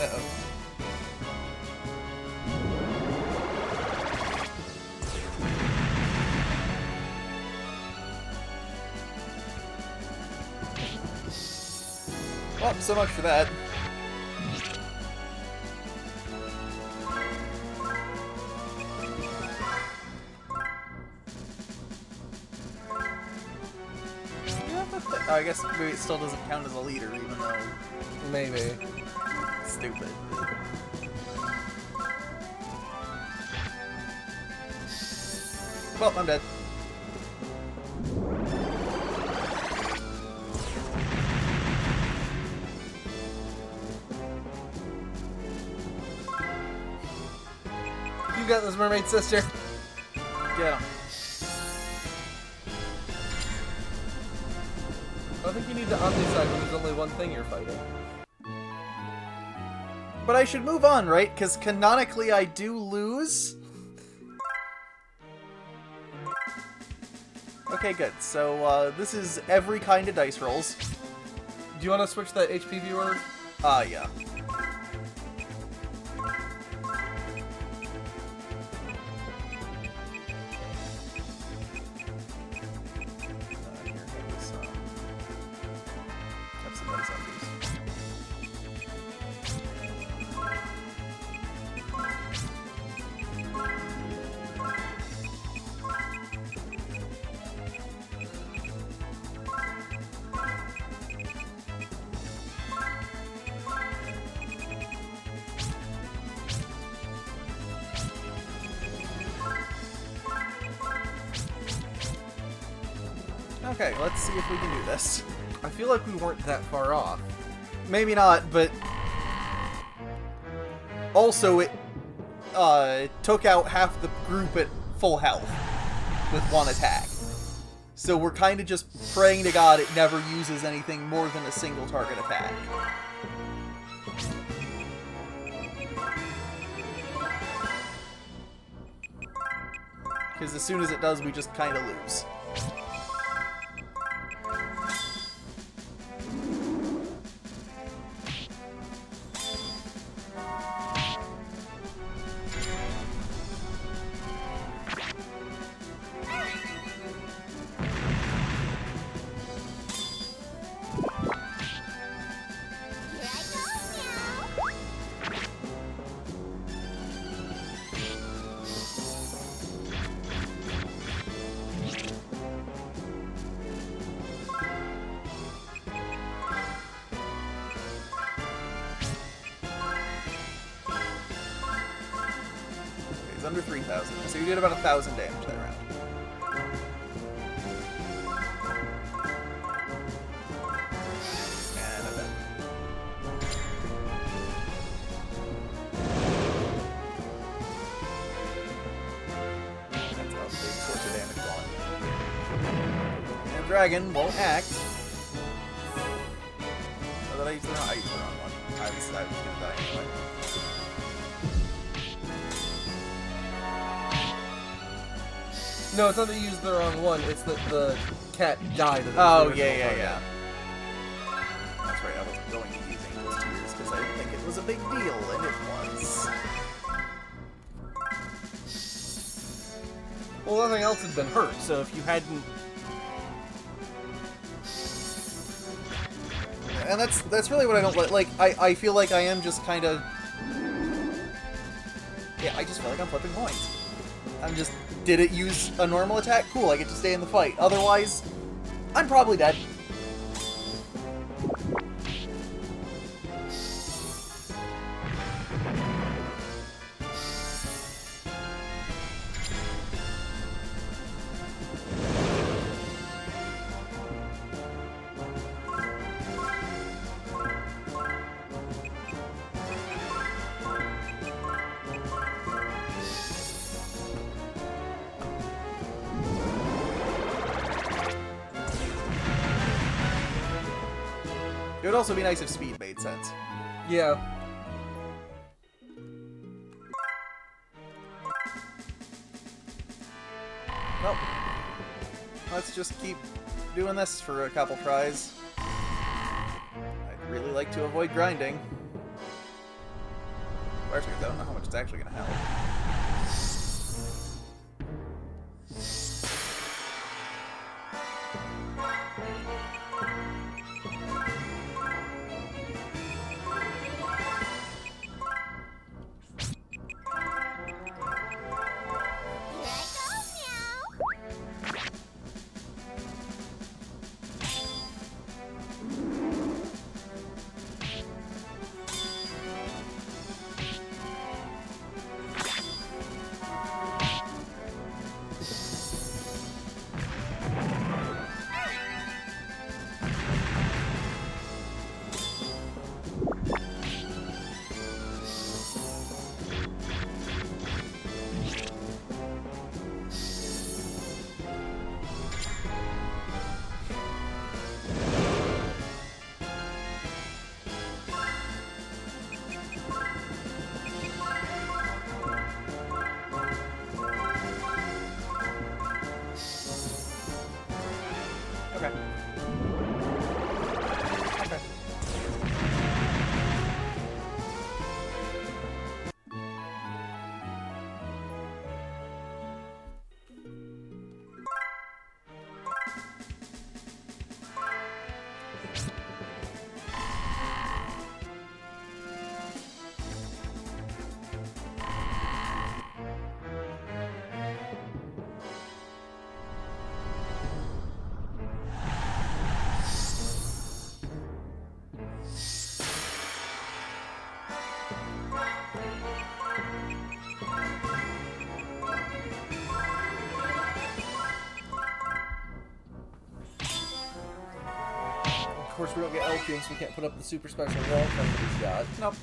Uh-oh. Well, so much for that. I guess maybe it still doesn't count as a leader, even though Maybe. it's stupid. Well, I'm dead. You got this, mermaid sister. Get him. I think you need to omni-side when there's only one thing you're fighting. But I should move on, right? Because canonically I do lose. Okay, good. So, this is every kind of dice rolls. Do you want to switch that HP viewer? Yeah. Here goes, have some dice on these. Okay, let's see if we can do this. I feel like we weren't that far off. Maybe not, but also it took out half the group at full health with one attack. So we're kind of just praying to God it never uses anything more than a single target attack. Because as soon as it does, we just kind of lose. Here I go now. He's under 3,000, so you did about 1,000 damage that round. And I'm dead. That's a big source of damage gone. And the dragon won't act. Or did I use the wrong? I used the wrong one. I was gonna die anyway. No, it's not that you used the wrong one, it's that the cat died. Oh, yeah. That's right, I wasn't going to use Angel's Tears because I didn't think it was a big deal, and it was. Well, nothing else had been hurt, so if you hadn't... And that's really what I don't like. Like, I feel like I am just kind of... Yeah, I just feel like I'm flipping coins. I'm just... Did it use a normal attack? Cool, I get to stay in the fight. Otherwise, I'm probably dead. It would also be nice if speed made sense. Yeah. Well, let's just keep doing this for a couple tries. I'd really like to avoid grinding. Especially because I don't know how much it's actually going to help. Okay. Okay. Of course, we don't get LQ, so we can't put up the super special wall thing that he's got. Nope.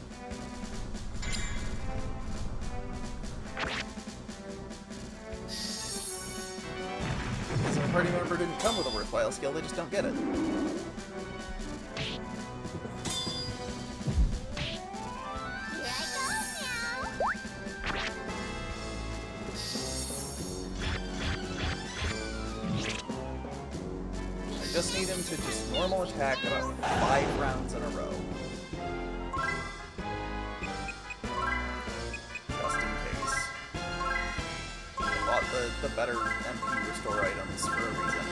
Some party member didn't come with a worthwhile skill, they just don't get it. I just need him to just normal attack about 5 rounds in a row. Just in case. I bought the better MP restore items for a reason.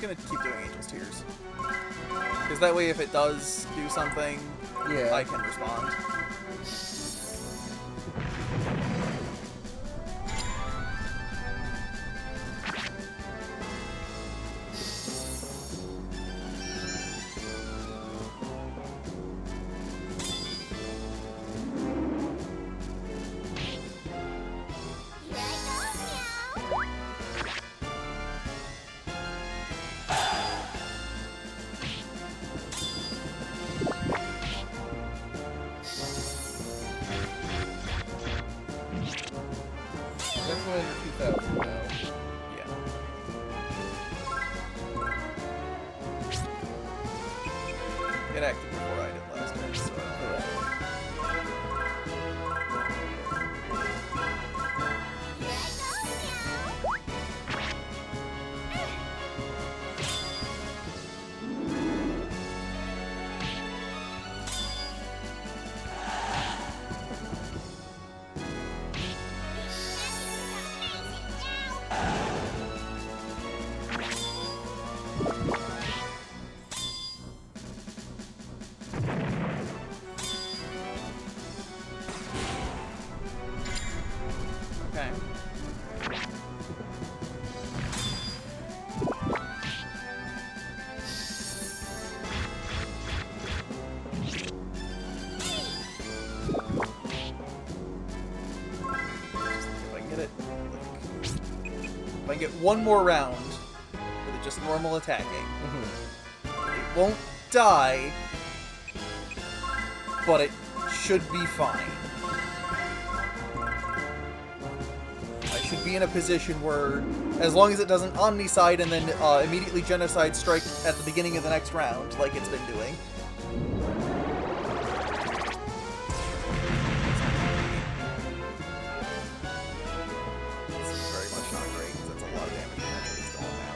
Gonna keep doing Angel's Tears. Because that way if it does do something, Yeah. I can respond. Definitely under 2,000 now. Yeah. It acted before I did last time, so I can get one more round with it just normal attacking, it won't die, but it should be fine. I should be in a position where, as long as it doesn't Omnicide and then immediately Genocide Strike at the beginning of the next round, like it's been doing. It's very much not great, because that's a lot of damage compared to what he's going now.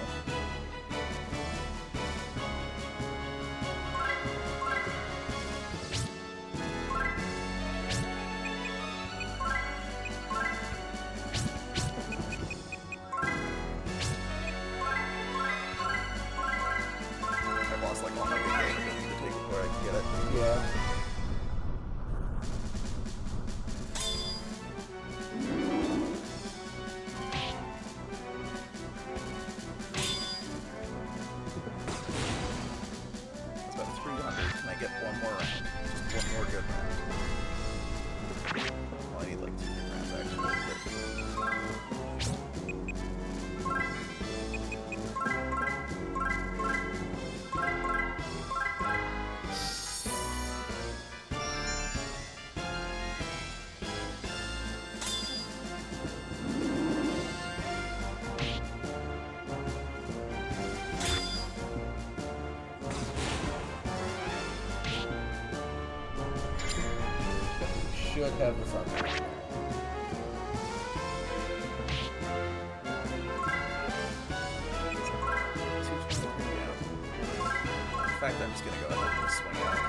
I've lost like all my good damage I need to take before I can get it. Yeah. It's about 300. Can I get one more round? Just one more good round. Well, I need like 2 good rounds actually. Should have this on there. In fact, I'm just gonna go ahead and just swing out.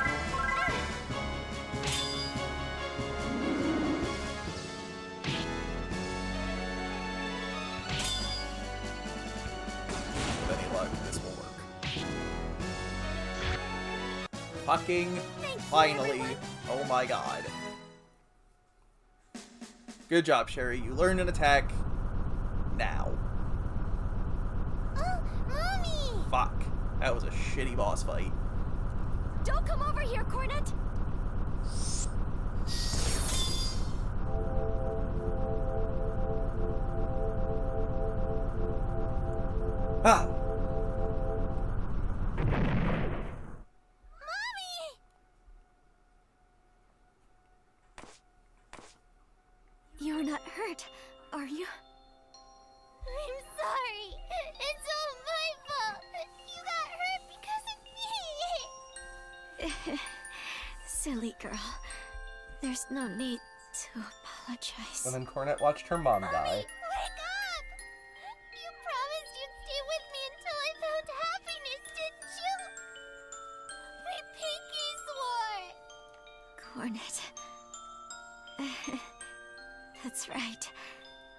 With any luck, this will work. Fucking finally! Oh my god. Good job, Cherie. You learned an attack. Now. Oh, Mommy! Fuck. That was a shitty boss fight. Don't come over here, Cornet! Ah! You're not hurt, are you? I'm sorry. It's all my fault. You got hurt because of me. Silly girl. There's no need to apologize. And then Cornet watched her mom Mommy, die. wake up! You promised you'd stay with me until I found happiness, didn't you? We pinky swore. Cornet. That's right.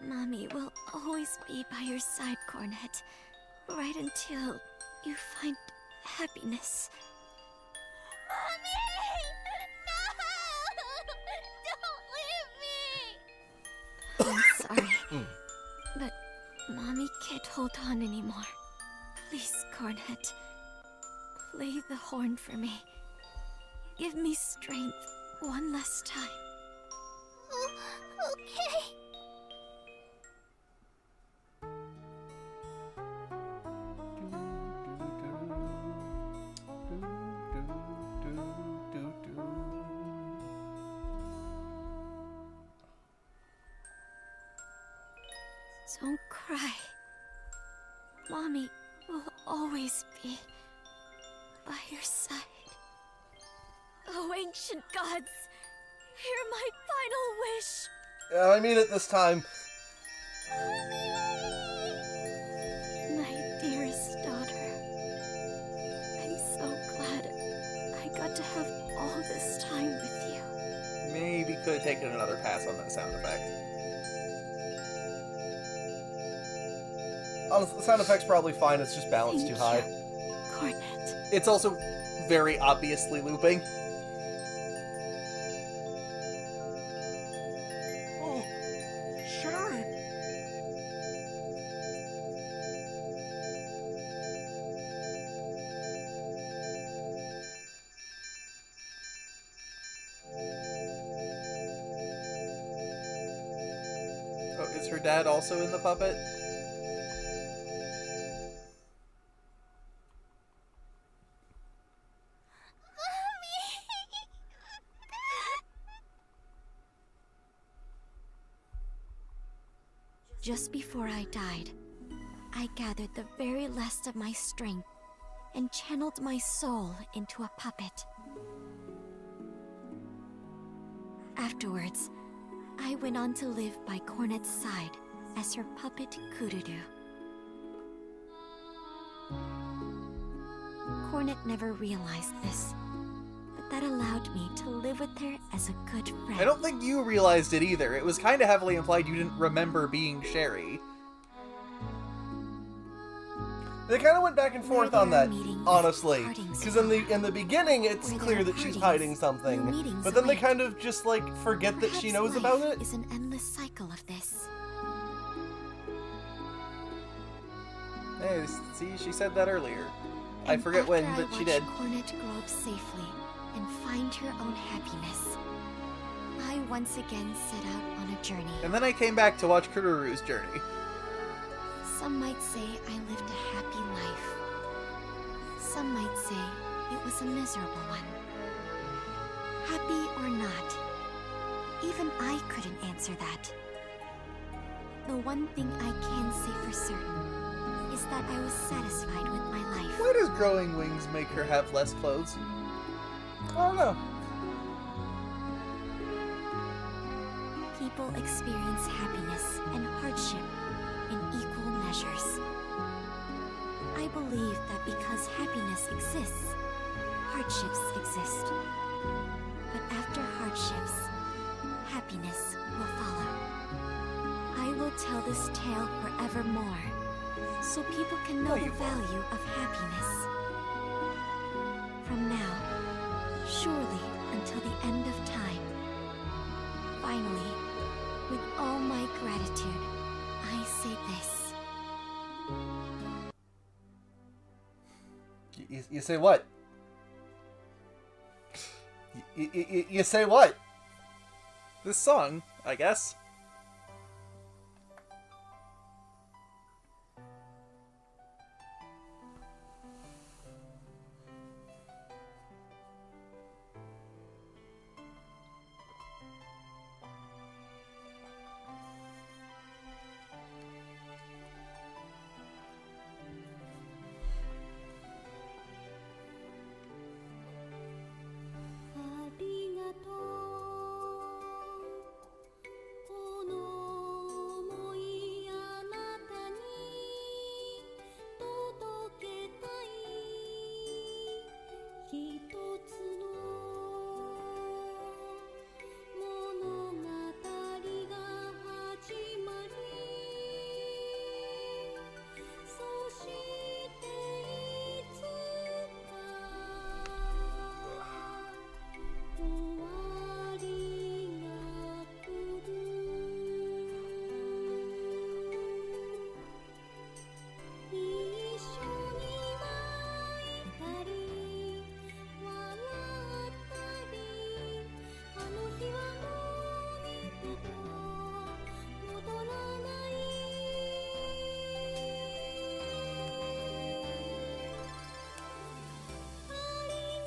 Mommy will always be by your side, Cornet. Right until you find happiness. Mommy! No! Don't leave me! I'm sorry. But Mommy can't hold on anymore. Please, Cornet. Play the horn for me. Give me strength one last time. Okay. Don't cry. Mommy will always be by your side. Oh, ancient gods, hear my final wish. I mean it this time. My dearest daughter, I'm so glad I got to have all this time with you. Maybe could have taken another pass on that sound effect. Honestly, the sound effect's probably fine, it's just balanced too high. Cornet. It's also very obviously looping. Oh, Cherie! Oh, is her dad also in the puppet? Just before I died, I gathered the very last of my strength and channeled my soul into a puppet. Afterwards, I went on to live by Cornet's side as her puppet Kururu. Cornet never realized this, but that allowed me to live with her as a good friend. I don't think you realized it either. It was kind of heavily implied you didn't remember being Cherie. They kind of went back and forth on that, honestly. Partings Because in the beginning, it's Where clear there are that she's partings, hiding new something. meetings But then they await. kind of just, like, forget that she knows Perhaps about life it. is an endless cycle of this. Hey, see, she said that earlier. I And forget when, after but I she did. watched Cornet grow up safely and find her own happiness, I once again set out on a journey. And then I came back to watch Kururu's journey. Some might say I lived a happy life. Some might say it was a miserable one. Happy or not, even I couldn't answer that. The one thing I can say for certain is that I was satisfied with my life. Why does growing wings make her have less clothes? I don't know. People experience happiness and hardship in equal measures. I believe that because happiness exists, hardships exist. But after hardships, happiness will follow. I will tell this tale forevermore, so people can know No, the you won't. value of happiness. From now, surely until the end of time. Finally, with all my gratitude, I say this. You say what? You say what? This song, I guess.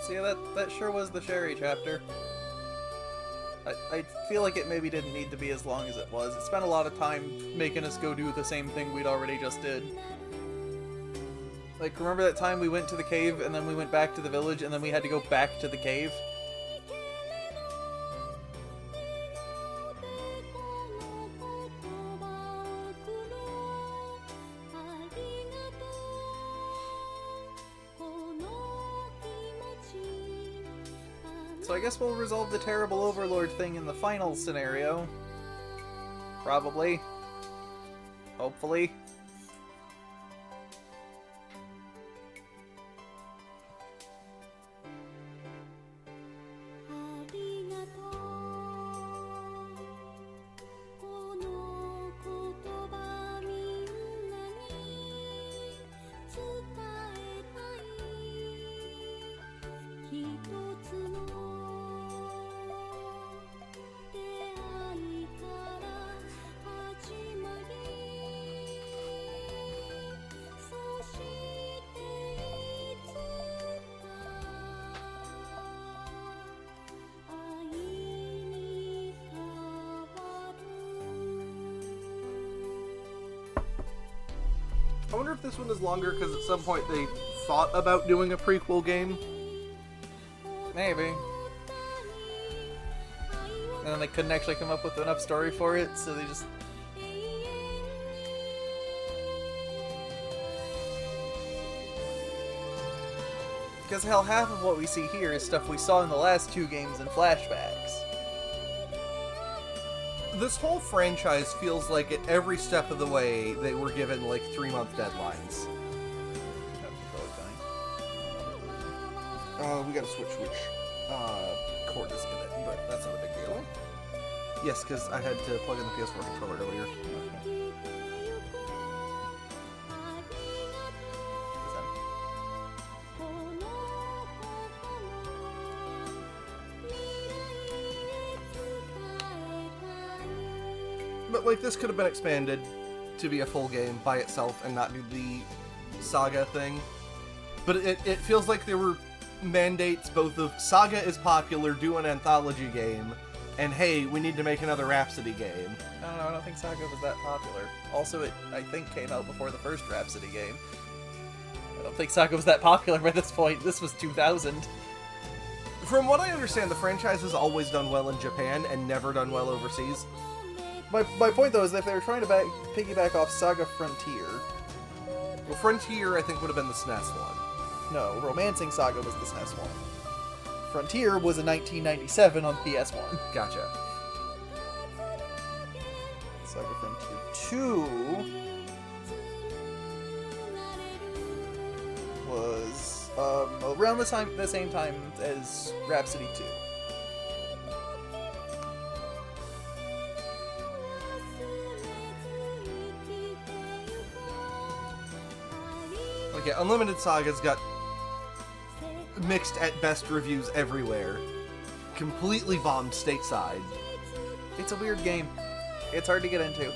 See, that sure was the Cherie chapter. I feel like it maybe didn't need to be as long as it was. It spent a lot of time making us go do the same thing we'd already just did. Like, remember that time we went to the cave, and then we went back to the village, and then we had to go back to the cave? So I guess we'll resolve the Terrible Overlord thing in the final scenario. Probably. Hopefully. I wonder if this one is longer because at some point they thought about doing a prequel game. Maybe. And then they couldn't actually come up with enough story for it, so they just... Because hell, half of what we see here is stuff we saw in the last 2 games in flashbacks. This whole franchise feels like at every step of the way they were given like 3-month deadlines. We gotta switch which cord is in it, but that's not a big deal. Yes, because I had to plug in the PS4 controller earlier. But like this could have been expanded to be a full game by itself and not do the Saga thing. But it feels like there were mandates both of Saga is popular, do an anthology game, and hey, we need to make another Rhapsody game. I don't know, I don't think Saga was that popular. Also, it, I think, came out before the first Rhapsody game. I don't think Saga was that popular by this point. This was 2000. From what I understand, the franchise has always done well in Japan and never done well overseas. My point, though, is that if they were trying to piggyback off Saga Frontier... Well, Frontier, I think, would have been the SNES one. No, Romancing Saga was the SNES one. Frontier was in 1997 on PS1. Gotcha. Saga Frontier 2 was around the same time as Rhapsody 2. Okay, Unlimited Saga's got mixed at best reviews everywhere. Completely bombed stateside. It's a weird game. It's hard to get into.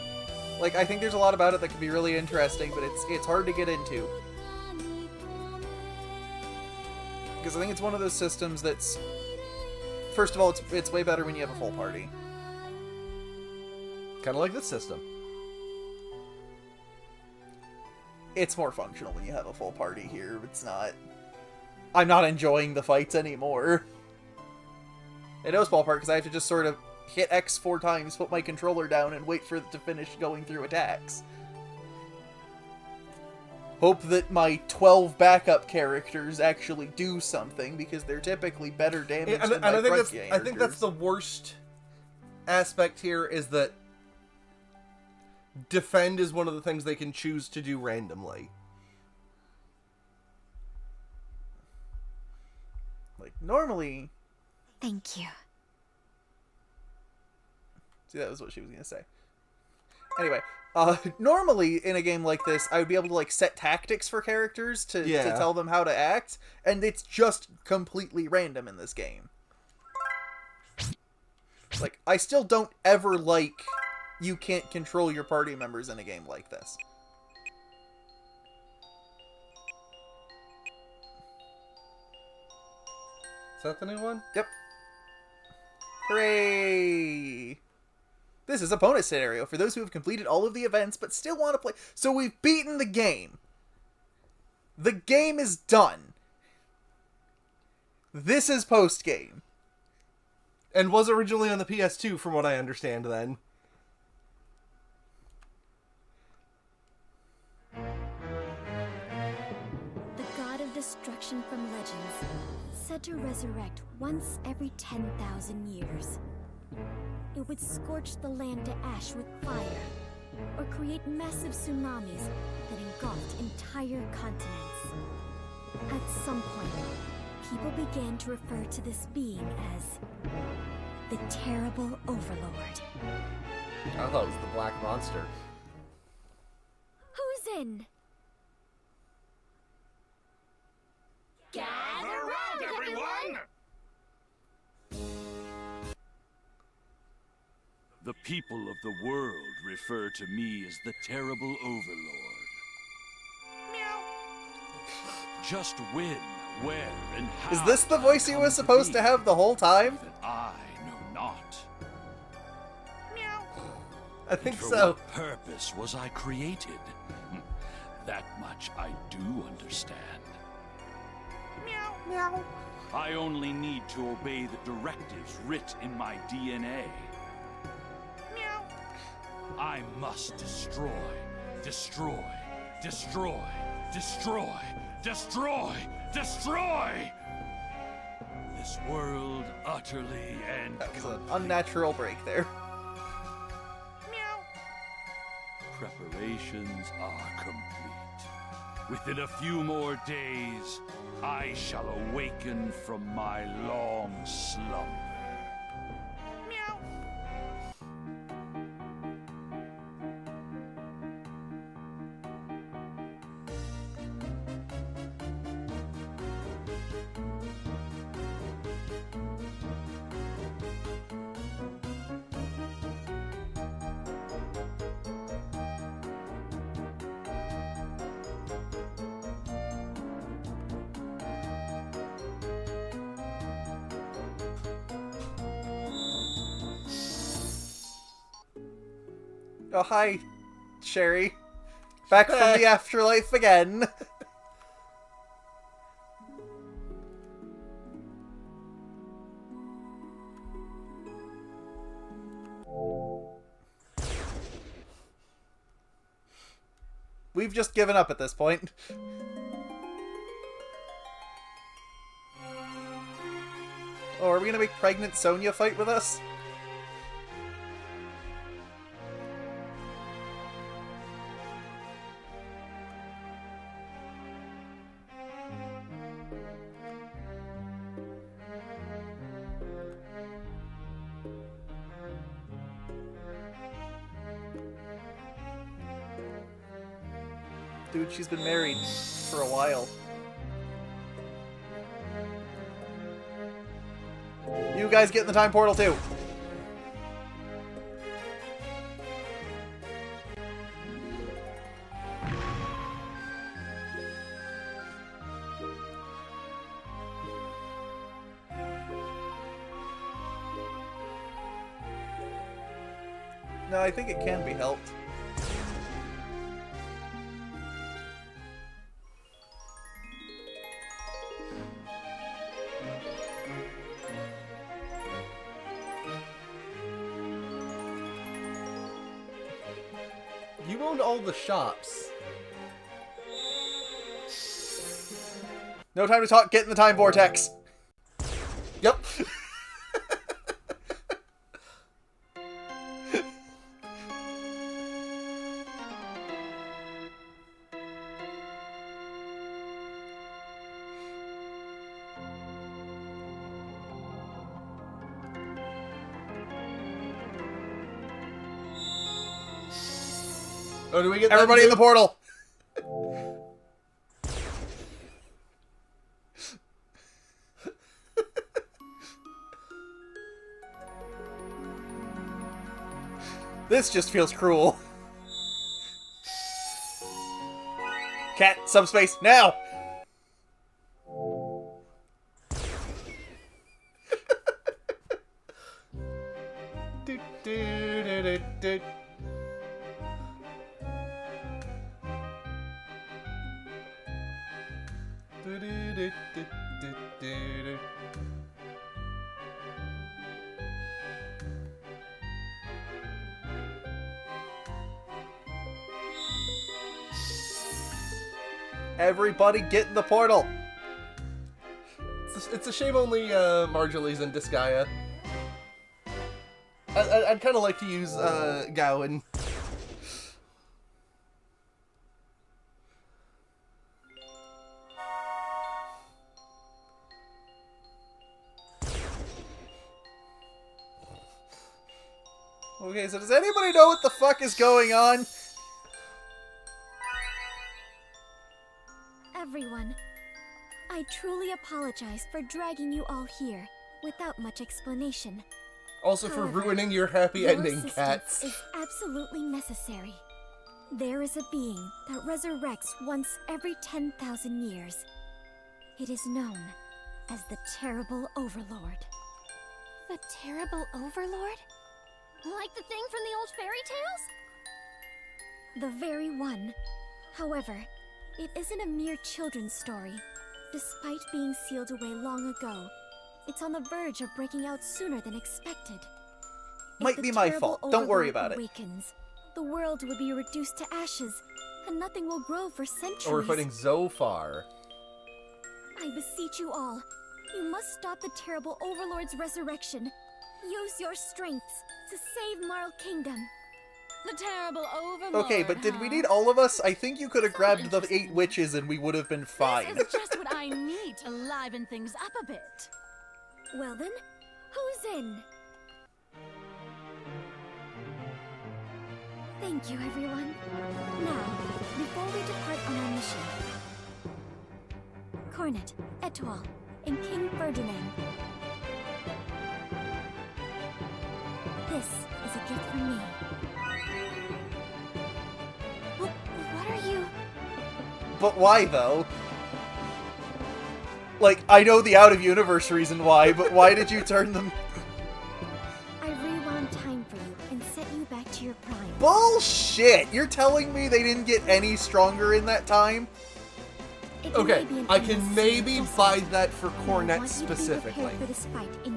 Like, I think there's a lot about it that could be really interesting, but it's hard to get into. Because I think it's one of those systems that's... First of all, it's way better when you have a full party. Kind of like this system. It's more functional when you have a full party here. It's not... I'm not enjoying the fights anymore. It knows ballpark because I have to just sort of hit X 4 times, put my controller down, and wait for it to finish going through attacks. Hope that my 12 backup characters actually do something, because they're typically better damage than my front characters. I think that's the worst aspect here, is that defend is one of the things they can choose to do randomly. Like, normally... Thank you. See, that was what she was gonna say. Anyway, normally in a game like this, I would be able to, like, set tactics for characters to tell them how to act, and it's just completely random in this game. Like, I still don't ever like... You can't control your party members in a game like this. Is that the new one? Yep. Hooray! This is a bonus scenario for those who have completed all of the events but still want to play. So we've beaten the game. The game is done. This is post-game. And was originally on the PS2, from what I understand, then. Destruction from legends, said to resurrect once every 10,000 years. It would scorch the land to ash with fire, or create massive tsunamis that engulfed entire continents. At some point, people began to refer to this being as the Terrible Overlord. I thought it was the Black Monster. Who's in? Gather round, everyone! The people of the world refer to me as the Terrible Overlord. Meow. Just when, where, and how... Is this the voice he was supposed to have the whole time? That I know not. Meow. I think For so. what purpose was I created? That much I do understand. Meow. Meow. I only need to obey the directives writ in my DNA. Meow. I must destroy, destroy, destroy, destroy, destroy, destroy this world utterly and That was an completely. unnatural break there. Meow. Preparations are complete. Within a few more days, I shall awaken from my long slumber. Meow. Oh, hi, Cherie. Back from the afterlife again. We've just given up at this point. Oh, are we gonna make pregnant Sonia fight with us? Dude, she's been married for a while. You guys get in the time portal too. No, I think it can be helped. You owned all the shops. No time to talk, get in the time vortex. Yep. Oh, do we get that Everybody in too? the portal. This just feels cruel. Cat, subspace, now! Do, do, do, do, do. Do, do, do, do, do, do, do. Everybody get in the portal. It's a shame only Marjolie's in Disgaea. I'd kind of like to use Gowan. Okay, so does anybody know what the fuck is going on? Everyone, I truly apologize for dragging you all here without much explanation. Also for However, ruining your happy Your ending, assistance Cats. is absolutely necessary. There is a being that resurrects once every 10,000 years. It is known as the Terrible Overlord. The Terrible Overlord? Like the thing from the old fairy tales? The very one. However, It isn't a mere children's story. Despite being sealed away long ago, it's on the verge of breaking out sooner than expected. Might be my fault. Don't worry about it. Awakens, the world would be reduced to ashes, and nothing will grow for centuries. Oh, we're fighting Zophar. I beseech you all, you must stop the Terrible Overlord's resurrection. Use your strengths to save Marl Kingdom. The Terrible Overlord. Okay, but did we need all of us? I think you could have grabbed the 8 witches and we would have been fine. This is just what I need to liven things up a bit. Well then, who's in? Thank you, everyone. Now, before we depart on our mission, Cornet, Etoile, and King Ferdinand, this is a gift from me. What are you? But why, though? Like, I know the out-of-universe reason why, but why did you turn them... I rewound time for you and set you back to your prime. Bullshit! You're telling me they didn't get any stronger in that time? Okay, I can maybe buy that for Cornet specifically.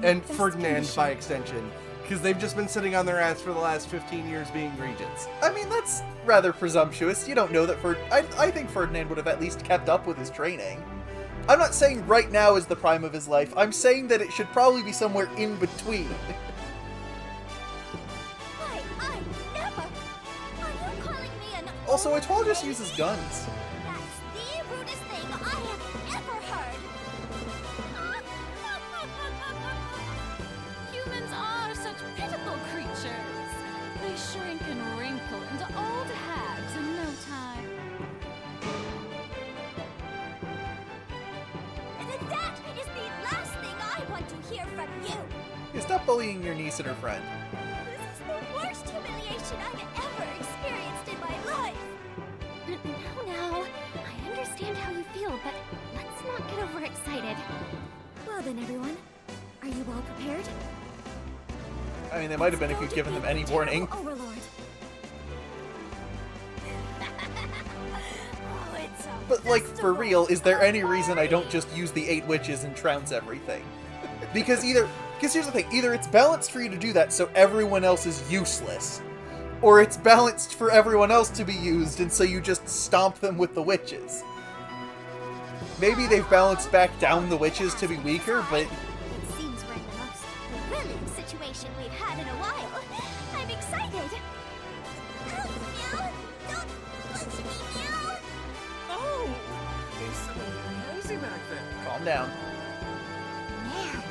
And Ferdinand by extension. Because they've just been sitting on their ass for the last 15 years being regents. I mean, that's rather presumptuous. You don't know that I think Ferdinand would have at least kept up with his training. I'm not saying right now is the prime of his life. I'm saying that it should probably be somewhere in between. I never! Are you calling me an Also, old Etoile just lady? uses guns. That's the rudest thing I have ever heard! Humans are such pitiful creatures. They shrink and wrinkle into old hags in no time. That is the last thing I want to hear from you! Yeah, stop bullying your niece and her friend. This is the worst humiliation I've ever experienced in my life! Now, I understand how you feel, but let's not get overexcited. Well then, everyone, are you all prepared? I mean, they might have been if you'd given them any warning. Overlord. Oh, it's a But, like, for real, is there any reason I don't just use the 8 witches and trounce everything? Because here's the thing, either it's balanced for you to do that so everyone else is useless, or it's balanced for everyone else to be used and so you just stomp them with the witches. Maybe they've balanced back down the witches to be weaker, but... It seems we're in the most thrilling situation we've had in a while. I'm excited! Oh, Meow! Don't push me, Meow! Oh! There's someone noisy back there. Calm down. Man,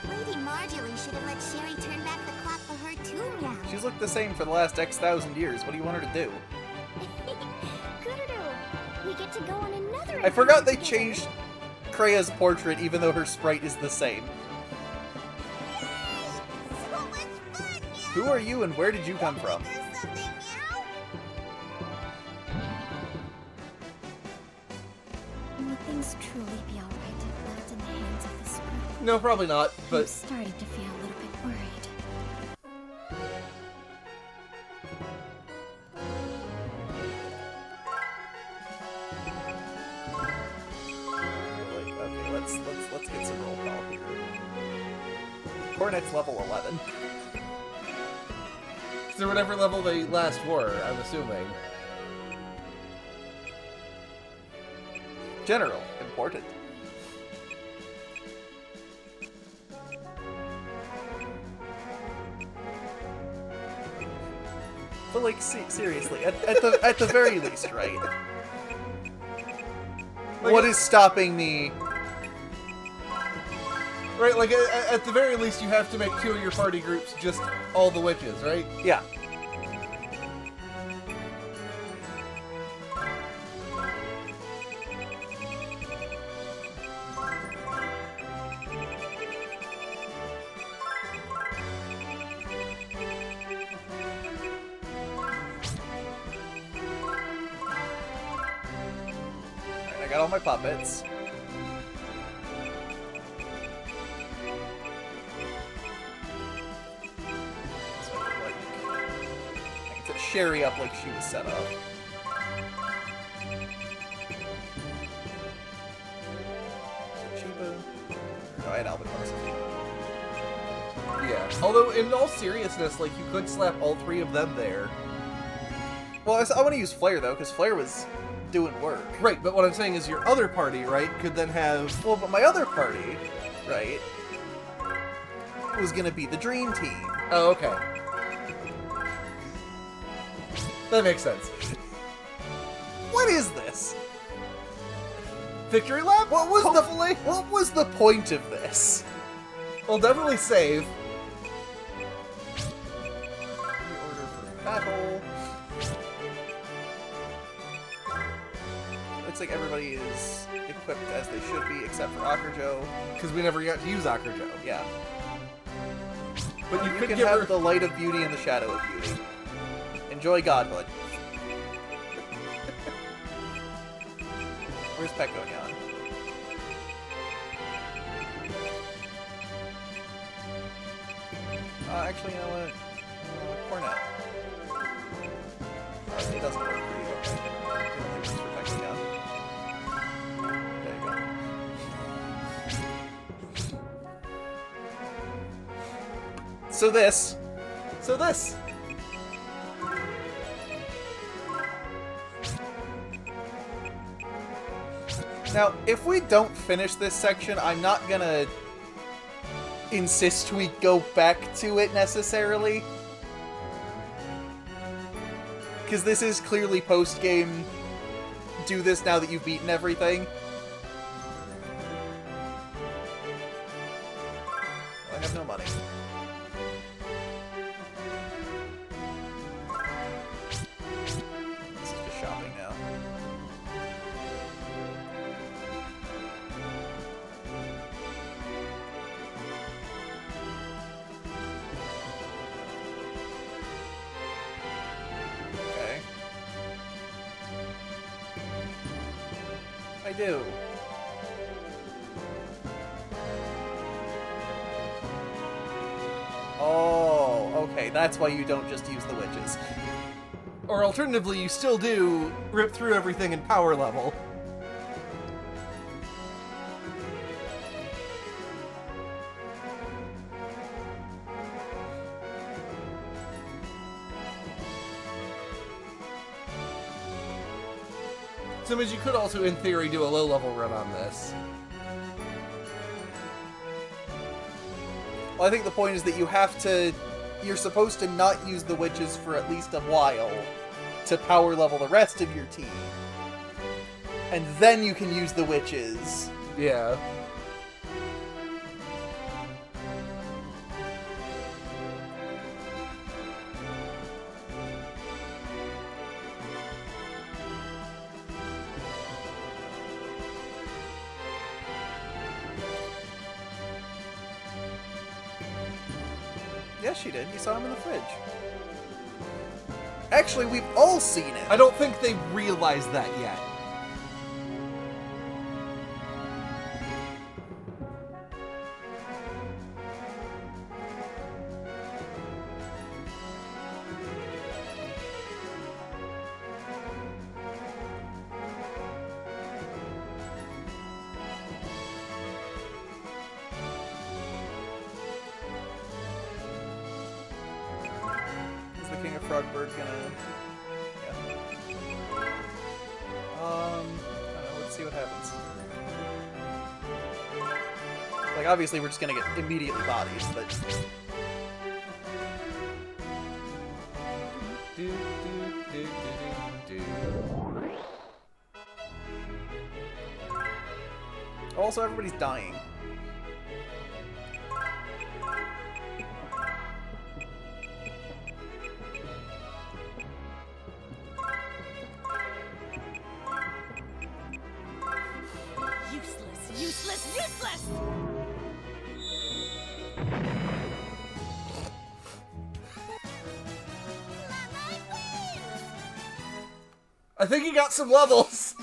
Lady Marjorie should have let Cherie turn back the clock for her too, Meow. She's looked the same for the last X thousand years. What do you want her to do? Good-a-do. We get to go on another I forgot they adventure together. changed Krea's portrait even though her sprite is the same. Yay! So much fun, Meow! Who are you and where did you come from? Do something, Meow! Will things truly be alright if left in the hands of this group? No, probably not, I'm but starting to feel a little bit worried. Like, okay, let's get some roll call here. Cornet's level 11. so whatever level they last were, I'm assuming. General, important. But like, seriously, at the very least, right? What is stopping me? Right, like, at the very least, you have to make 2 of your party groups just all the witches, right? Yeah. Alright, I got all my puppets. Cherie up like she was set up. I had albatrosses. Yeah. Although, in all seriousness, like, you could slap all 3 of them there. Well, I want to use Flare, though, because Flare was doing work. Right, but what I'm saying is your other party, right, could then have... Well, but my other party, right, was going to be the Dream Team. Oh, okay. That makes sense. What is this? Victory lap? What was Hopefully. what was the point of this? We'll definitely save. Order for battle. Looks like everybody is equipped as they should be, except for Akurjo. Because we never got to use Akurjo. Yeah. But you could can give have her... the light of beauty and the shadow of beauty. Enjoy Godhood. Where's Pet going on? Actually, you know what? Cornet. It doesn't work for you, okay. You don't think it's for Pet going on. There you go. So this. Now, if we don't finish this section, I'm not gonna insist we go back to it necessarily. Because this is clearly post-game. Do this now that you've beaten everything. Well, I have no money. This is just shopping now. Okay. I do. Oh, okay. That's why you don't just use the witches. Or alternatively, you still do rip through everything in power level. So, you could also, in theory, do a low-level run on this. Well, I think the point is that you have to... You're supposed to not use the witches for at least a while to power level the rest of your team. And then you can use the witches. Yeah. Yes, she did. You saw him in the fridge. Actually, we've all seen it. I don't think they realize that yet. Is the King of Frogbird gonna... Yeah. I don't know, let's see what happens. Like, obviously we're just gonna get immediately bodies, but... Also, everybody's dying. Useless! I think he got some levels.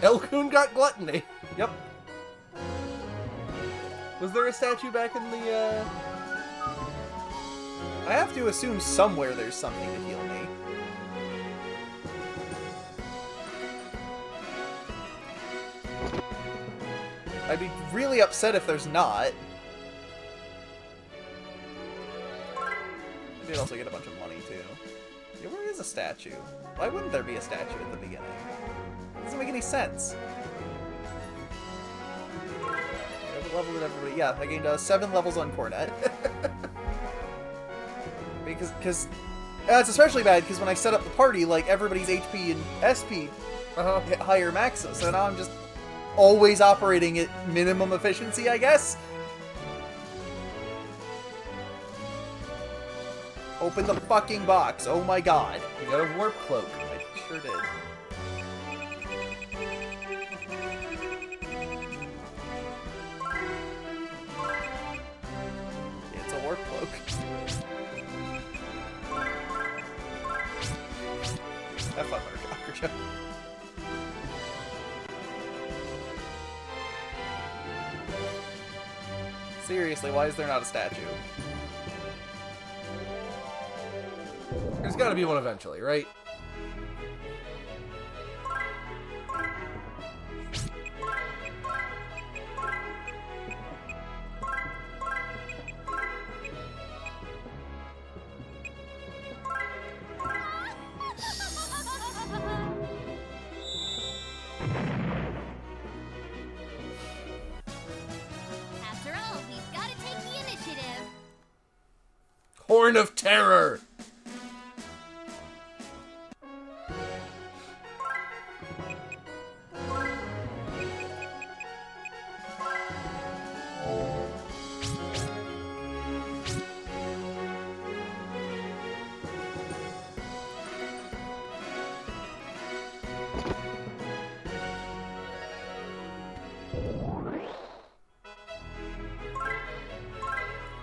Elkun got gluttony. Yep. Was there a statue back in the, I have to assume somewhere there's something to heal me. I'd be really upset if there's not. They'd also get a bunch of money, too. Yeah, where is a statue? Why wouldn't there be a statue at the beginning? It doesn't make any sense. Every level that everybody... Yeah, I gained 7 levels on Cornet. Because... it's especially bad because when I set up the party, like, everybody's HP and SP hit higher maxes, so now I'm just always operating at minimum efficiency, I guess? Open the fucking box, oh my god. You got a warp cloak. I sure did. Yeah, it's a warp cloak. Have fun, Murder. Seriously, why is there not a statue? There's gotta be one eventually, right? After all, we've got to take the initiative. Horn of Terror!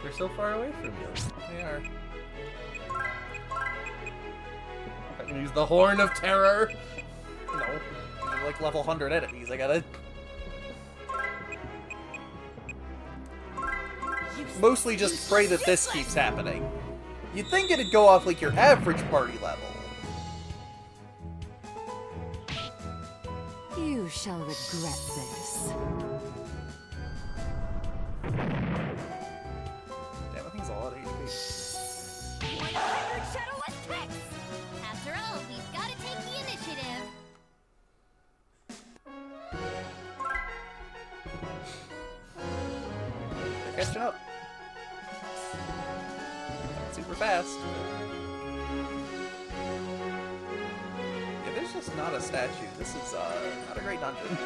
They're so far away from you. They are. I can use the Horn of Terror. No. They're like level 100 enemies, I gotta... Mostly just pray that this keeps happening. You'd think it'd go off like your average party level. You shall regret this. Damn, I think it's a lot of HP. 100 shadowless ticks! After all, we've got to take the initiative. They're catching up. Not super fast. Yeah, there's just not a statue. This is not a great dungeon.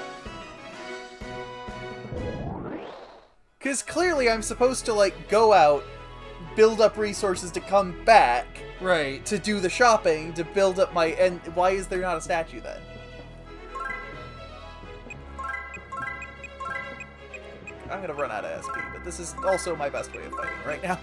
Because clearly I'm supposed to, like, go out, build up resources to come back, Right. to do the shopping, to build up my... And why is there not a statue then? I'm gonna run out of SP, but this is also my best way of fighting right now.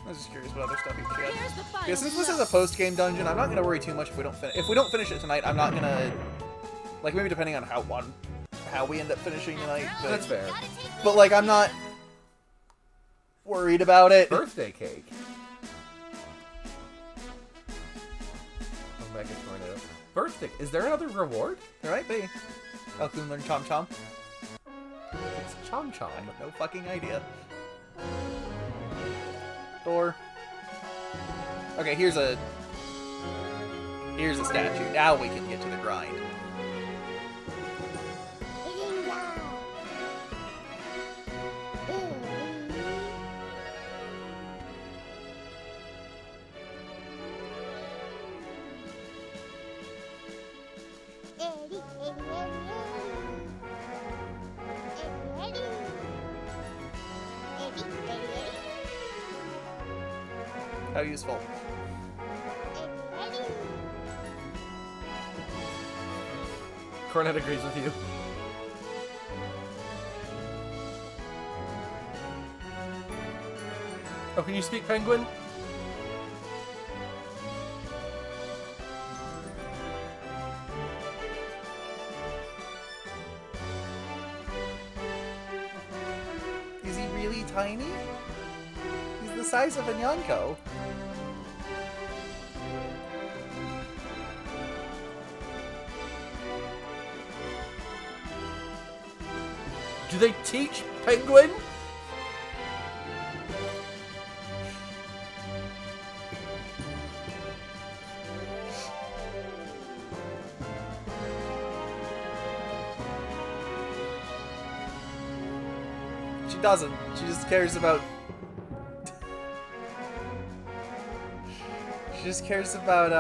I was just curious what other stuff you could get. Here's the final Yeah, since this is a blow. post-game dungeon, I'm not gonna worry too much if we don't finish it tonight. I'm not gonna, like, maybe depending on how we end up finishing tonight. But, That's fair. Gotta take the but like, I'm not worried about it. Birthday cake. Come back and tornado. Birthday. Is there another reward? There might be. Elkun learn Chom Chom. It's Chom Chom. I have no fucking idea. Door. Okay, here's a statue. Now we can get to the grind. How useful. Cornet agrees with you. Oh, can you speak Penguin? tiny. He's the size of a Nyanko. Do they teach penguin? She doesn't. She just cares about... She just cares about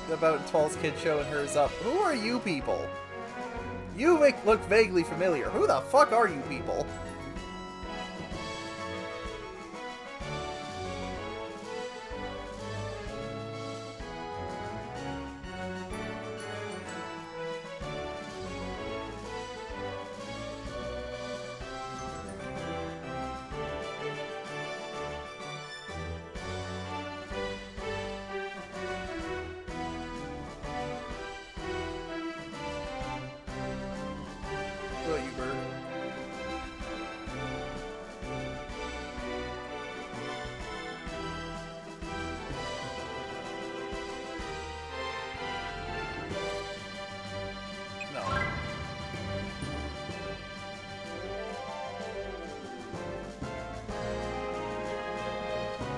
12's kid showing hers up. Who are you people? You look vaguely familiar. Who the fuck are you people? Who are you, bird? No.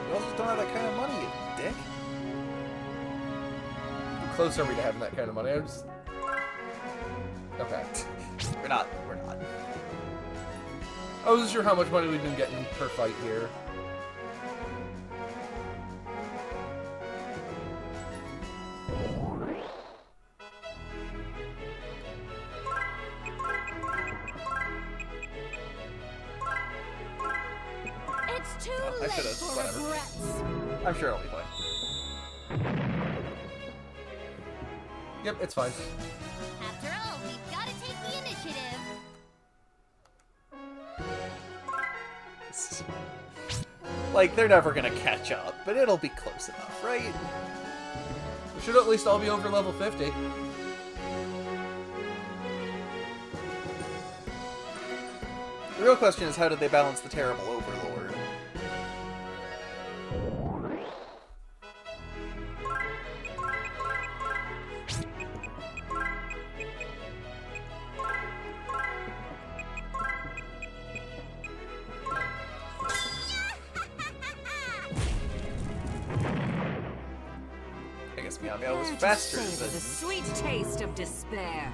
You also don't have that kind of money, you dick. How close are we to having that kind of money? I'm just... Okay. We're not. I wasn't sure how much money we've been getting per fight here. It's too I late should've- for whatever. regrets. I'm sure it'll be fine. Yep, it's fine. After all, we've got to take the initiative. Like, they're never gonna catch up, but it'll be close enough, right? We should at least all be over level 50. The real question is, how did they balance the Terrible Overlord? I guess Meow Meow was faster Savor than... the sweet taste of despair.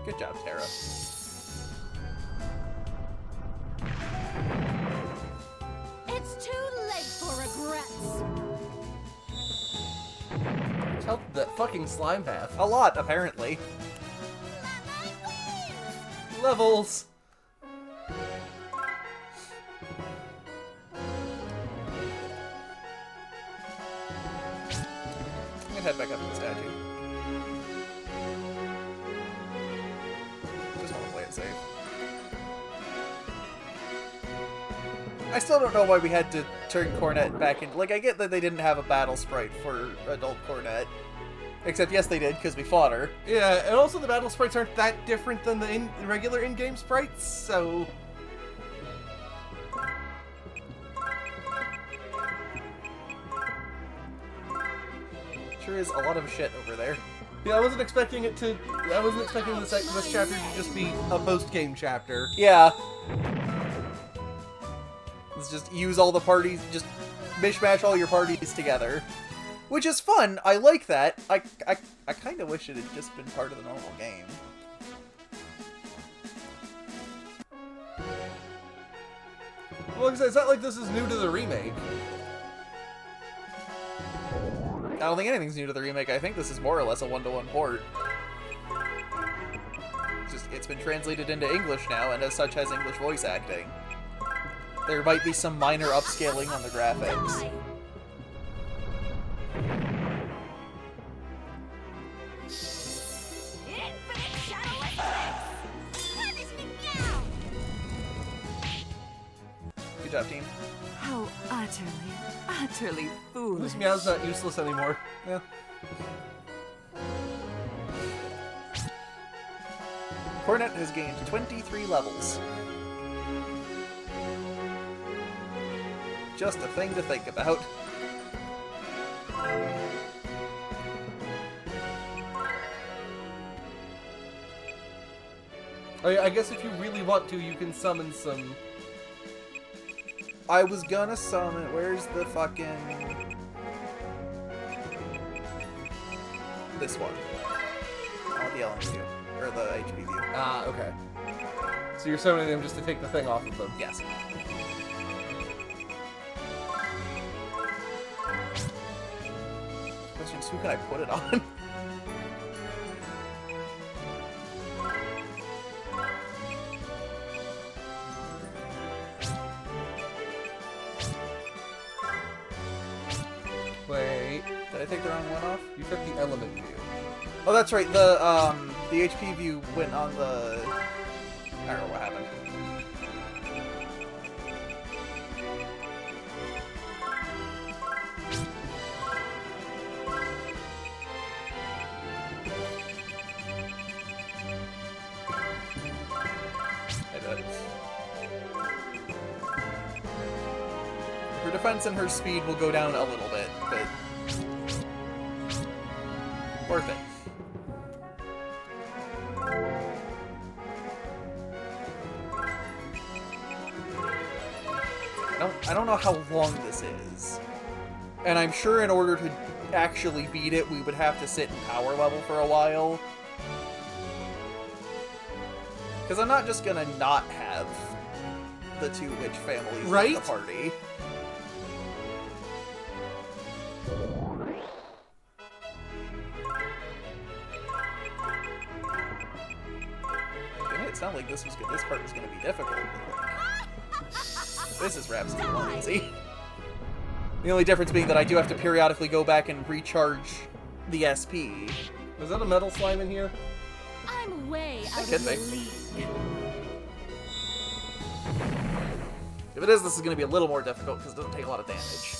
Good job, Tara. It's too late for regrets. Tell that fucking slime half. A lot, apparently. Levels! I'm gonna head back up to the statue. Just want to play it safe. I still don't know why we had to turn Cornet back in. Like, I get that they didn't have a battle sprite for adult Cornet. Except, yes, they did, because we fought her. Yeah, and also the battle sprites aren't that different than the regular in-game sprites, so... Sure is a lot of shit over there. Yeah, I wasn't expecting it to... I wasn't expecting this chapter to just be a post-game chapter. Yeah. Let's just use all the parties, just mishmash all your parties together. Which is fun, I like that. I kind of wish it had just been part of the normal game. Well, like I said, it's not like this is new to the remake. I don't think anything's new to the remake. I think this is more or less a one-to-one port. It's been translated into English now, and as such has English voice acting. There might be some minor upscaling on the graphics. Infinite shadowless bliss! Punishment meow! Good job, team. How utterly This foolish. Meow's not useless anymore. Yeah. Cornet has gained 23 levels. Just a thing to think about. Oh yeah, I guess if you really want to, you can summon some... I was gonna summon... Where's the fucking... This one. Oh, the element view. Or the HP view. Ah, okay. So you're summoning them just to take the thing off of them? Yes. Question is, who can I put it on? Wait. Did I take the wrong one off? You took the element view. Oh, that's right. The HP view went on the... I don't know what happened. I did. Her defense and her speed will go down a little bit, but... worth it. I don't know how long this is. And I'm sure in order to actually beat it, we would have to sit in power level for a while. Because I'm not just gonna not have the two witch families in the party. Didn't it sound like this was good? This part was gonna be difficult. This is Rhapsody 1 easy. The only difference being that I do have to periodically go back and recharge the SP. Is that a metal slime in here? I'm way out Could of the be. league. If it is, this is going to be a little more difficult because it doesn't take a lot of damage.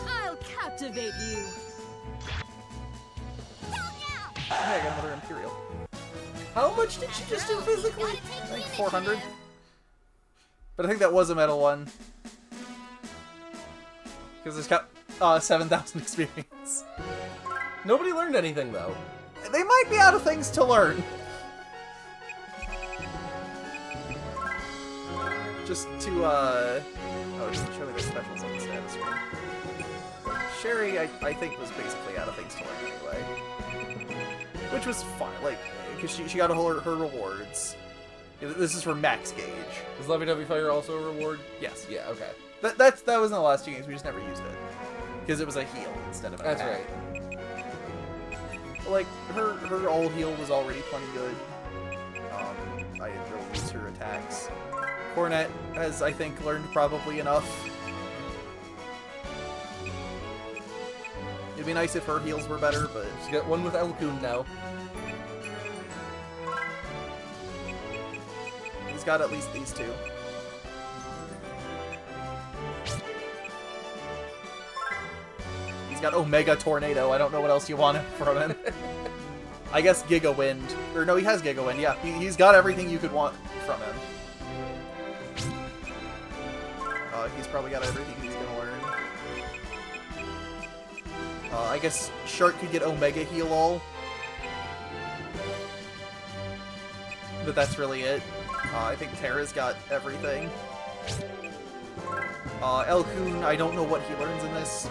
I'll captivate you. Hey, I got another Imperial. How much did she just do physically? I think 400. But I think that was a metal one. Because it's got 7,000 experience. Nobody learned anything, though. They might be out of things to learn. Just to, oh, it doesn't show me the specials on the status screen. Cherie, I think, was basically out of things to learn anyway. Which was fine, like, because she got her rewards. This is for max gauge. Is Lovey-Dovey Fire also a reward? Yes. Yeah, okay. That was in the last two games, we just never used it. Because it was a heal instead of an That's attack. right. Like, her all heal was already plenty good. I didn't really use her attacks. Cornet has, I think, learned probably enough. It'd be nice if her heals were better, but... She's got one with Elkun now. He's got at least these two. He's got Omega Tornado. I don't know what else you want from him. I guess Giga Wind. Or no, he has Giga Wind. Yeah, he's got everything you could want from him. He's probably got everything he's gonna learn. I guess Shark could get Omega Heal All. But that's really it. I think Terra's got everything. Elkun, I don't know what he learns in this.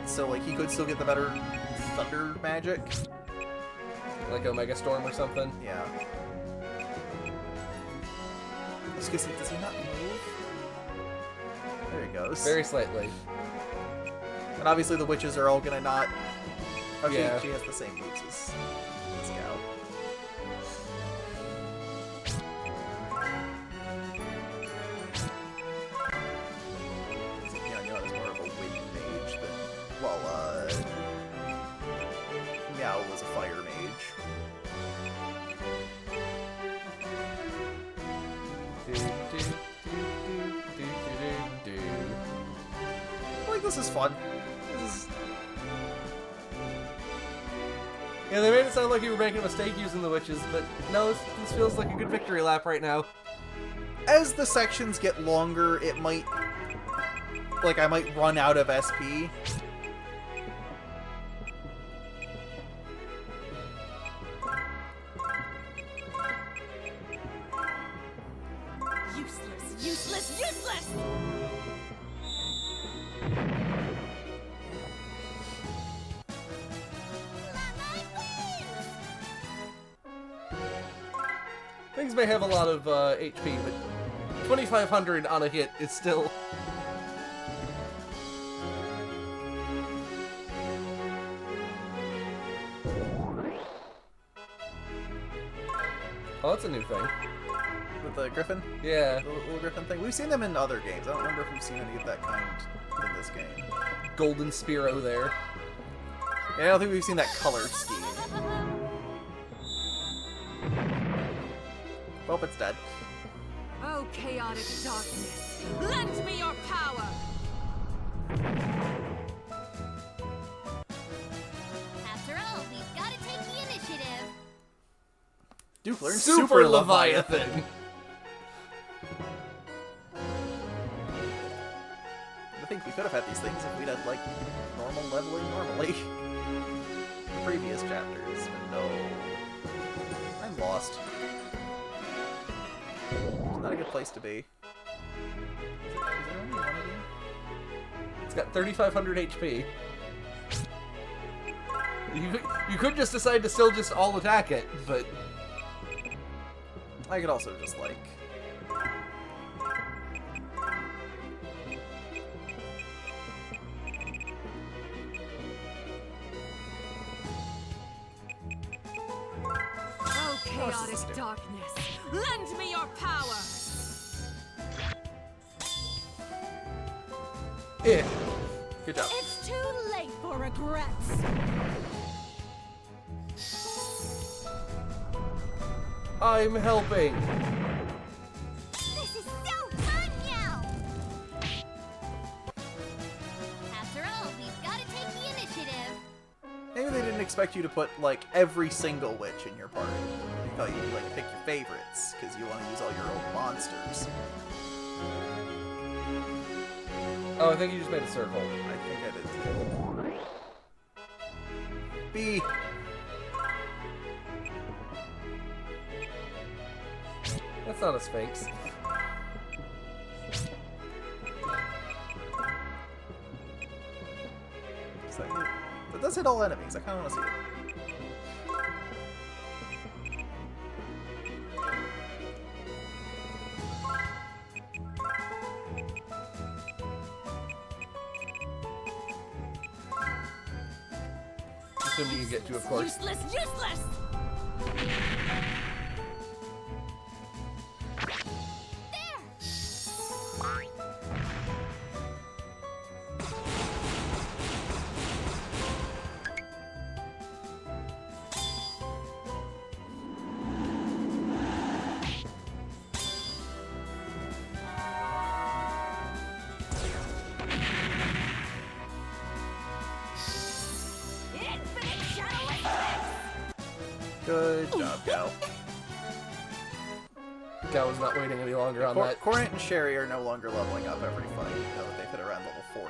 So like he could still get the better thunder magic. Like Omega Storm or something? Yeah. Excuse me, does he not move? There he goes. Very slightly. And obviously the witches are all gonna not... Oh, Yeah. she has the same moves as this gal. Meow is more of a wind mage than... Well, Meow was a fire mage. is fun. This is... Yeah, they made it sound like you were making a mistake using the witches, but no, this feels like a good victory lap right now. As the sections get longer, it might... Like, I might run out of SP. Useless, useless, useless! Things may have a lot of HP, but 2,500 on a hit is still... Oh, that's a new thing. With the griffin? Yeah. The little griffin thing. We've seen them in other games. I don't remember if we've seen any of that kind in this game. Golden Spearow there. Yeah, I don't think we've seen that color scheme. Well, it's dead. Oh, chaotic darkness, lend me your power! After all, we've got to take the initiative. Duke learns Super Leviathan! I think we could have had these things if we'd had, like, normal leveling normally. Previous chapters, but no. I'm lost. It's not a good place to be. Is there only one of you? It's got 3,500 HP. You could just decide to still just all attack it, but... I could also just, like... Oh, chaotic darkness, lend me your power! Yeah. Good job. It's too late for regrets. I'm helping. This is so fun now! After all, we've got to take the initiative. Maybe they didn't expect you to put, like, every single witch in your party. They thought you'd, like, pick your favorites, because you want to use all your old monsters. Oh, I think you just made a circle. I think I did. B. That's not a Sphinx. So, but does hit all enemies. I kind of want to see it. Assuming you get to, of course. Useless, useless! Good job, Gal. Gal was not waiting any longer on that. Cornet and Cherie are no longer leveling up every fight, now that they've hit around level 40.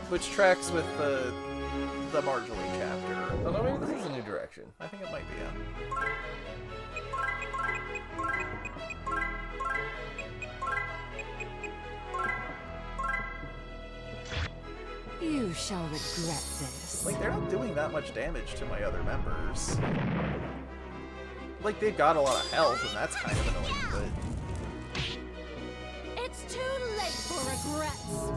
Which tracks with the Marjorie chapter. Oh, no, maybe this is a new direction. I think it might be, yeah. You shall regret this. Like, they're not doing that much damage to my other members. Like, they've got a lot of health, and that's kind of annoying, but... It's too late for regrets.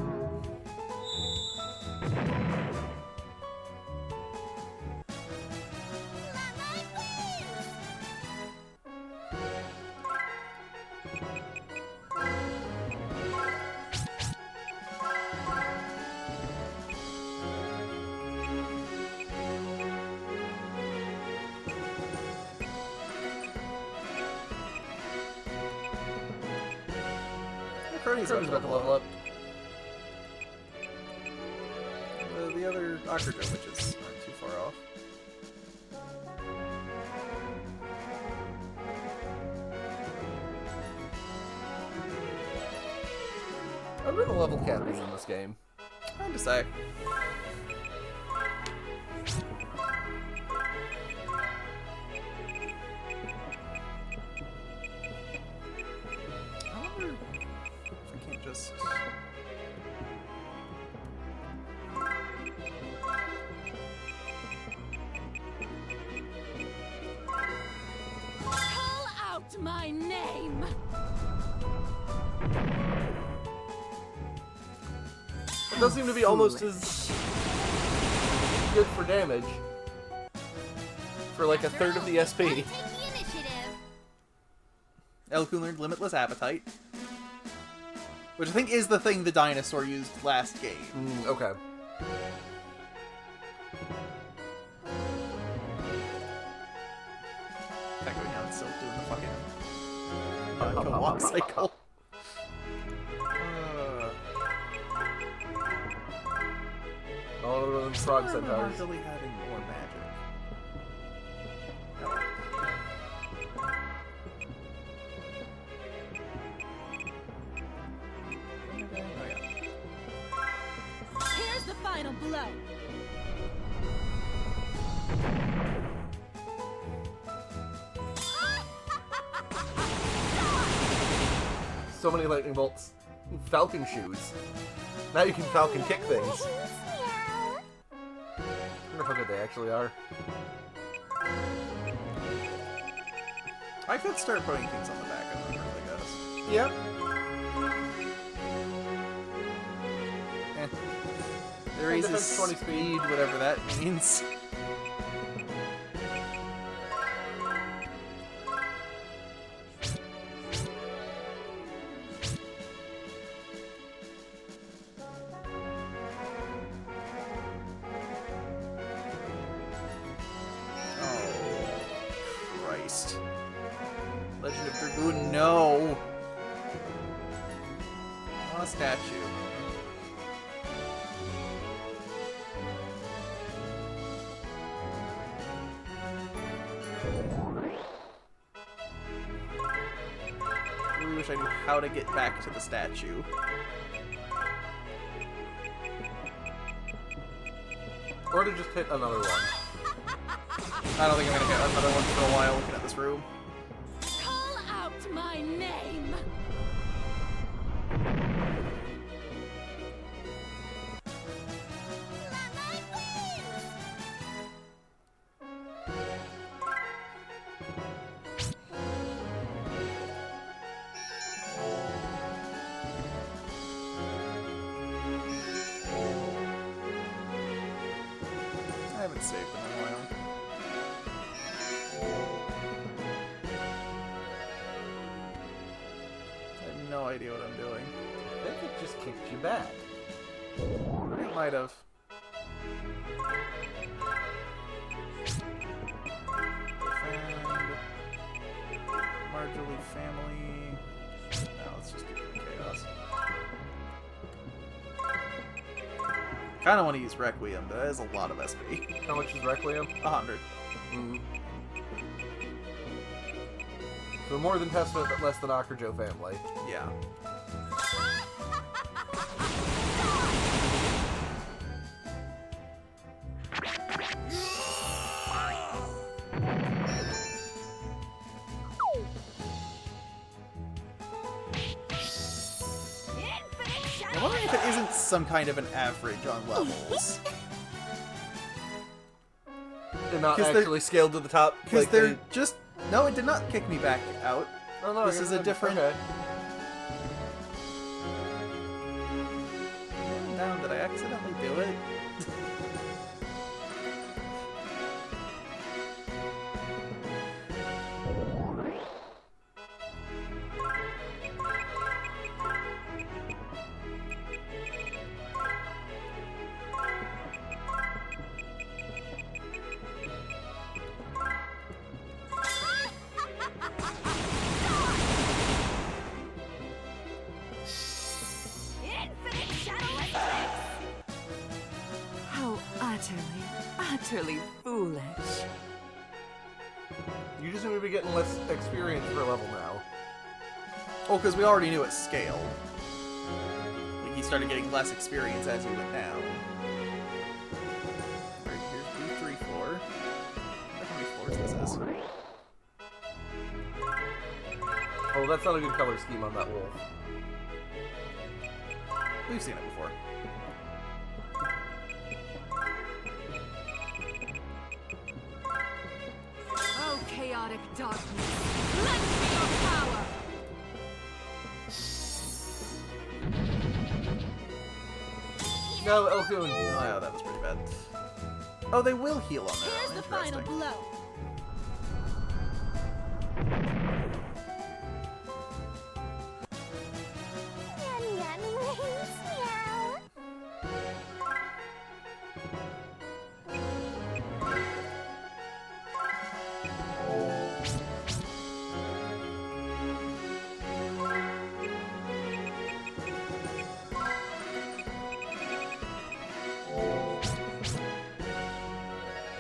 Cronie's Cronie's about to level up. the other Akrujo witches aren't too far off. I wonder the level cap is in this game. Hard to say. I wonder if I can't just... Call out my name! It does seem to be almost as good for damage. For like a third of the SP. Take the initiative. Elkun learned Limitless Appetite. Which I think is the thing the dinosaur used last game. Okay. Echoing out, still doing the fucking co-op cycle. All of them frog I centaurs. remember really having more magic. No. Okay, oh yeah. Here's the final blow. So many lightning bolts. Falcon shoes. Now you can falcon kick things. Meow. I wonder how good they actually are. I could start putting things on the back of them, I guess. Yep. It raises defense 20 speed, whatever that means. Legend of Dragoon, no! I want a statue. I really wish I knew how to get back to the statue. Or to just hit another one. I don't think I'm gonna get another one for a while looking at this room. Call out my name! I haven't saved them in a while. I have no idea what I'm doing. I think it just kicked you back. It might have. Defend. Marjorie family. No, let's just keep doing chaos. Kinda want to use Requiem, but that is a lot of SP. How much is Requiem? 100. So more than Testament, but less than Akrujo family. Yeah. I'm wondering if it isn't some kind of an average on levels. They're not 'Cause they're- actually scaled to the top. Because like they're just... No, it did not kick me back out. Oh, no, This is a different... Okay. Down, did I accidentally do it? utterly foolish. You just seem to be getting less experience per level now. Oh, because we already knew it scaled. Like, he started getting less experience as he went down. Alright, here's B3 floor. I wonder how many floors this is. Oh, that's not a good color scheme on that wolf. We've seen it before. Oh, chaotic darkness, lend me your power! No, Elkun. Oh, yeah, that was pretty bad. Oh, they will heal on their Here's own. the final Interesting. blow. Yan Yan wins, meow.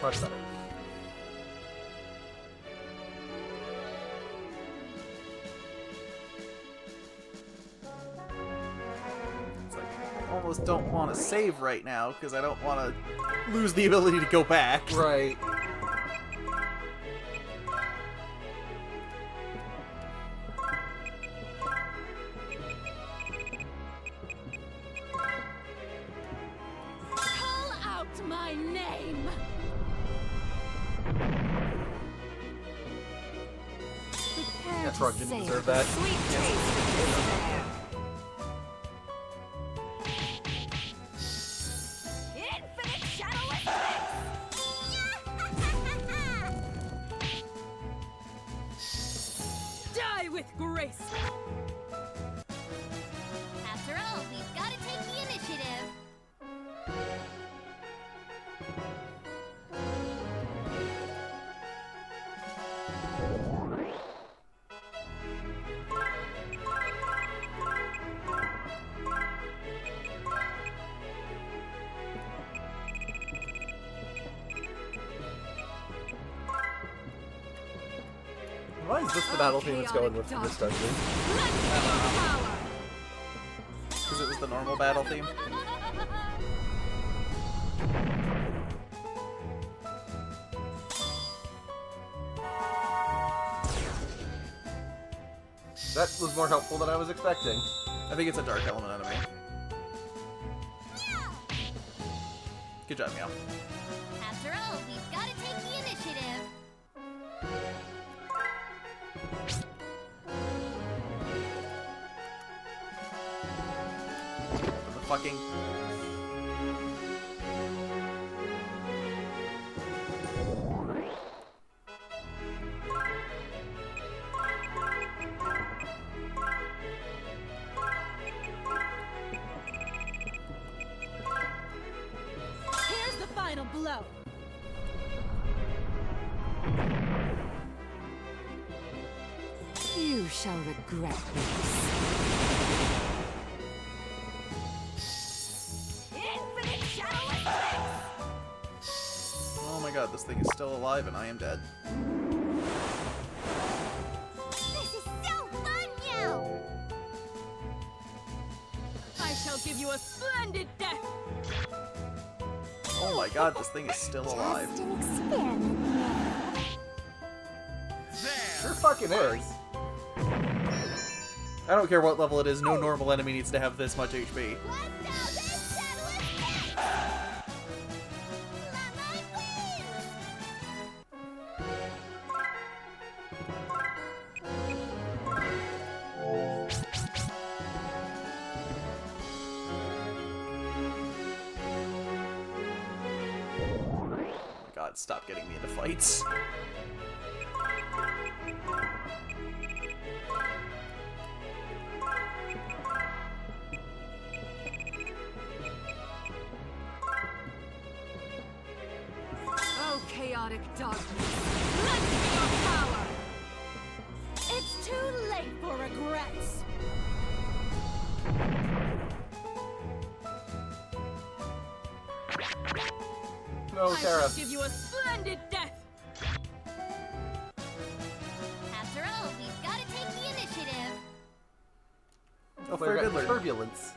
Much better. It's like, I almost don't want to save right now, because I don't want to lose the ability to go back. Right. Call out my name! Prepare That's wrong, to didn't savor deserve the that. sweet taste of despair. Infinite shadowless Die with grace! After all, we've got to take the initiative. Why is this the battle theme it's going with for this dungeon? Lend me your power! Because it was the normal battle theme. That was more helpful than I was expecting. I think it's a dark element enemy. Good job, Meow. After all, we've got to take the initiative. The fucking... Here's the final blow. You shall regret this. Infinite shadowless Oh my god, this thing is still alive and I am dead. This is so fun, yo! I shall give you a splendid death! Oh my god, this thing is still alive. Just an experiment, meow. Sure fucking is. I don't care what level it is, no normal enemy needs to have this much HP. 1,000 shadowless hits! Mama wins! God, stop getting me into fights. Oh, chaotic darkness, lend me your power! It's too late for regrets. No, Oh, I Tara. shall give you a splendid death. After all, we've got to take the initiative. Oh, Flare Flare got did learn. turbulence.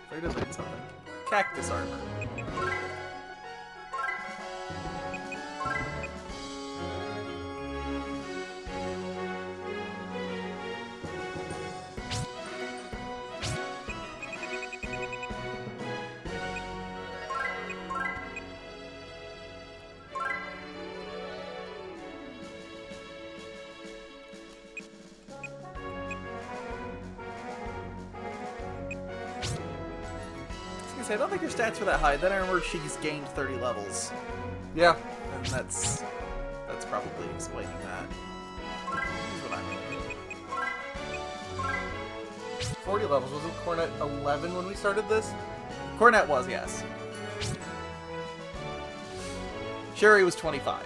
Flare did learn something. Cactus armor. I don't think her stats were that high. Then I remember she's gained 30 levels. Yeah. And that's probably explaining that. Here's what I'm gonna do. 40 levels. Wasn't Cornet 11 when we started this? Cornet was, yes. Cherie was 25.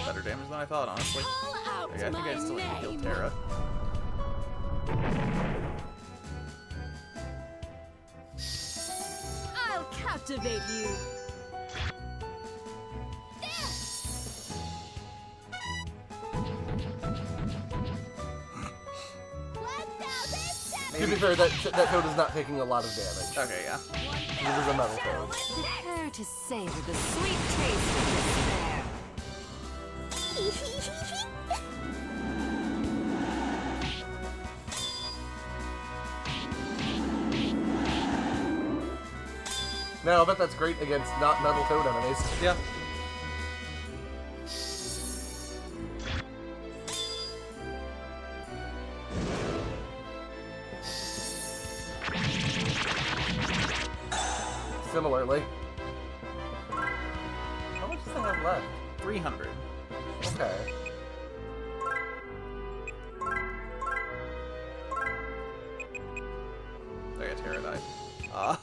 Better damage than I thought, honestly. Call out Okay, I think my I still need to kill name. Terra. I'll captivate you. 1,000 To be fair, that toad is not taking a lot of damage. Okay, yeah. It is a metal toad. Prepare to savor the sweet taste of despair. Now, I bet that's great against not metal toad enemies. Yeah. Similarly. How much does it have left? 300. Okay. There, yeah, Terra died. Ah.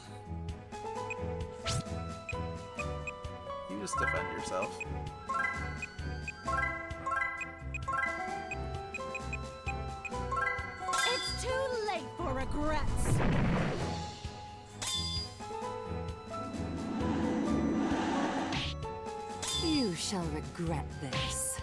You just defend yourself. It's too late for regrets. You shall regret this.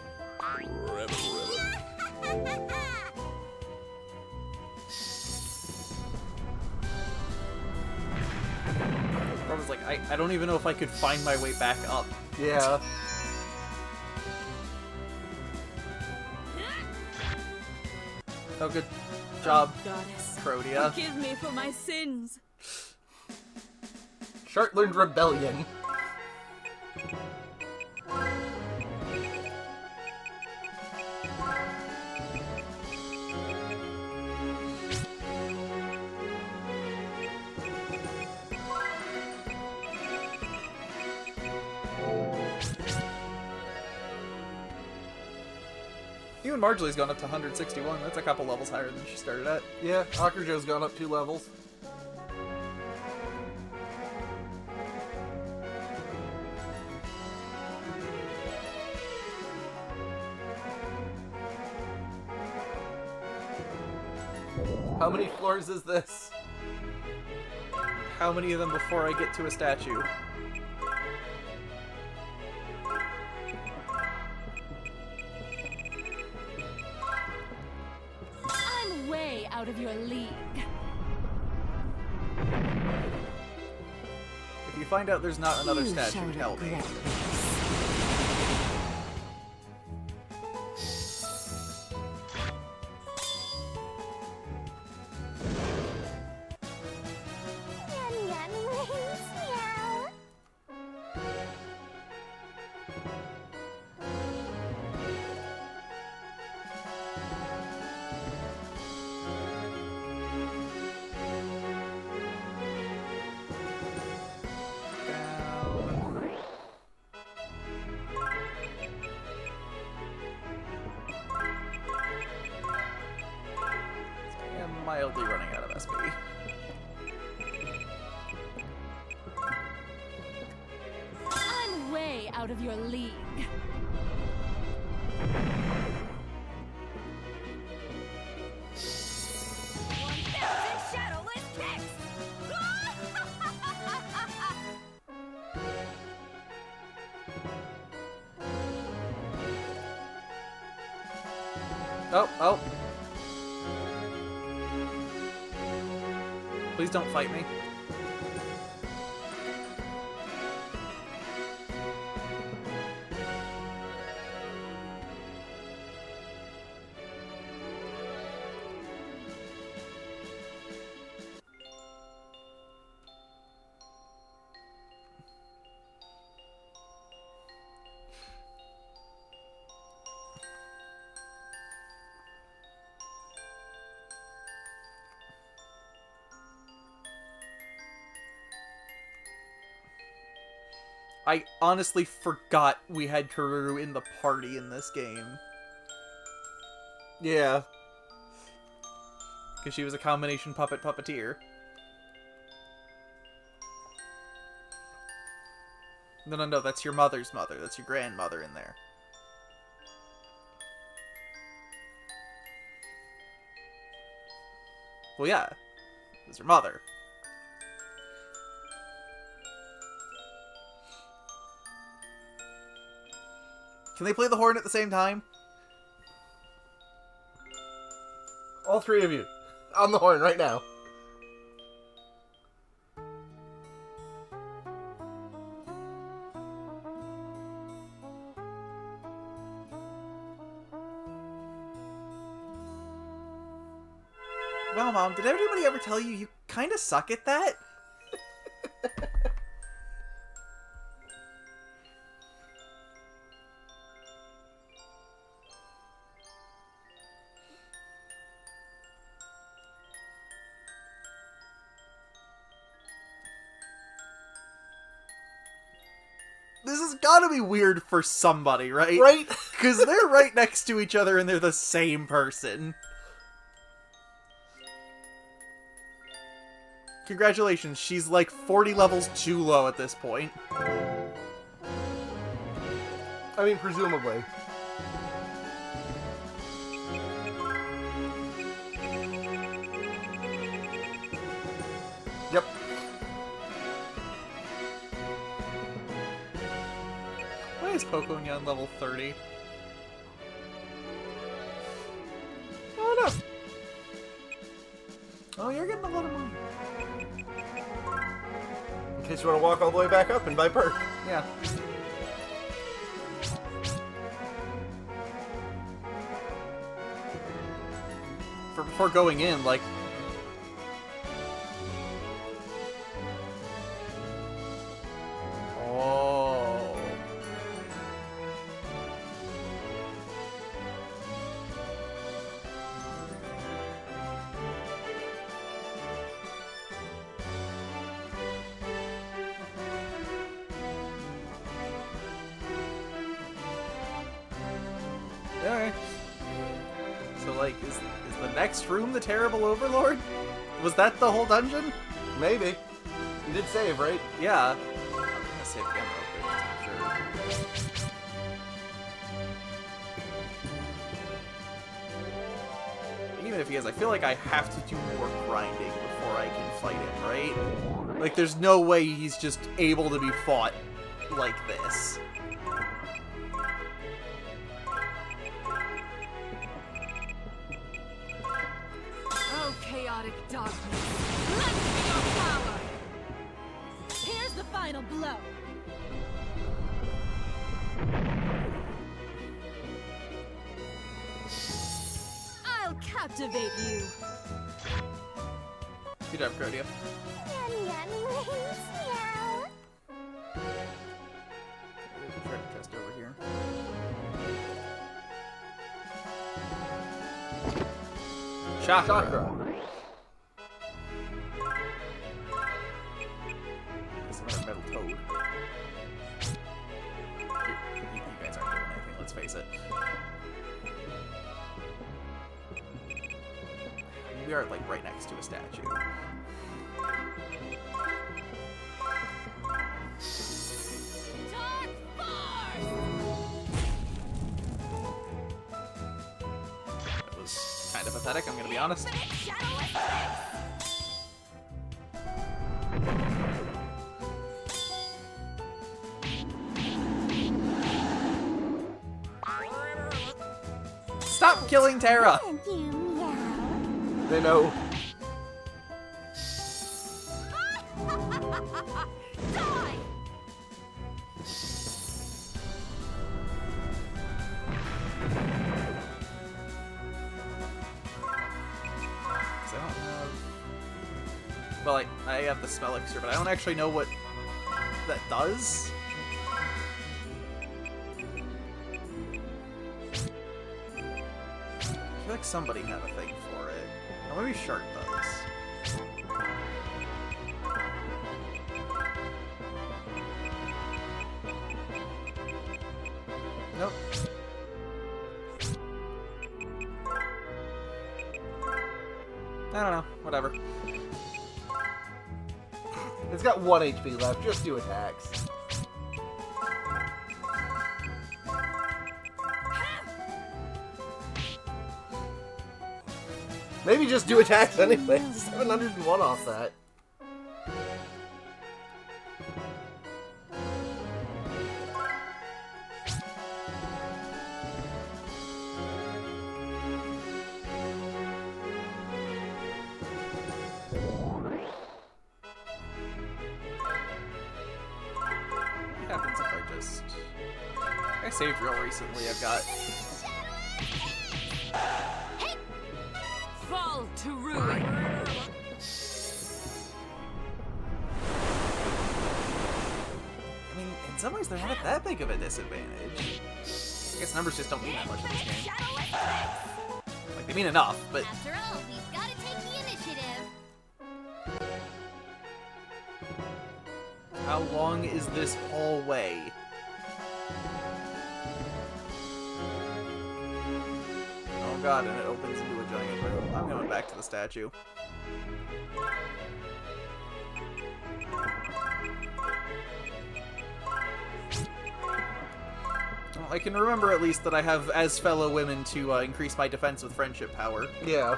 I was like, I don't even know if I could find my way back up. Yeah. Oh, good job, Goddess, Protea. forgive me for my sins. Shart learned Rebellion. Even Marjolie's gone up to 161. That's a couple levels higher than she started at. Yeah, Joe's gone up 2 levels. How many floors is this? How many of them before I get to a statue? I'm way out of your league. If you find out there's not another You statue, shall tell me. regret this. Yan yan wins, meow. Down. mildly running out of SP. I'm way out of your league. Shadowless kicks! Oh. Please don't fight me. I honestly forgot we had Karuru in the party in this game. Yeah. Because she was a combination puppeteer. No, that's your mother's mother. That's your grandmother in there. Well, yeah. It was your mother. Can they play the horn at the same time? All three of you. On the horn right now. Well, Mom, did anybody ever tell you kind of suck at that? This has got to be weird for somebody, right? Right? Because they're right next to each other and they're the same person. Congratulations, she's like 40 levels too low at this point. I mean, presumably. Yep. Why is Pokemon level 30? Oh no! Oh, you're getting a lot of money. In case you want to walk all the way back up and buy perk. Yeah. Before going in, like... Oh... Alright. So, like, is the next room the Terrible Overlord? Was that the whole dungeon? Maybe. You did save, right? Yeah. I'm gonna save again real quick, just to be sure. Even if he is, I feel like I have to do more grinding before I can fight him, right? Like, there's no way he's just able to be fought like this. Oh, chaotic darkness, lend me your power! Here's the final blow. I'll captivate you. Good job, Crodia. Yum yum wings, meow. There's a treasure chest over here. Chakra. Chakra. There's another metal toad. You guys aren't doing anything, let's face it. We are, like, right next to a statue. Dark Force! That was kind of pathetic, I'm gonna be honest. Stop killing Terra! They know. Die! I don't have... Well, I have the spell elixir, but I don't actually know what that does. I feel like somebody had a thing for it. Or maybe Shark does. Nope. I don't know. Whatever. It's got 1 HP left. Just do attacks. Maybe just do attacks anyway. 701 off that. What happens if I just... I saved real recently. I've got... Fall to ruin. I mean, in some ways, they're not that big of a disadvantage. I guess numbers just don't mean that much in this game. Like, they mean enough, but... After all, we've got to take the initiative. How long is this hallway? Oh god, and it opens into a giant room. I'm going back to the statue. Well, I can remember at least that I have, as fellow women, to increase my defense with friendship power. Yeah.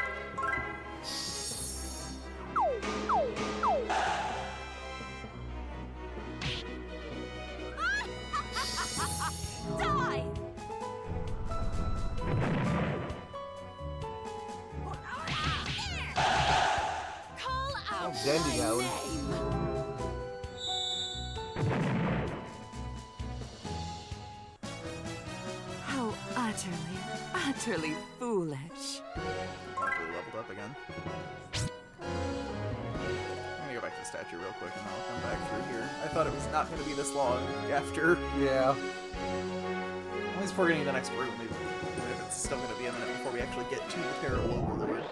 Die! Call out Dandy my Gallon. name! How utterly foolish. Actually leveled up again. I'm gonna go back to the statue real quick and then I'll come back through here. I thought it was not gonna be this long after. Yeah. At least before getting to the next room, even if it's still gonna be a minute before we actually get to the Terrible Overlord.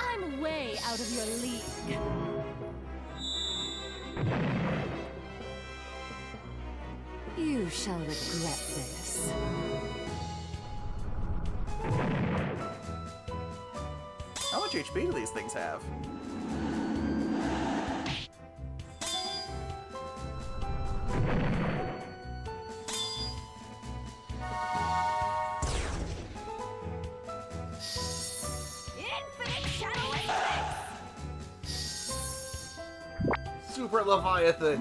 I'm way out of your league. You shall regret this. How much HP do these things have? Infinite shadow effects! Super Leviathan.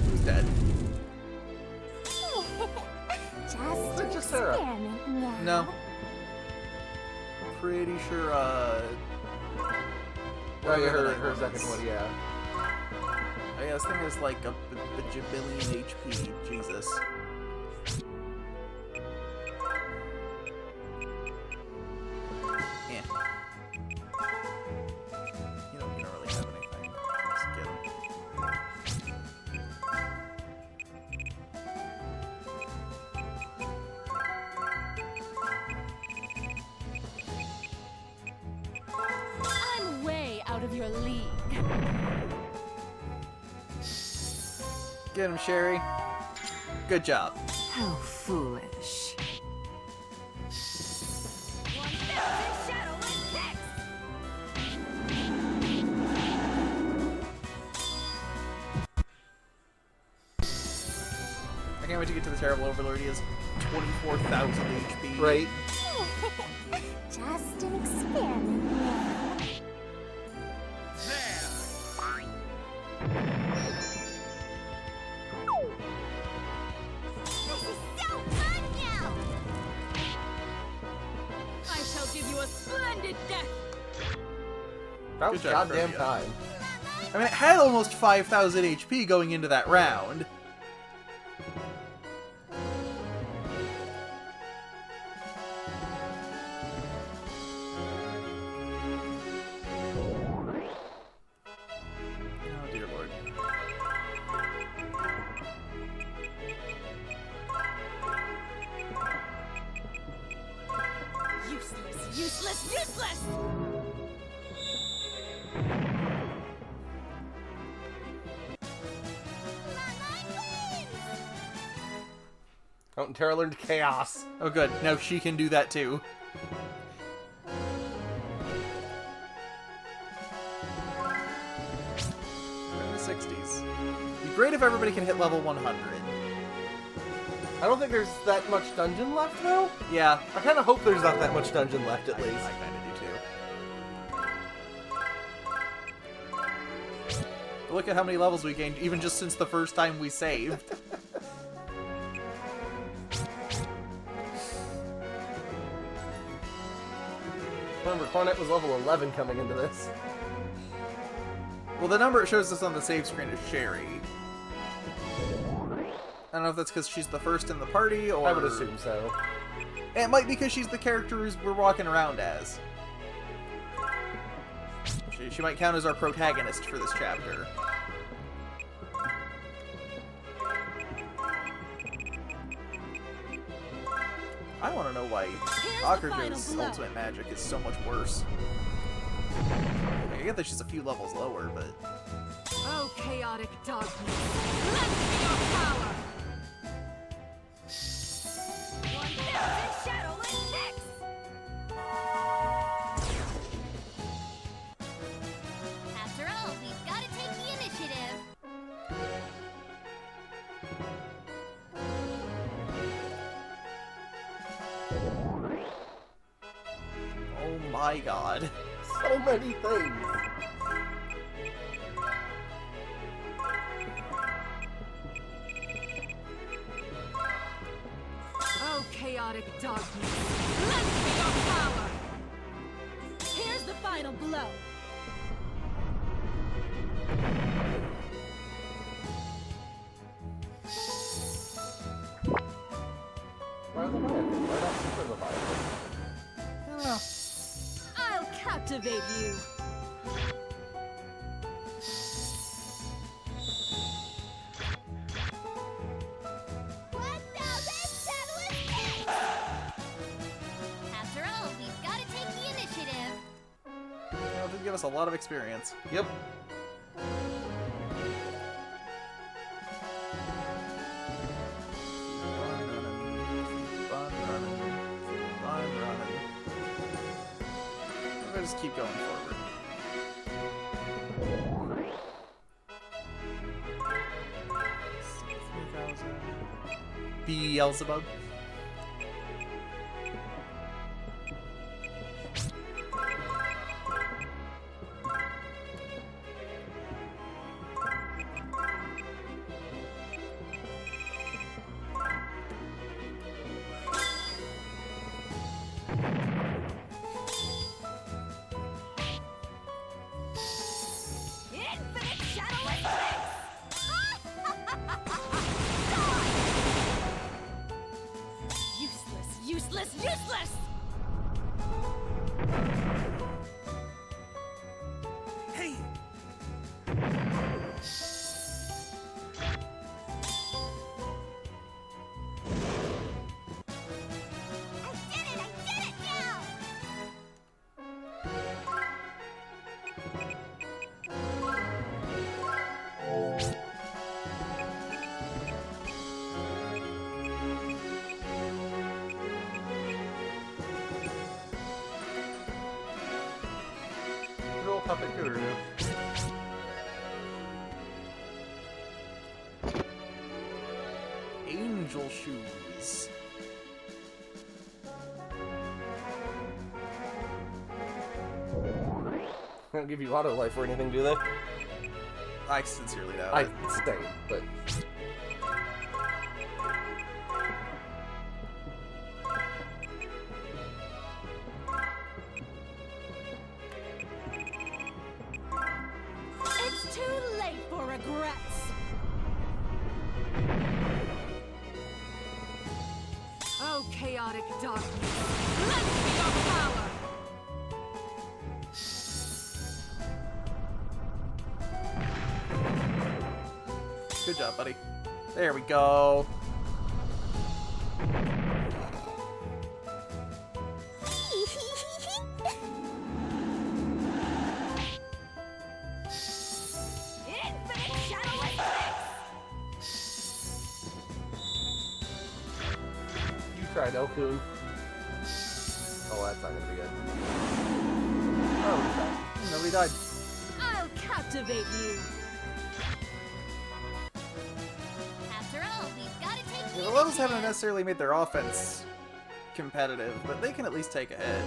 Who's dead? Just Sarah. experimenting, yeah. No. Pretty sure, Oh yeah, her second one, yeah. Oh yeah, this thing has like a bajillion HP. Jesus. your league. Get him, Cherie. Good job. How foolish. 1000 shadowless ticks! I can't wait to get to the Terrible Overlord. He has 24,000 HP. Right? Just an experiment. This is so fun now! I shall give you a splendid death. That was Good job, goddamn Froyo. time. I mean, it had almost 5,000 HP going into that round. Oh, dear Lord. Useless, useless, useless! Count and Terra learned chaos. Oh, good. Now she can do that too. We're in the 60s. It'd be great if everybody can hit level 100. I don't think there's that much dungeon left, though. Yeah, I kind of hope there's not that much dungeon left, at I least. kind of do too. But look at how many levels we gained, even just since the first time we saved. Remember, Cornet was level 11 coming into this. Well, the number it shows us on the save screen is Cherie. I don't know if that's because she's the first in the party, or... I would assume so. It might be because she's the character we're walking around as. She might count as our protagonist for this chapter. I want to know why Akraja's ultimate magic is so much worse. I get that she's a few levels lower, but... Oh, chaotic darkness. Lend me your power! 1000 shadowless ticks! After all, we've got to take the initiative. Oh my god. So many things. Oh, chaotic darkness. Lend me your power! Here's the final blow. Why the Leviathan? Why not Super Leviathan? I don't know. I'll captivate you. After all, we've got to take the initiative. That did give us a lot of experience. Yep. We'll just keep going forward. Beelzebub. Infinite shadowless ticks! puppet guru. Angel shoes. They don't give you auto life or anything, do they? I sincerely doubt I it. stay, but It's too late for regrets. Oh, chaotic darkness, lend me your power! Good job, buddy. There we go. Infinite shadowless you tried Elkun. Oh, that's not gonna be good. Oh, Nobody died. I'll captivate you. After all, we've got to take The the levels haven't initiative. necessarily made their offense competitive, but they can at least take a hit.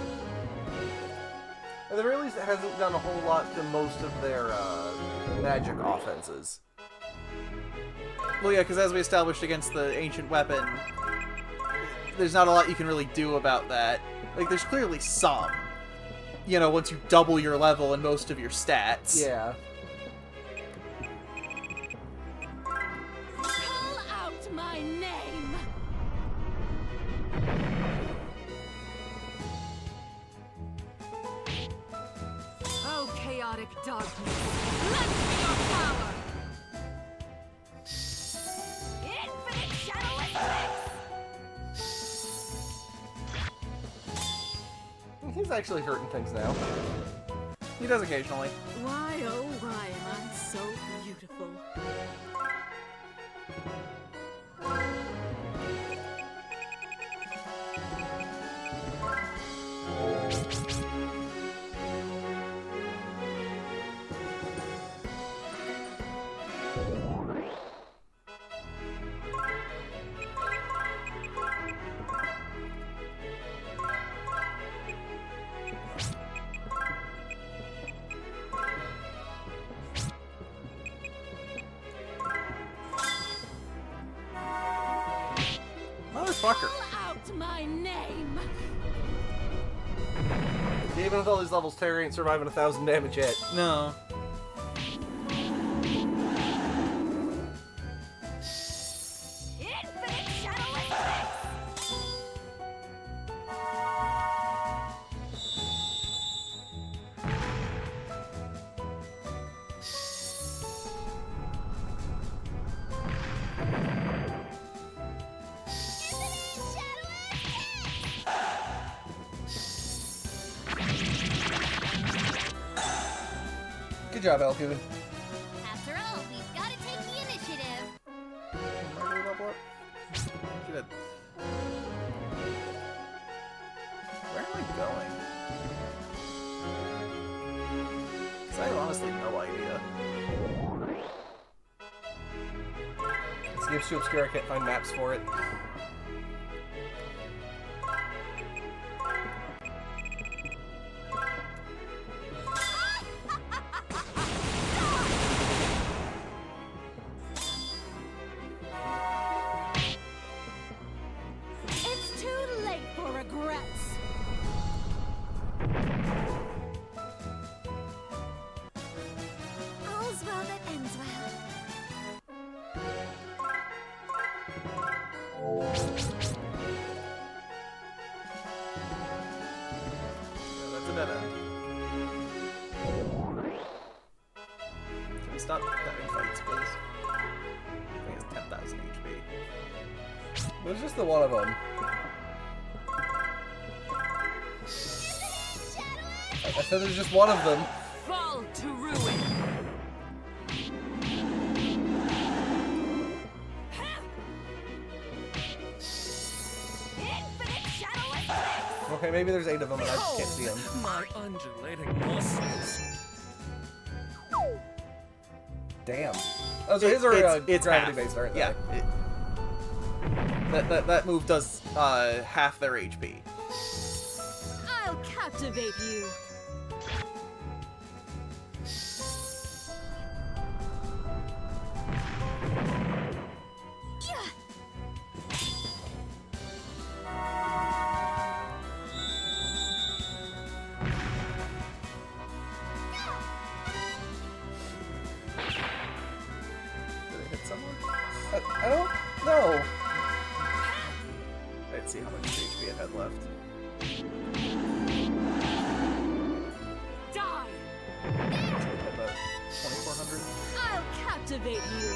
at the very least, it hasn't done a whole lot to most of their magic offenses. Well, yeah, because as we established against the ancient weapon, there's not a lot you can really do about that. Like, there's clearly some. You know, once you double your level and most of your stats. Yeah. Call out my name. Oh, chaotic darkness, lend me your power! Infinite shadowless He's actually hurting things now. He does occasionally. Why, oh, why am I so beautiful? Motherfucker. Call out my name. Even with all these levels, Terry ain't surviving 1,000 damage yet. No. Infinite shadowless Good job, Elkun. After all, we've got to take the initiative. Am I gonna level up? Shit. Where am I going? Because I have honestly no idea. This game's too obscure, I can't find maps for it. It's too late for regrets. All's well that ends well. Yeah, that's a dead end. Can we stop having fights, please? I think it's 10,000 HP. There's just the one of them. I said there's just one of them. Fall to ruin! Infinite shadowless Okay, maybe there's 8 of them and I just can't see them. My undulating muscles. Damn. Oh, so his are it's gravity-based, aren't they? Yeah. That move does half their HP. I'll captivate you. Did it hit someone? I don't know. I didn't see how much HP it had left. Die! About 2,400. I'll captivate you.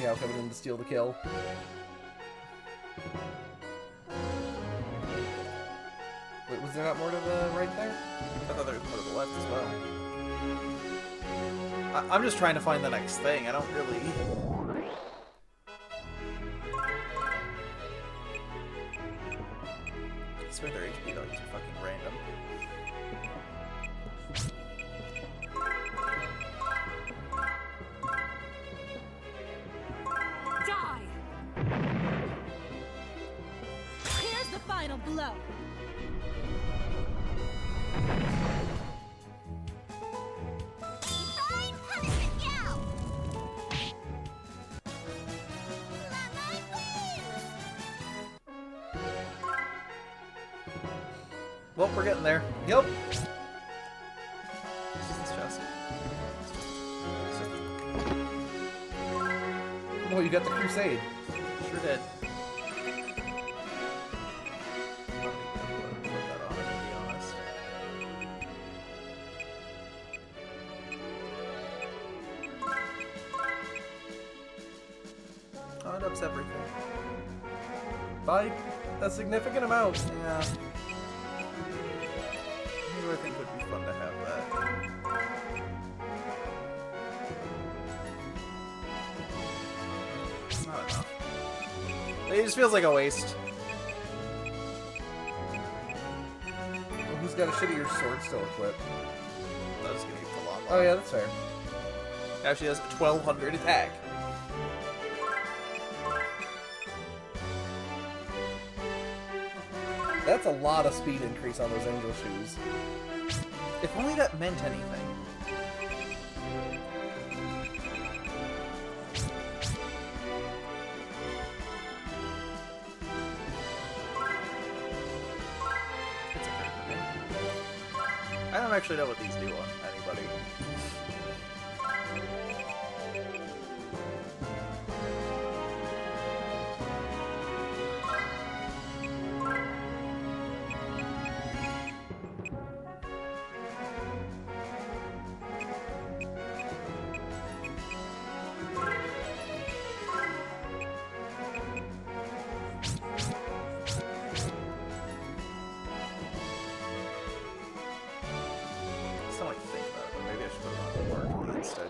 Yeah, coming in to steal the kill. Wait, was there not more to the right there? I thought there was more to the left as well. I'm just trying to find the next thing. I don't really... I swear their HP values are fucking random. Die! Here's the final blow. Fine punishment now! Well, we're getting there. Yep. It's just this chest. It's just... Oh, you got the Crusade. Sure did. Put that on, to be honest. Oh, it ups everything. By a significant amount. Yeah. Maybe I think it would be fun to have that. It's not enough. It just feels like a waste. Well, who's got a shittier sword still equipped? I'm just gonna use the long Oh yeah, that's fair. Actually has 1,200 attack. That's a lot of speed increase on those angel shoes. If only that meant anything. It's a great movie. I don't actually know what these do on anybody.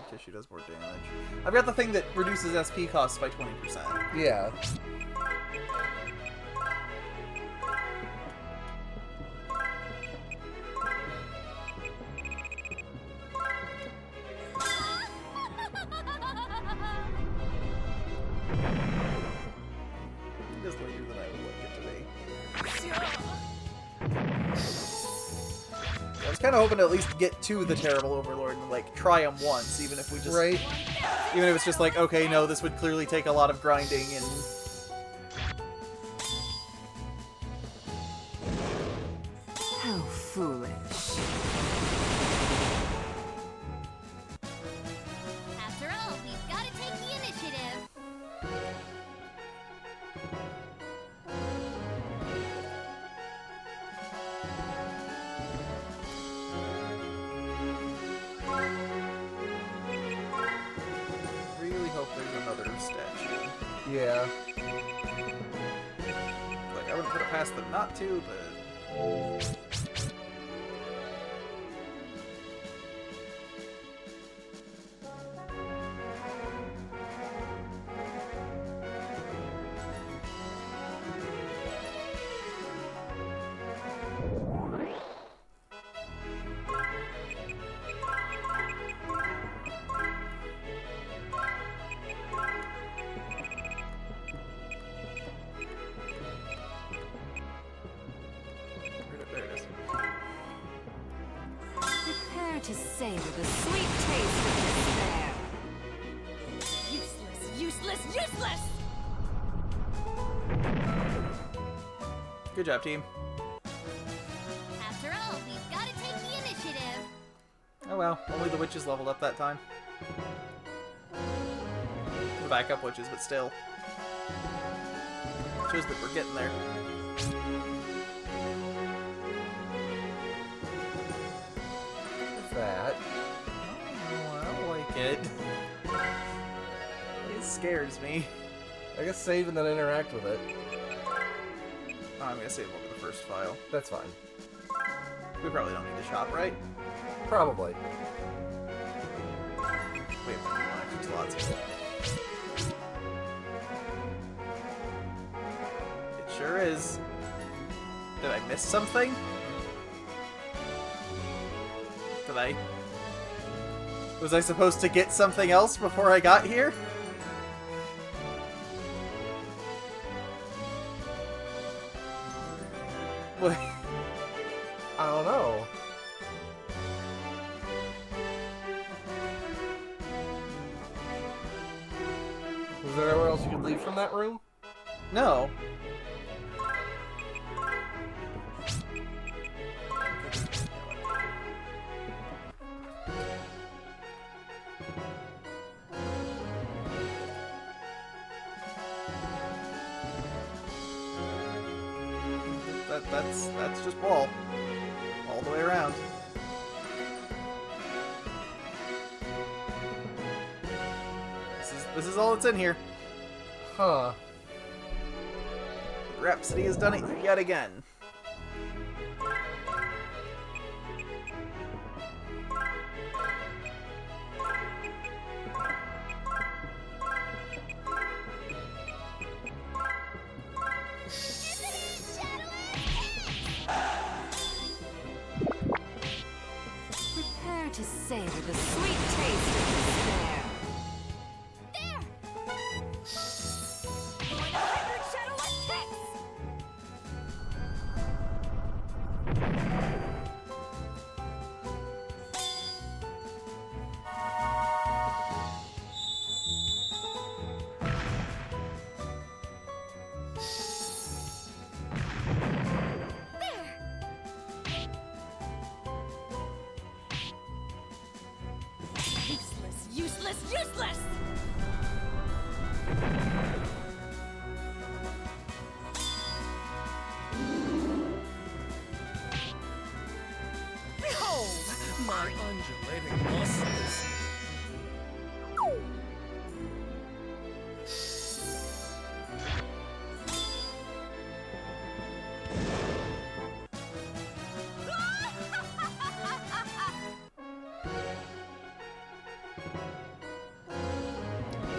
Because she does more damage. I've got the thing that reduces SP costs by 20%. Yeah. It is later than I would like it to be. I was kind of hoping to at least get to the Terrible Overlord and, like, try him once, even if we just... Right. Even if it's just like, okay, no, this would clearly take a lot of grinding and... How foolish. After all, we've got to take the initiative. Really hope there's another statue. Yeah. Like, I wouldn't put it past them not to, but... to savor the sweet taste of despair. Useless, useless, useless! Good job, team. After all, we've got to take the initiative. Oh well, only the witches leveled up that time. The backup witches, but still. Shows that we're getting there. That. Oh, I don't like it. It scares me. I guess save and then interact with it. Oh, I'm gonna save over the first file. That's fine. We probably don't need to shop, right? Probably. Wait, one extra slots. It sure is. Did I miss something? Did I... Was I supposed to get something else before I got here? What? I don't know. Was there anywhere else you could leave from that room? No. That's just wall. All the way around. This is all that's in here. Huh. Rhapsody has done it yet again. Prepare to savor the sweet taste of despair. There! Going 100 shadowless ticks! Useless, useless, useless! Behold, my undulating muscles.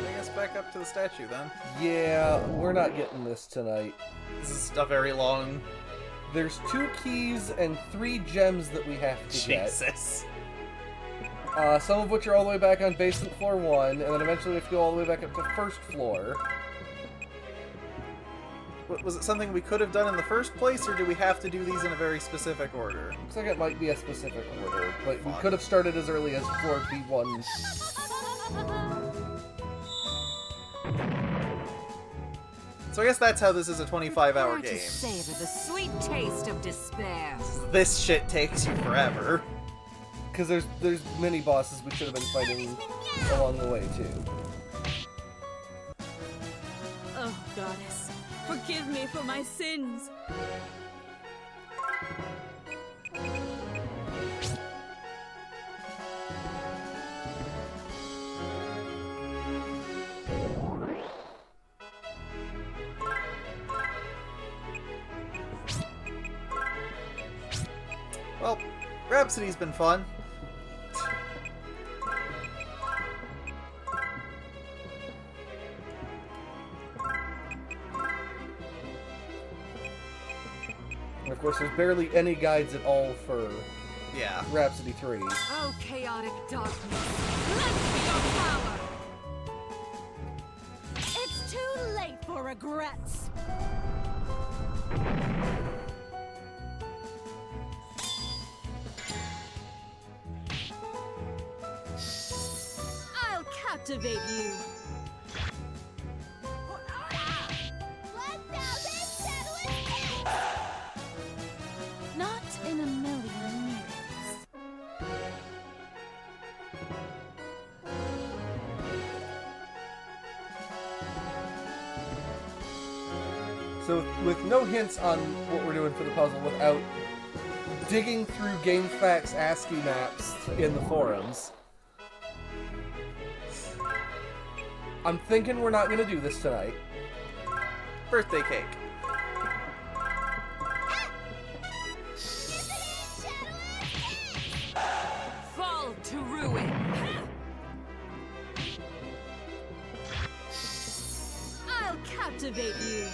Bring us back up to the statue then. Yeah, we're not getting this tonight. This is a very long... There's 2 keys and 3 gems that we have to Jesus. get. Some of which are all the way back on basement floor 1, and then eventually we have to go all the way back up to first floor. Was it something we could have done in the first place, or do we have to do these in a very specific order? Looks like it might be a specific order, but we Fun. could have started as early as floor B1. So I guess that's how this is a 25-hour Prepare game. to savor the sweet taste of despair. This shit takes you forever. Because there's mini bosses we should have been fighting along the way too. Oh, goddess, forgive me for my sins. Well, Rhapsody's been fun. And of course, there's barely any guides at all for Yeah. Rhapsody 3. Oh, chaotic darkness, lend me your power! It's too late for regrets. captivate you. 1,000 shadowless hits! Not in a million years. So, with no hints on what we're doing for the puzzle, without digging through GameFAQs ASCII maps in the forums, I'm thinking we're not going to do this tonight. Birthday cake. Fall to ruin. I'll captivate you.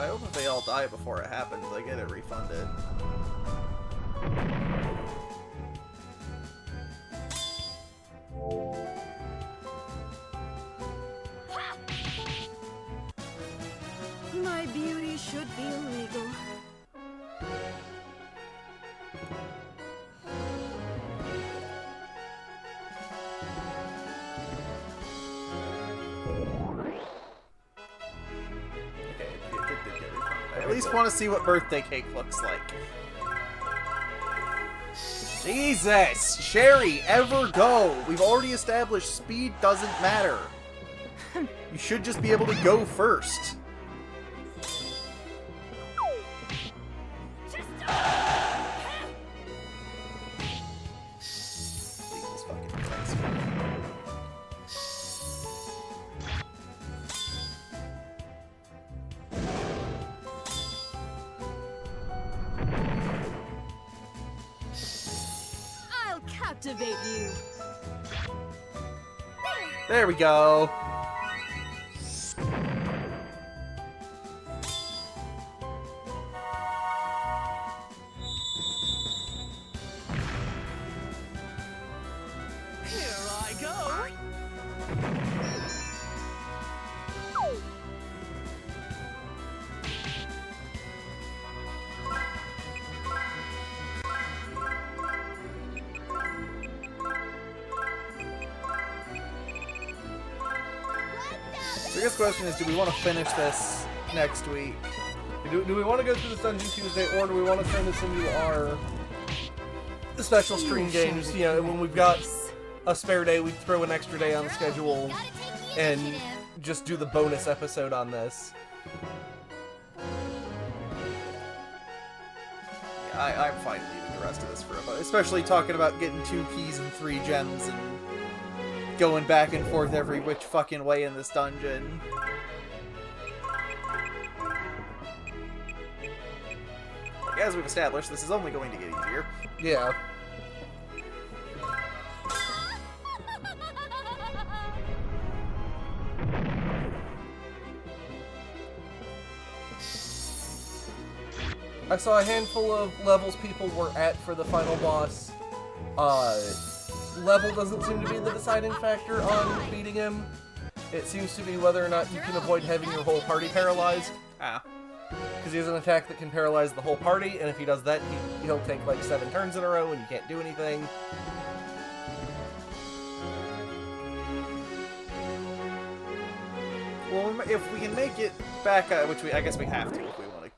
I hope if they all die before it happens, I get it refunded. My beauty should be illegal. Okay, it did get refunded. I at least want to see what birthday cake looks like. Jesus! Cherie, ever go! We've already established speed doesn't matter. You should just be able to go first. Jesus fucking Christ. I'll captivate you. There we go. Here I go. So I guess the question is, do we want to finish this next week? Do we want to go through this Dungeon Tuesday, or do we want to turn this into our special stream games? You know, when we've got a spare day, we throw an extra day on the schedule and just do the bonus episode on this. Yeah, I'm fine leaving the rest of this for a bit, especially talking about getting 2 keys and 3 gems and going back and forth every which fucking way in this dungeon. Like, as we've established, this is only going to get easier. Yeah. I saw a handful of levels people were at for the final boss. Level doesn't seem to be the deciding factor on beating him. It seems to be whether or not you can avoid having your whole party paralyzed. Ah. Because he has an attack that can paralyze the whole party, and if he does that, he'll take like 7 turns in a row and you can't do anything. Well, if we can make it back, which I guess we have to if we want to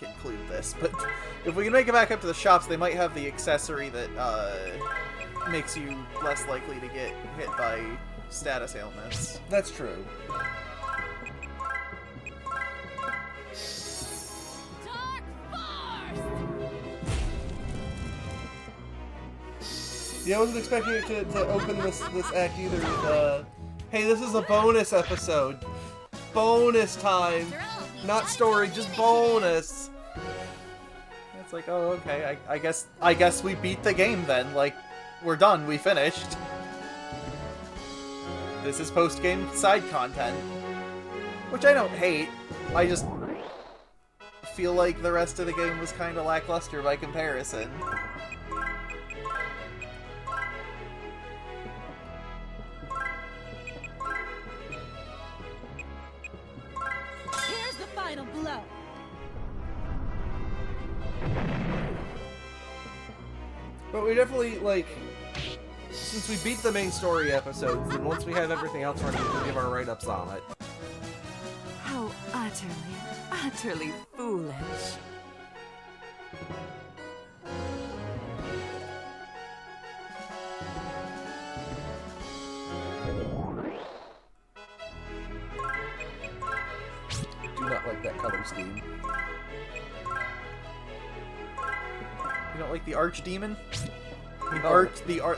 conclude this, but if we can make it back up to the shops, they might have the accessory that makes you less likely to get hit by status ailments. That's true. Yeah, I wasn't expecting it to open this act either with, hey, this is a bonus episode. Bonus time. Not story, just bonus. It's like, oh, okay, I guess we beat the game then. Like, we're done, we finished. This is post-game side content. Which I don't hate. I just feel like the rest of the game was kind of lackluster by comparison. Here's the final blow. But we definitely, like, since we beat the main story episodes, then once we have everything else ready, we can give our write-ups on it. How utterly foolish. Do not like that color scheme. You don't like the archdemon?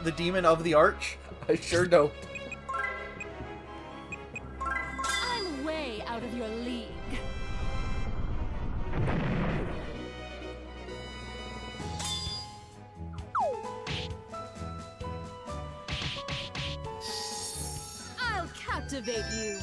The demon of the arch? I sure don't. I'm way out of your league. I'll captivate you.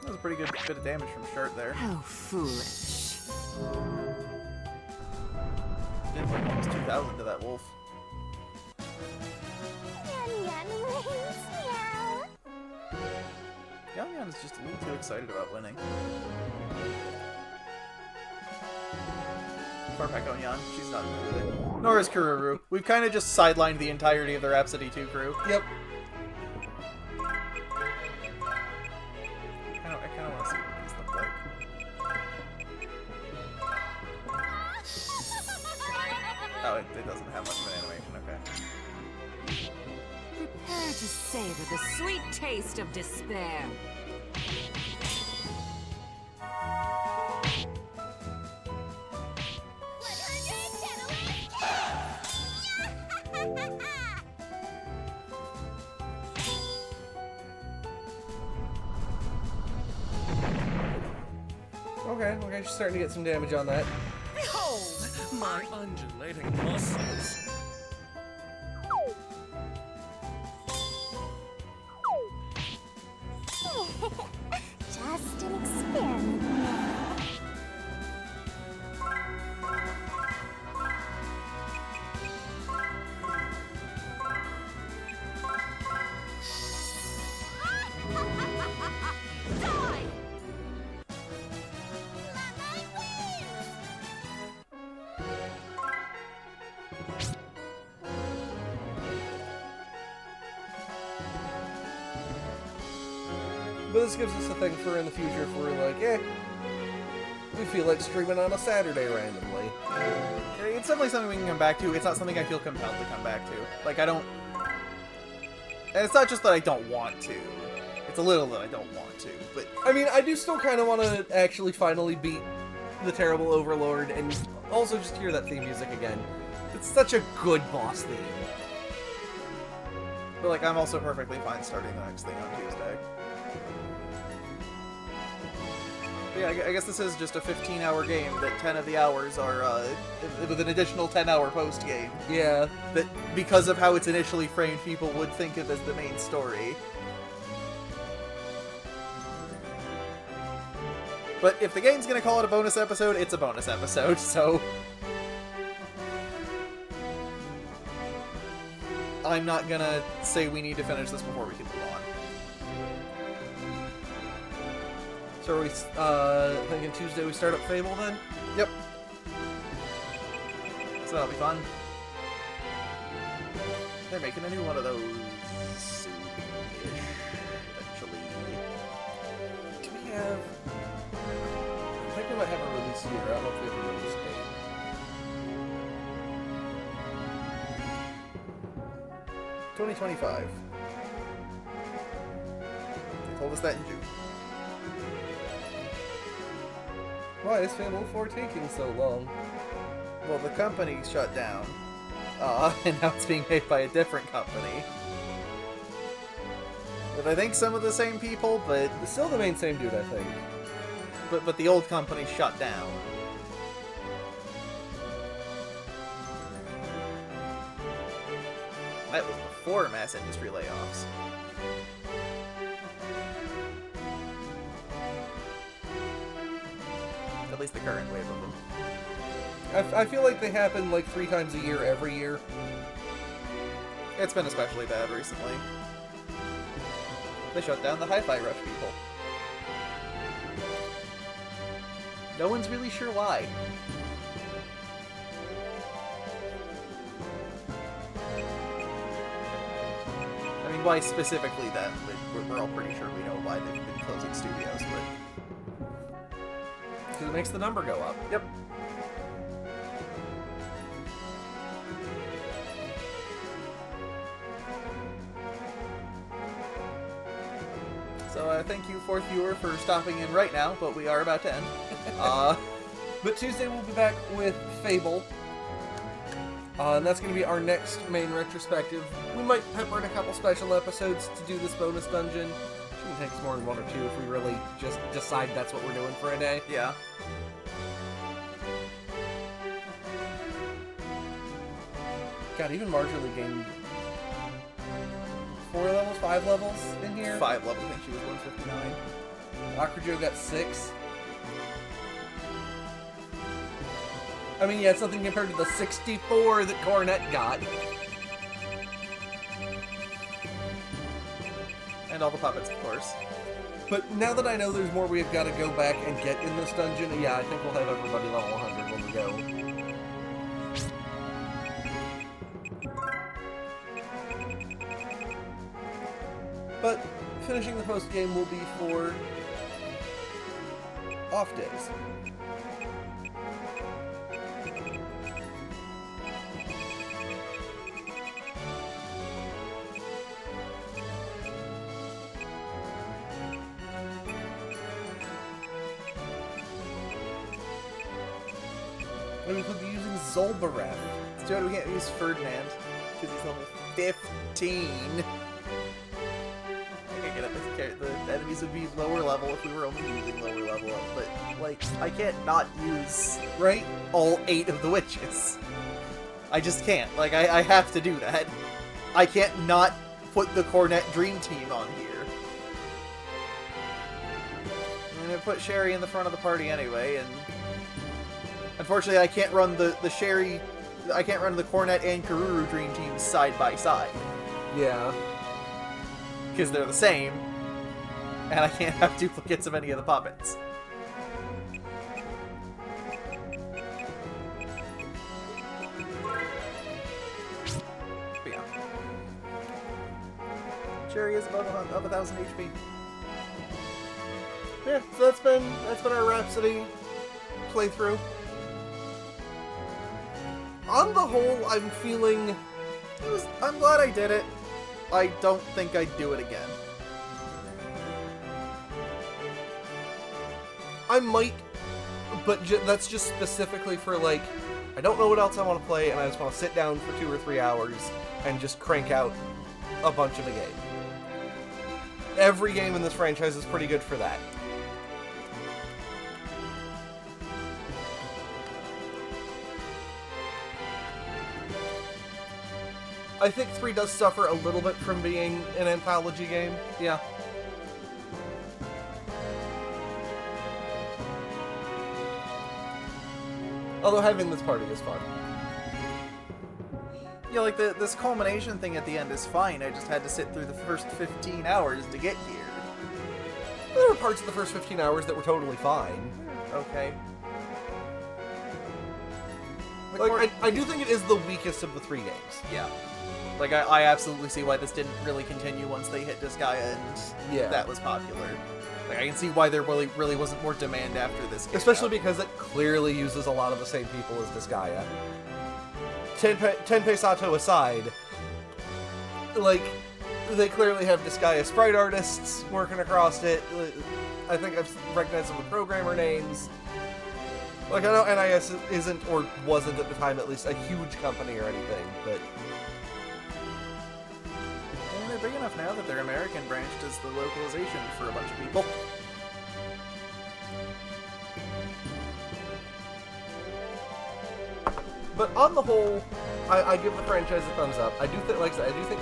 That was a pretty good bit of damage from Shirt there. How foolish. Did like almost 2,000 to that wolf. Yan Yan wins, meow. Yan Yan is just a little too excited about winning. Far back on Yan, she's not included. Nor is Kururu. We've kind of just sidelined the entirety of the Rhapsody 2 crew. Yep. I kind of want to see what these look like. Oh, it doesn't have much of an animation, okay. Prepare to savor the sweet taste of despair. Okay, she's starting to get some damage on that. Behold, my undulating muscles. Just an experiment now. Die! But this gives us a thing for in the future if we're like, we feel like streaming on a Saturday randomly. It's definitely something we can come back to. It's not something I feel compelled to come back to. Like, I don't... And it's not just that I don't want to. It's a little that I don't want to, but... I mean, I do still kind of want to actually finally beat the Terrible Overlord and also just hear that theme music again. It's such a good boss theme. But, like, I'm also perfectly fine starting the next thing on Tuesday. But yeah, I guess this is just a 15-hour game that 10 of the hours are, with an additional 10-hour post-game. Yeah. That, because of how it's initially framed, people would think of as the main story. But if the game's gonna call it a bonus episode, it's a bonus episode, so... I'm not gonna say we need to finish this before we can move on. So are we thinking Tuesday we start up Fable then? Yep. So that'll be fun. They're making a new one of those soon-ish, eventually. Do we have... I think we might have a release year. I don't know if we have a release date. $2025. They told us that in June. Why is Fable 4 taking so long? Well, the company shut down. And now it's being made by a different company. With I think some of the same people, but... It's still the same dude, I think. But the old company shut down. That was before mass industry layoffs. At least the current wave of them. I feel like they happen like 3 times a year every year. It's been especially bad recently. They shut down the Hi-Fi Rush people. No one's really sure why. I mean, why specifically them, but we're all pretty sure we know why they've been closing studios, but... Because it makes the number go up. Yep. So thank you, fourth viewer, for stopping in right now, but we are about to end. But Tuesday we'll be back with Fable. And that's going to be our next main retrospective. We might pepper in a couple special episodes to do this bonus dungeon. Shouldn't take us more than one or two if we really just decide that's what we're doing for a day. Yeah. God, even Marjorie gained 4 levels, 5 levels in here. 5 levels, I think she was 159. Akrojo got 6. I mean, yeah, it's nothing compared to the 64 that Cornet got. And all the puppets, of course. But now that I know there's more we've got to go back and get in this dungeon, yeah, I think we'll have everybody level 100 when we go. But finishing the post-game will be for off days. We could be using Zolbareth. Stuart, we can't use Ferdinand, because he's level 15. The enemies would be lower level if we were only using lower level, but, like, I can't not use, Right? all 8 of the witches. I just can't. Like, I have to do that. I can't not put the Cornet Dream Team on here. I'm gonna put Cherie in the front of the party anyway, and... Unfortunately, I can't run the Cherie... I can't run the Cornet and Karuru Dream Teams side by side. Yeah. Because they're the same. And I can't have duplicates of any of the puppets. But yeah. Cherie is above 1,000 HP. Yeah, so that's been our Rhapsody playthrough. On the whole, I'm feeling... I'm glad I did it. I don't think I'd do it again. I might, but that's just specifically for, like, I don't know what else I want to play, and I just want to sit down for 2 or 3 hours and just crank out a bunch of a game. Every game in this franchise is pretty good for that. I think 3 does suffer a little bit from being an anthology game. Yeah. Although having this party is fun. Yeah, like, this culmination thing at the end is fine. I just had to sit through the first 15 hours to get here. There were parts of the first 15 hours that were totally fine. Okay. Like, I do think it is the weakest of the 3 games. Yeah. Like, I absolutely see why this didn't really continue once they hit Disgaea and that was popular. Like, I can see why there really wasn't more demand after this game. Especially because it clearly uses a lot of the same people as Disgaea. Tenpei Sato aside, like, they clearly have Disgaea sprite artists working across it. I think I've recognized some of the programmer names. Like, I know NIS isn't, or wasn't at the time at least, a huge company or anything, but... And they're big enough now that their American branch does the localization for a bunch of people. But on the whole, I give the franchise a thumbs up. I do think, like I said, I do think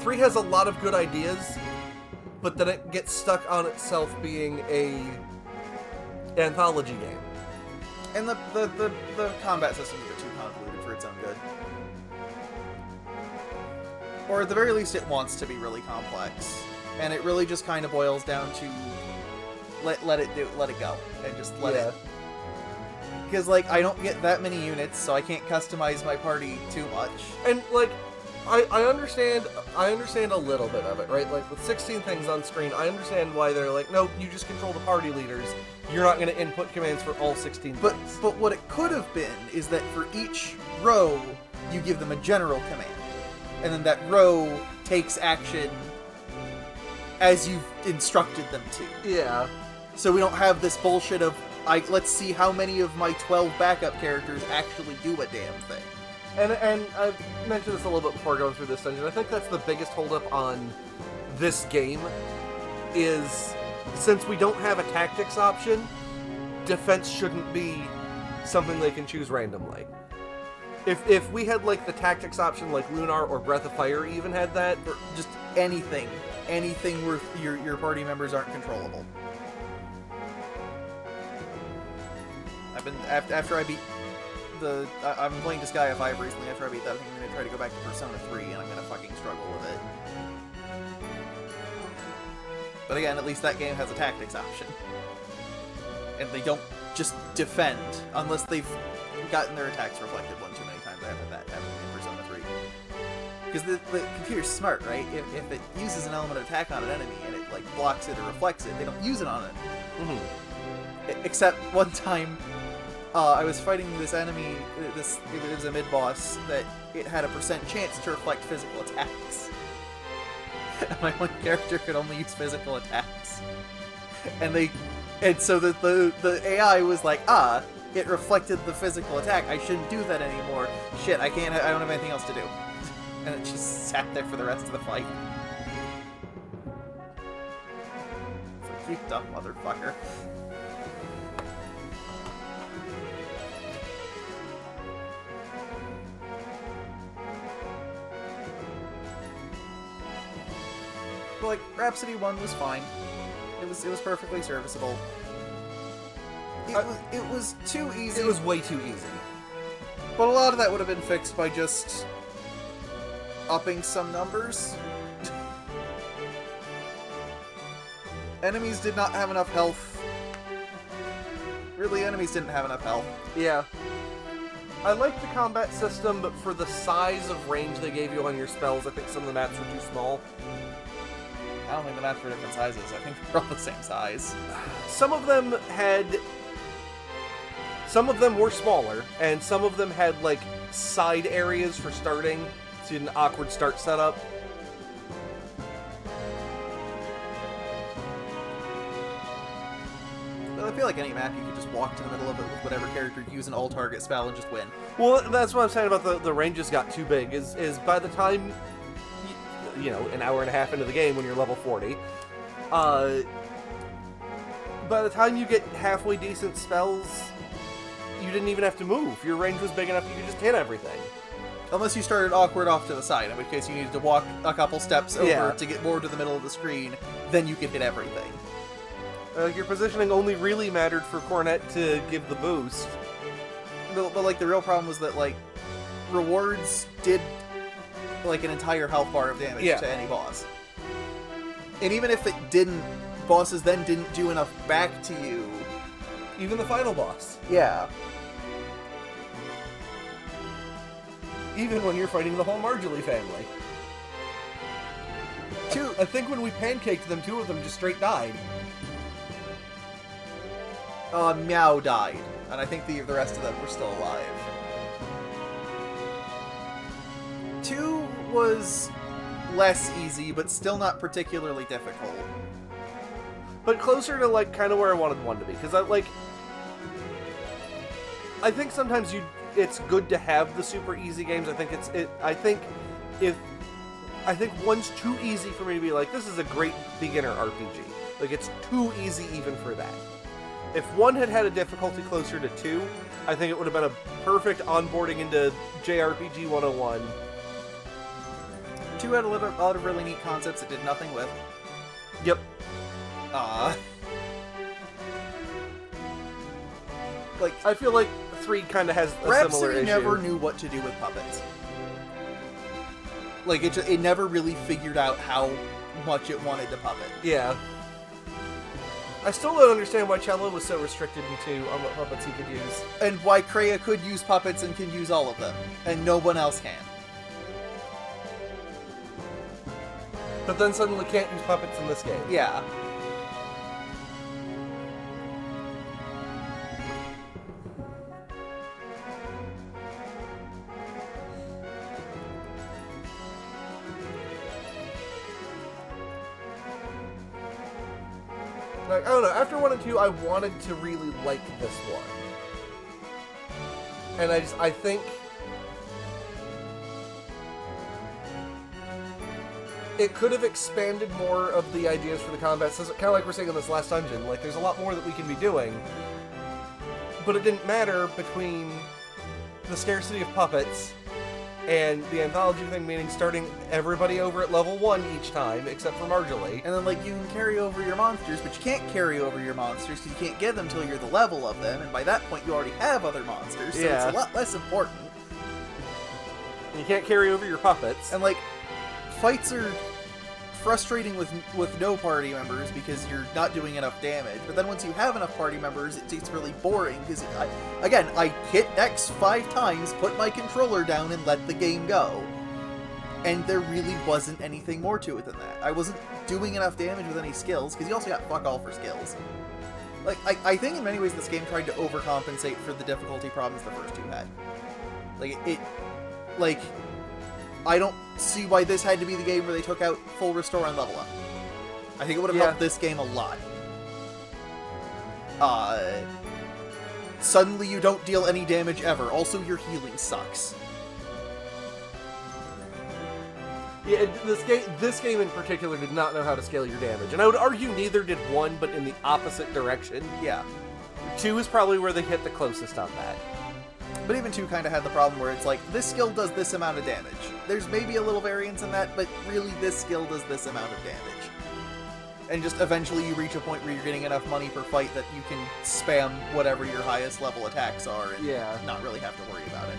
3 has a lot of good ideas, but then it gets stuck on itself being a anthology game. And the combat system is a bit too convoluted for its own good. Or at the very least, it wants to be really complex. And it really just kind of boils down to let it go, and just let it. Because like I don't get that many units, so I can't customize my party too much. And like, I understand a little bit of it, right? Like with 16 things on screen, I understand why they're like, no, you just control the party leaders. You're not going to input commands for all 16 things. But what it could have been is that for each row, you give them a general command, and then that row takes action as you've instructed them to. Yeah. So we don't have this bullshit of, let's see how many of my 12 backup characters actually do a damn thing. And I mentioned this a little bit before going through this dungeon. I think that's the biggest holdup on this game is, since we don't have a tactics option, defense shouldn't be something they can choose randomly. If we had like the tactics option, like Lunar or Breath of Fire even had that, or just anything where your party members aren't controllable. I've been after I beat I'm playing Disgaea 5 recently. After I beat that, I think I'm gonna try to go back to Persona 3, and I'm gonna fucking struggle with it. But again, at least that game has a tactics option, and they don't just defend unless they've gotten their attacks reflected one too many times. I haven't had that happen in Persona 3. Because the computer's smart, right? If it uses an element of attack on an enemy and it like blocks it or reflects it, they don't use it on it. Mm-hmm. Except one time, I was fighting this enemy. It was a mid-boss that it had a % chance to reflect physical attacks. My one character could only use physical attacks, and so the AI was like, it reflected the physical attack. I shouldn't do that anymore. Shit, I can't. I don't have anything else to do. And it just sat there for the rest of the fight. It's like, you dumb motherfucker. But like, Rhapsody 1 was fine. It was perfectly serviceable. It was too easy. It was way too easy. But a lot of that would have been fixed by just upping some numbers. Enemies did not have enough health. Really, enemies didn't have enough health. Yeah. I like the combat system, but for the size of range they gave you on your spells, I think some of the maps were too small. I don't think the maps were different sizes. I think they're all the same size. Some of them were smaller, and some of them had, like, side areas for starting, so you had an awkward start setup. But I feel like any map, you could just walk to the middle of it with whatever character, use an all-target spell, and just win. Well, that's what I'm saying about the ranges got too big, is by the time, you know, an hour and a half into the game when you're level 40, by the time you get halfway decent spells, you didn't even have to move. Your range was big enough you could just hit everything. Unless you started awkward off to the side, in which case you needed to walk a couple steps over to get more to the middle of the screen, then you could hit everything. Your positioning only really mattered for Cornet to give the boost. But like, the real problem was that, like, rewards did, like, an entire health bar of damage to any boss. And even if it didn't, bosses then didn't do enough back to you. Even the final boss. Yeah. Even when you're fighting the whole Marjorie family. I think when we pancaked them, 2 of them just straight died. Meow died, and I think the rest of them were still alive. 2 was less easy, but still not particularly difficult. But closer to, like, kind of where I wanted 1 to be, because I think sometimes it's good to have the super easy games. I think 1's too easy for me to be like, this is a great beginner RPG. Like, it's too easy even for that. If 1 had a difficulty closer to 2, I think it would have been a perfect onboarding into JRPG 101. 2 had a lot of really neat concepts it did nothing with. Yep. Like, I feel like 3 kind of has a similar issue. Rhapsody never knew what to do with puppets. Like, it never really figured out how much it wanted to puppet. Yeah. I still don't understand why Cello was so restricted into on what puppets he could use. And why Kreia could use puppets and can use all of them, and no one else can. But then suddenly can't use puppets in this game. Yeah. Like, I don't know, after 1 and 2, I wanted to really like this one. And I think it could have expanded more of the ideas for the combat. So kind of like we're saying in this last dungeon, like there's a lot more that we can be doing. But it didn't matter between the scarcity of puppets and the anthology thing, meaning starting everybody over at level 1 each time, except for Marjorie. And then, like, you can carry over your monsters, but you can't carry over your monsters because you can't get them until you're the level of them, and by that point you already have other monsters, so Yeah. it's a lot less important. You can't carry over your puppets. And, like, fights are frustrating with no party members because you're not doing enough damage, but then once you have enough party members, it's really boring because, I hit X 5 times, put my controller down, and let the game go. And there really wasn't anything more to it than that. I wasn't doing enough damage with any skills, because you also got fuck all for skills. Like, I think in many ways this game tried to overcompensate for the difficulty problems the first two had. I don't see why this had to be the game where they took out full restore and level up. I think it would have helped this game a lot. Suddenly you don't deal any damage ever. Also, your healing sucks. Yeah, this game in particular did not know how to scale your damage. And I would argue neither did 1, but in the opposite direction. Yeah. 2 is probably where they hit the closest on that. But even 2 kind of had the problem where it's like, this skill does this amount of damage. There's maybe a little variance in that, but really this skill does this amount of damage. And just eventually you reach a point where you're getting enough money per fight that you can spam whatever your highest level attacks are and not really have to worry about it.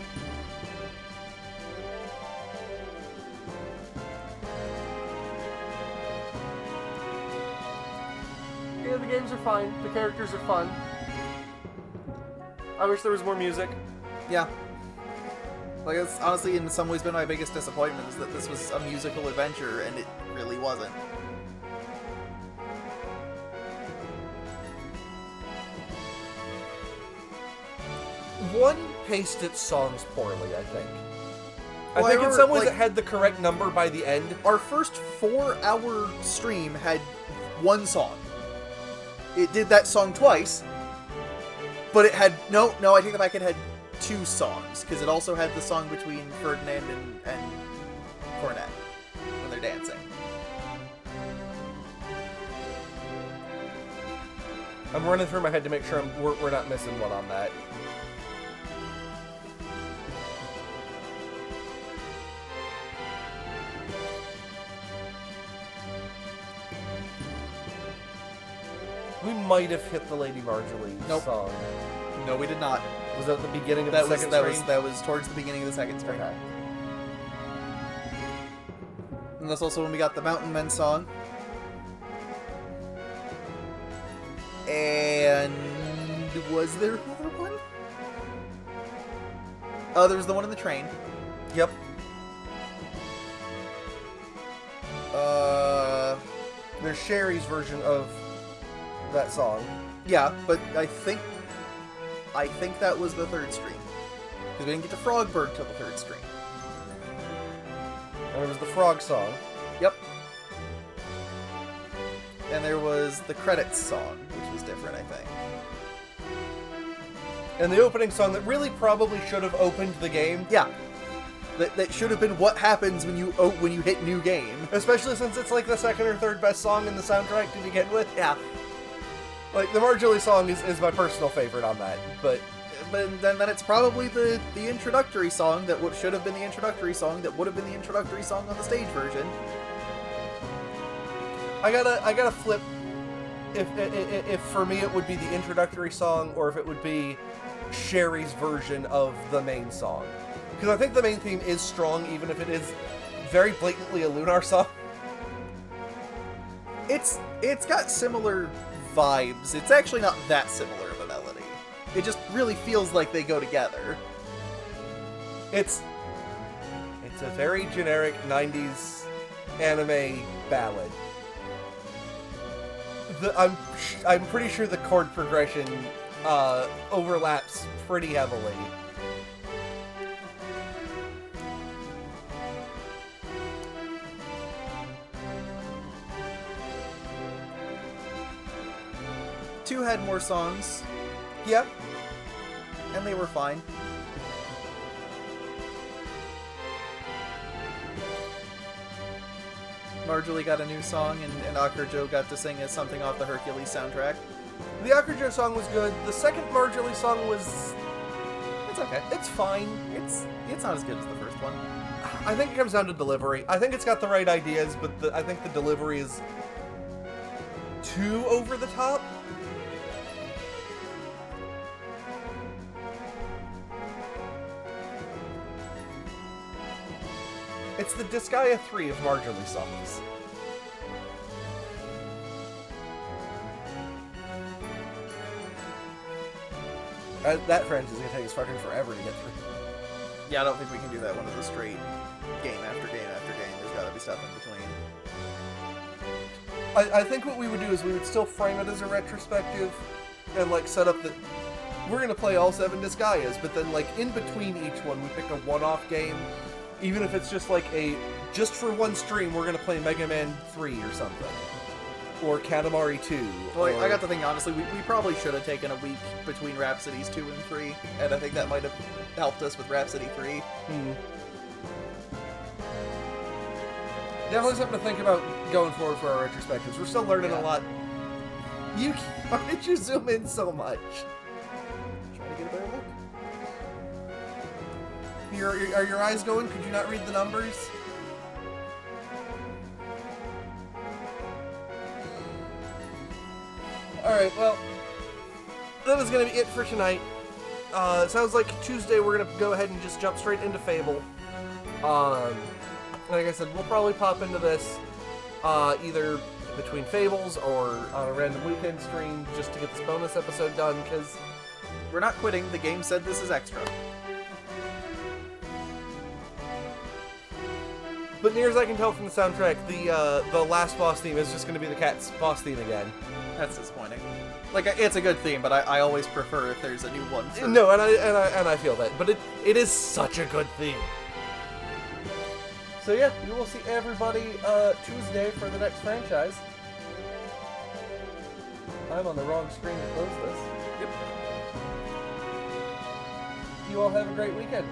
Yeah, the games are fine. The characters are fun. I wish there was more music. Yeah. Like, it's honestly in some ways been my biggest disappointment, is that this was a musical adventure, and it really wasn't. One paced its songs poorly, I think. Well, I think in some ways like, it had the correct number by the end. Our first 4-hour stream had one song. It did that song twice, but it had... No, I take that back, it had 2 songs, because it also had the song between Ferdinand and Cornet when they're dancing. I'm running through my head to make sure we're not missing one on that. We might have hit the Lady Marjorie song. No, we did not. Was that the beginning of the second stream? That was towards the beginning of the second stream. Okay. And that's also when we got the Mountain Men song. And was there another one? Oh, there was the one in the train. Yep. There's Cherie's version of that song. Yeah, but I think that was the third stream. Because we didn't get to Frogbird till the third stream. And it was the frog song. Yep. And there was the credits song, which was different, I think. And the opening song that really probably should have opened the game. Yeah. That should have been what happens when you hit new game. Especially since it's like the second or third best song in the soundtrack to begin with. Yeah. Like, the Marjorie song is my personal favorite on that, but then it's probably the introductory song that should have been the introductory song that would have been the introductory song on the stage version. I gotta flip if for me it would be the introductory song or if it would be Cherie's version of the main song. Because I think the main theme is strong even if it is very blatantly a Lunar song. It's got similar vibes, it's actually not that similar of a melody. It just really feels like they go together. It's a very generic 90s anime ballad. I'm pretty sure the chord progression overlaps pretty heavily. Two had more songs. Yep. And they were fine. Marjorie got a new song, and Akurjo got to sing as something off the Hercules soundtrack. The Akurjo song was good. The second Marjorie song was... It's okay. It's fine. It's not as good as the first one. I think it comes down to delivery. I think it's got the right ideas, but I think the delivery is too over the top. It's the Disgaea 3 of Marjorie songs. That franchise is going to take us fucking forever to get through. Yeah, I don't think we can do that one as a straight game after game after game. There's got to be stuff in between. I think what we would do is we would still frame it as a retrospective and, like, set up that we're going to play all 7 Disgaeas, but then, like, in between each one, we pick a one-off game. Even if it's just like just for one stream, we're going to play Mega Man 3 or something. Or Katamari 2. Well, I got to think, honestly, we probably should have taken a week between Rhapsodies 2 and 3, and I think that might have helped us with Rhapsody 3. Definitely something to think about going forward for our retrospectives. We're still learning a lot. Why did you zoom in so much? Trying to get a better look. Are your eyes going? Could you not read the numbers? Alright, well, that is going to be it for tonight. Sounds like Tuesday we're going to go ahead and just jump straight into Fable. Like I said, we'll probably pop into this either between Fables or on a random weekend stream just to get this bonus episode done, because we're not quitting. The game said this is extra. But near as I can tell from the soundtrack, the last boss theme is just going to be the cat's boss theme again. That's disappointing. Like, it's a good theme, but I always prefer if there's a new one. No, and I feel that, but it is such a good theme. So yeah, we will see everybody Tuesday for the next franchise. I'm on the wrong screen to close this. Yep. You all have a great weekend.